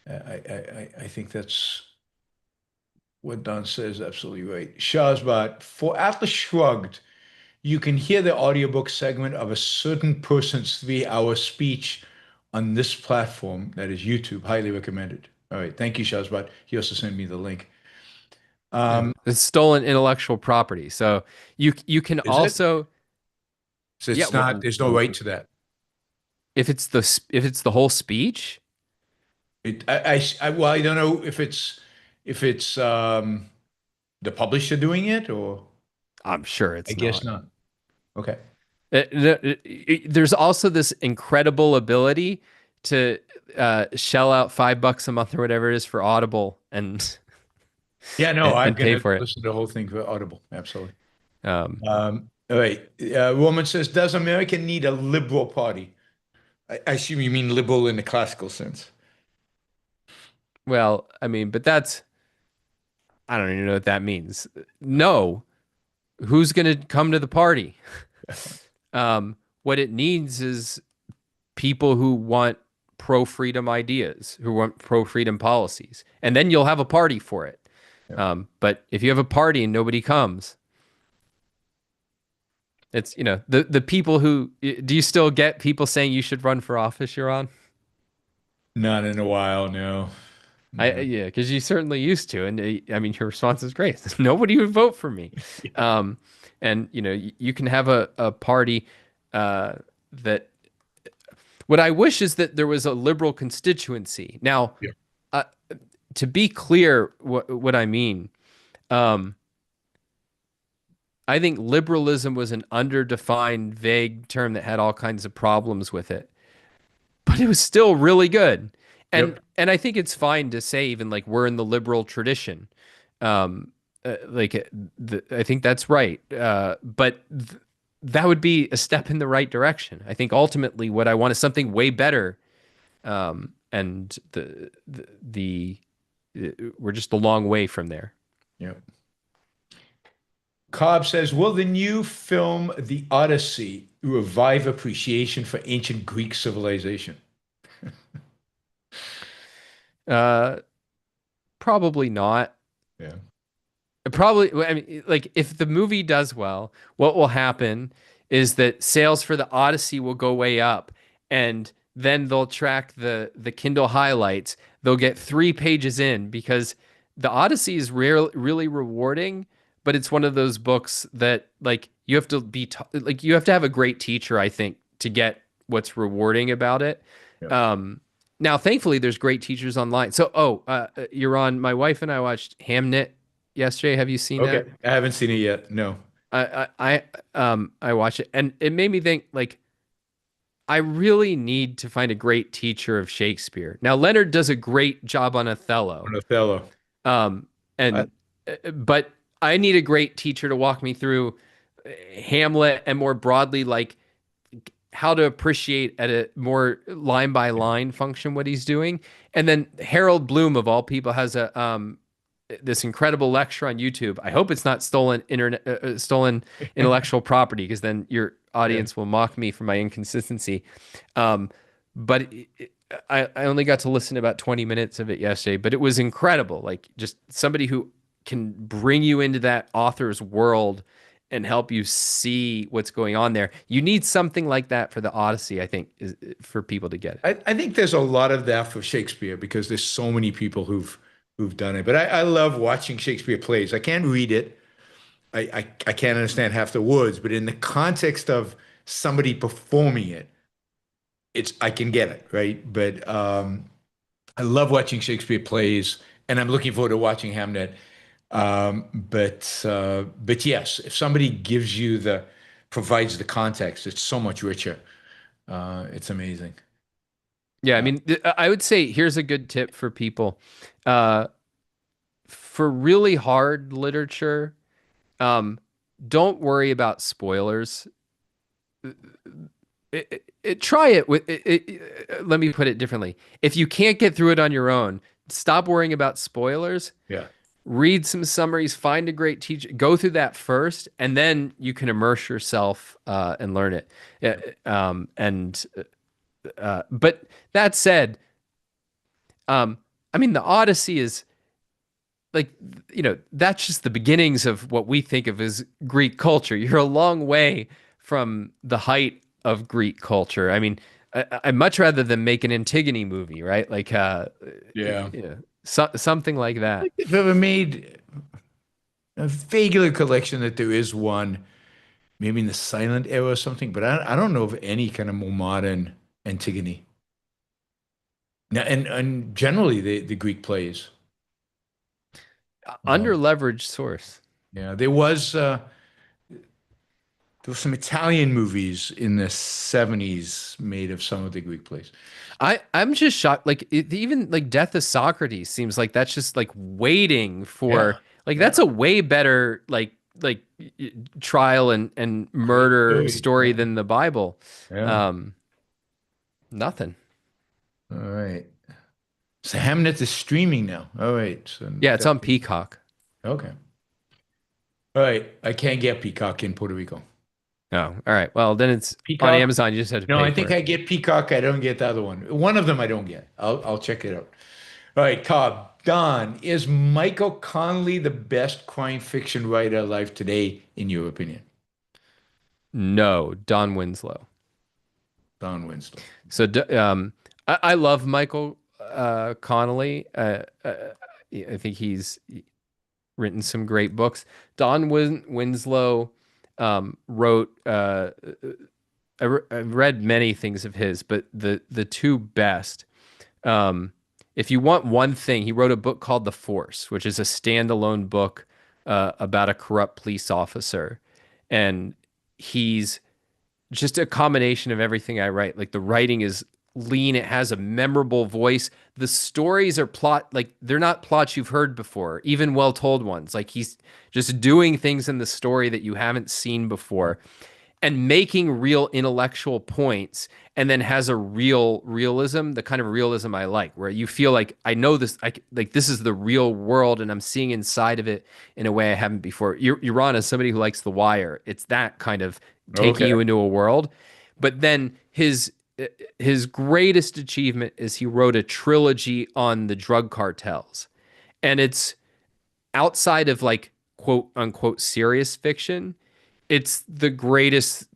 I think that's what Don says absolutely right. Shahzad, for Atlas Shrugged, you can hear the audiobook segment of a certain person's 3-hour speech on this platform, that is YouTube. Highly recommended. All right, thank you, Shahzad. He also sent me the link. It's stolen intellectual property, so you can also. So it's not. There's no right to that. If it's the whole speech. Well, I don't know if it's the publisher doing it, or I'm sure it's. I guess not. Okay. There's also this incredible ability to shell out $5 a month or whatever it is for Audible and I'm pay gonna for it. listen to the whole thing for Audible. Absolutely. All right. Roman says, does America need a liberal party? I assume you mean liberal in the classical sense. Well, I mean, but I don't even know what that means. No, who's going to come to the party? What it needs is people who want pro-freedom ideas, who want pro-freedom policies, and then you'll have a party for it. Yeah. But if you have a party and nobody comes, It's, the people who do you still get people saying you should run for office, you're on? Not in a while, no. No. Yeah, because you certainly used to, and I mean, your response is great. Nobody would vote for me. Um, and you can have a party that. What I wish is that there was a liberal constituency. Now, Yeah. uh, to be clear, what I mean, um, I think liberalism was an underdefined, vague term that had all kinds of problems with it, but it was still really good. And Yep. and I think it's fine to say even like we're in the liberal tradition. Um, I think that's right. But that would be a step in the right direction. I think ultimately what I want is something way better. And we're just a long way from there. Yep. Cobb says, will the new film The Odyssey revive appreciation for ancient Greek civilization? Probably not. Yeah. Probably, I mean, like if the movie does well, what will happen is that sales for the Odyssey will go way up, and then they'll track the Kindle highlights. They'll get 3 pages in because the Odyssey is really rewarding, but it's one of those books that like you have to like you have to have a great teacher, I think, to get what's rewarding about it. Yeah. Now, thankfully, there's great teachers online. So, you're on. My wife and I watched Hamnet yesterday. Have you seen that? Okay. I haven't seen it yet. No. I watched it, and it made me think like I really need to find a great teacher of Shakespeare. Now, Leonard does a great job on Othello. On Othello. Um, and but I need a great teacher to walk me through Hamlet and more broadly, like how to appreciate at a more line by line function what he's doing. And then Harold Bloom of all people has a this incredible lecture on YouTube. I hope it's not stolen stolen intellectual property, because then your audience will mock me for my inconsistency. But I only got to listen to about 20 minutes of it yesterday, but it was incredible. Like just somebody who can bring you into that author's world and help you see what's going on there. You need something like that for the Odyssey, I think, for people to get it. I think there's a lot of that for Shakespeare because there's so many people who've done it. But I love watching Shakespeare plays. I can't read it. I can't understand half the words, but in the context of somebody performing it, I can get it, right? But I love watching Shakespeare plays, and I'm looking forward to watching Hamnet. But yes, if somebody provides the context, it's so much richer. It's amazing. Yeah, I mean, I would say here's a good tip for people. For really hard literature, don't worry about spoilers. Try it with let me put it differently. If you can't get through it on your own, stop worrying about spoilers. Yeah. Read some summaries, find a great teacher, go through that first, and then you can immerse yourself and learn it. But that said, I mean, the Odyssey is like, that's just the beginnings of what we think of as Greek culture. You're a long way from the height of Greek culture. I mean, I'd much rather than make an Antigone movie, right? Like, something like that. If ever made a vaguely recollection that there is one, maybe in the silent era or something, but I don't know of any kind of more modern Antigone. Now, and generally the Greek plays. Under leveraged source. Yeah, there were some Italian movies in the 70s made of some of the Greek plays. I'm just shocked. Like even like Death of Socrates seems like that's just like waiting for that's a way better like trial and murder story than the Bible. Yeah. Nothing. All right. So Hamnet is streaming now. All right. So yeah, it's on Peacock. Okay. All right. I can't get Peacock in Puerto Rico. Oh, all right. Well, then it's Peacock? on Amazon. You just have to No, pay I think for it. I get Peacock. I don't get the other one. One of them I don't get. I'll check it out. All right, Cobb. Don, is Michael Connelly the best crime fiction writer alive today, in your opinion? No, Don Winslow. Don Winslow. So I love Michael Connolly. I think he's written some great books. Don Winslow wrote. I've read many things of his, but the two best. If you want one thing, he wrote a book called The Force, which is a standalone book about a corrupt police officer, and he's just a combination of everything I write. Like the writing is lean, it has a memorable voice. The stories are like they're not plots you've heard before, even well-told ones. Like he's just doing things in the story that you haven't seen before and making real intellectual points, and then has a real realism, the kind of realism I like, where you feel like I know this, like this is the real world and I'm seeing inside of it in a way I haven't before. Yaron, as somebody who likes The Wire, it's that kind of taking you into a world. But then his greatest achievement is he wrote a trilogy on the drug cartels. And it's outside of like quote unquote serious fiction, it's the greatest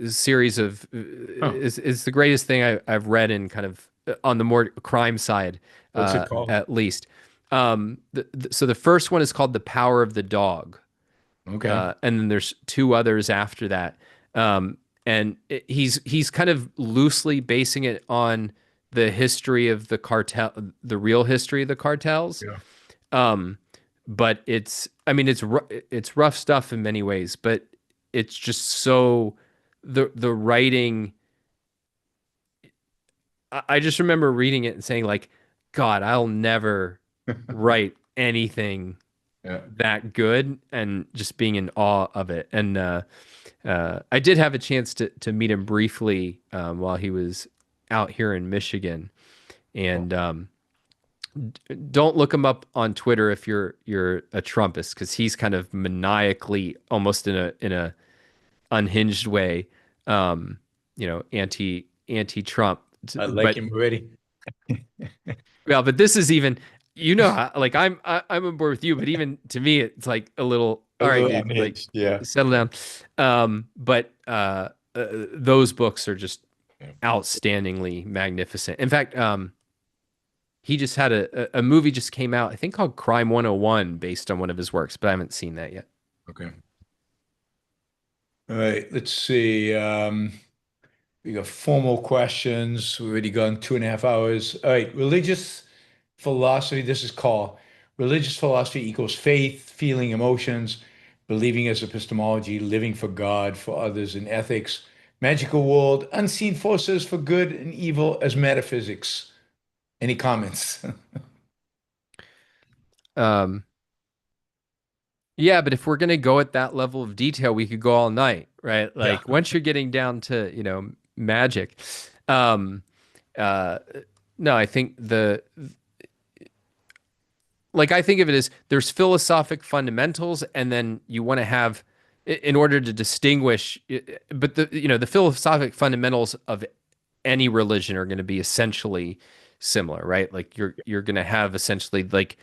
series of is the greatest thing I've read in kind of on the more crime side. What's it called? At least. So the first one is called The Power of the Dog. Okay. And then there's two others after that. He's kind of loosely basing it on the history of the cartel, the real history of the cartels. Yeah. But it's rough stuff in many ways, but it's just so the writing. I just remember reading it and saying like, God, I'll never write anything that good, and just being in awe of it. And I did have a chance to meet him briefly while he was out here in Michigan, and don't look him up on Twitter if you're a Trumpist, because he's kind of maniacally, almost in a unhinged way, anti-Trump. I like him already. Yeah, but this is even, like I'm on board with you, but even to me, it's like a little, all right, dude, like settle down. But those books are just outstandingly magnificent. In fact, he just had a movie just came out, I think called Crime 101, based on one of his works, but I haven't seen that yet. Okay. All right, let's see. We got 4 more questions. We've already gone 2.5 hours. All right, religious philosophy. This is called religious philosophy equals faith, feeling, emotions, believing as epistemology, living for God, for others, and ethics, magical world, unseen forces for good and evil as metaphysics. Any comments? Yeah, but if we're going to go at that level of detail, we could go all night, right? Like once you're getting down to, magic. No, I think I think of it as there's philosophic fundamentals, and then you want to have, in order to distinguish, but the philosophic fundamentals of any religion are going to be essentially similar, right? Like you're going to have essentially like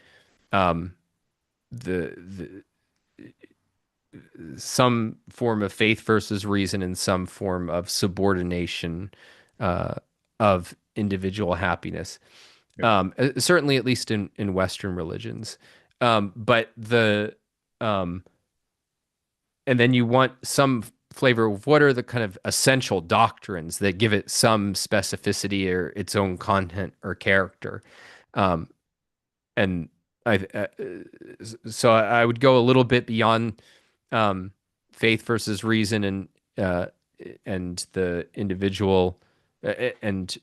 the some form of faith versus reason, and some form of subordination of individual happiness. Certainly, at least in Western religions. But and then you want some flavor of what are the kind of essential doctrines that give it some specificity or its own content or character. And so I would go a little bit beyond faith versus reason, and the individual and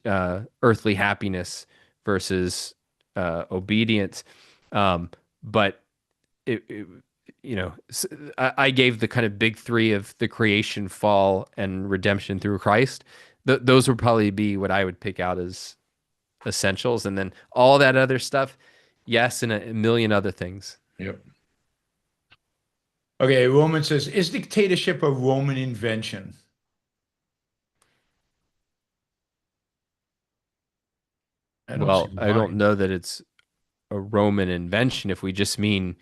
earthly happiness versus obedience. But I gave the kind of big three of the creation, fall, and redemption through Christ. Those would probably be what I would pick out as essentials, and then all that other stuff, yes, and a million other things. Yep. Okay, Roman says, is dictatorship a Roman invention? I don't know that it's a Roman invention if we just mean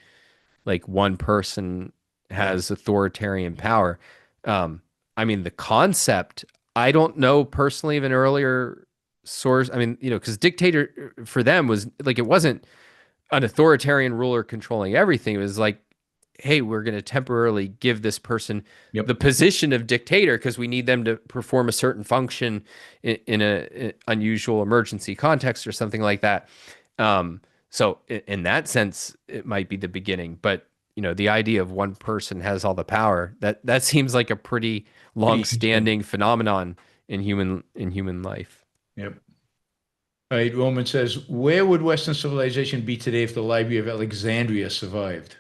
like one person has authoritarian power. I mean, the concept, I don't know personally of an earlier source. I mean, because dictator for them was like, it wasn't an authoritarian ruler controlling everything. It was like, hey, we're going to temporarily give this person Yep. the position of dictator because we need them to perform a certain function in a unusual emergency context or something like that. So in that sense, it might be the beginning, but the idea of one person has all the power, that seems like a pretty long-standing phenomenon in human life. Yep. All right, Roman says, where would Western civilization be today if the Library of Alexandria survived?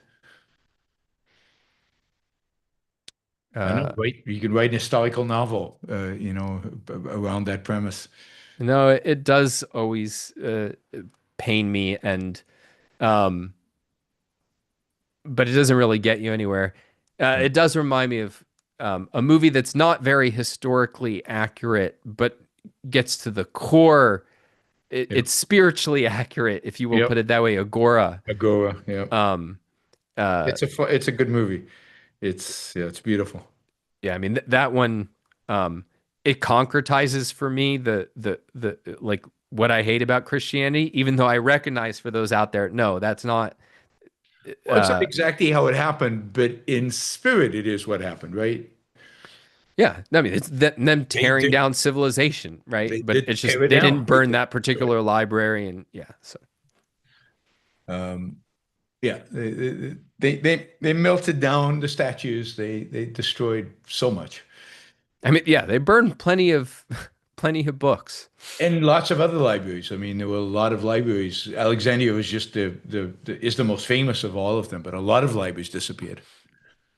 I know, right? You could write an historical novel, around that premise. No, it does always pain me, and but it doesn't really get you anywhere. It does remind me of a movie that's not very historically accurate, but gets to the core. It's spiritually accurate, if you will put it that way. Agora. Agora, yeah. It's a good movie. It's beautiful. Yeah, I mean that one, it concretizes for me the like what I hate about Christianity, even though I recognize for those out there, no, that's not. Well, it's not exactly how it happened, but in spirit, it is what happened, right? Yeah, I mean it's them tearing down civilization, right? But it's just they didn't burn that particular library, and so. Yeah, they melted down the statues. They destroyed so much. I mean, yeah, they burned plenty of books and lots of other libraries. I mean, there were a lot of libraries. Alexandria was just is the most famous of all of them, but a lot of libraries disappeared.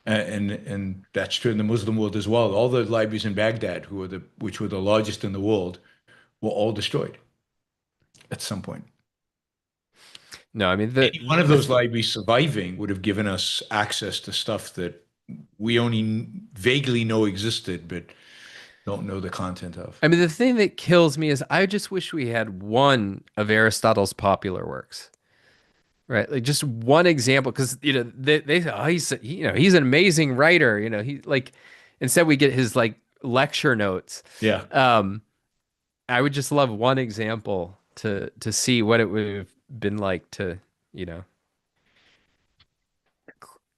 And that's true in the Muslim world as well. All the libraries in Baghdad, which were the largest in the world, were all destroyed at some point. No, I mean, any one of those libraries surviving would have given us access to stuff that we only vaguely know existed, but don't know the content of. I mean, the thing that kills me is I just wish we had one of Aristotle's popular works, right? Like just one example, because they he's an amazing writer. He like instead we get his like lecture notes. Yeah. I would just love one example to see what it would have been like to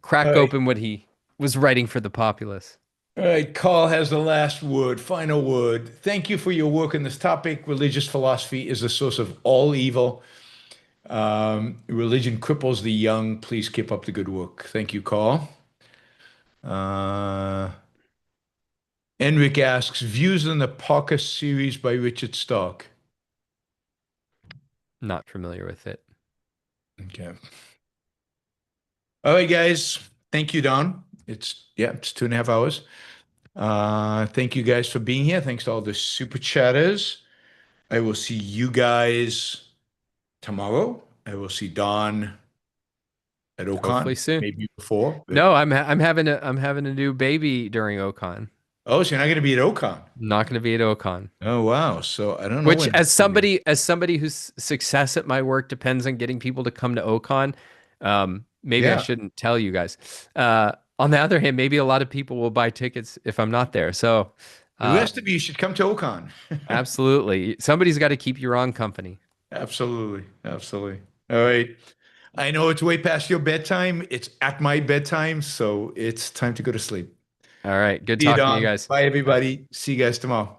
crack open what he was writing for the populace. All right, Carl has the last word, final word. Thank you for your work on this topic. Religious philosophy is the source of all evil. Religion cripples the young. Please keep up the good work. Thank you, Carl. Enric asks, views on the Parker series by Richard Stark. Not familiar with it. Okay. All right, guys. Thank you, Don. It's 2.5 hours. Thank you guys for being here. Thanks to all the super chatters. I will see you guys tomorrow. I will see Don at Ocon. Hopefully soon. Maybe before. No, I'm having a new baby during Ocon. Oh, so you're not going to be at Ocon? Not going to be at Ocon. Oh, wow. So I don't know. Which, as somebody whose success at my work depends on getting people to come to Ocon, maybe I shouldn't tell you guys. On the other hand, maybe a lot of people will buy tickets if I'm not there. So the rest of you should come to Ocon. Absolutely. Somebody's got to keep you on company. Absolutely. Absolutely. All right. I know it's way past your bedtime. It's at my bedtime. So it's time to go to sleep. All right. Good talking to you guys. Bye, everybody. See you guys tomorrow.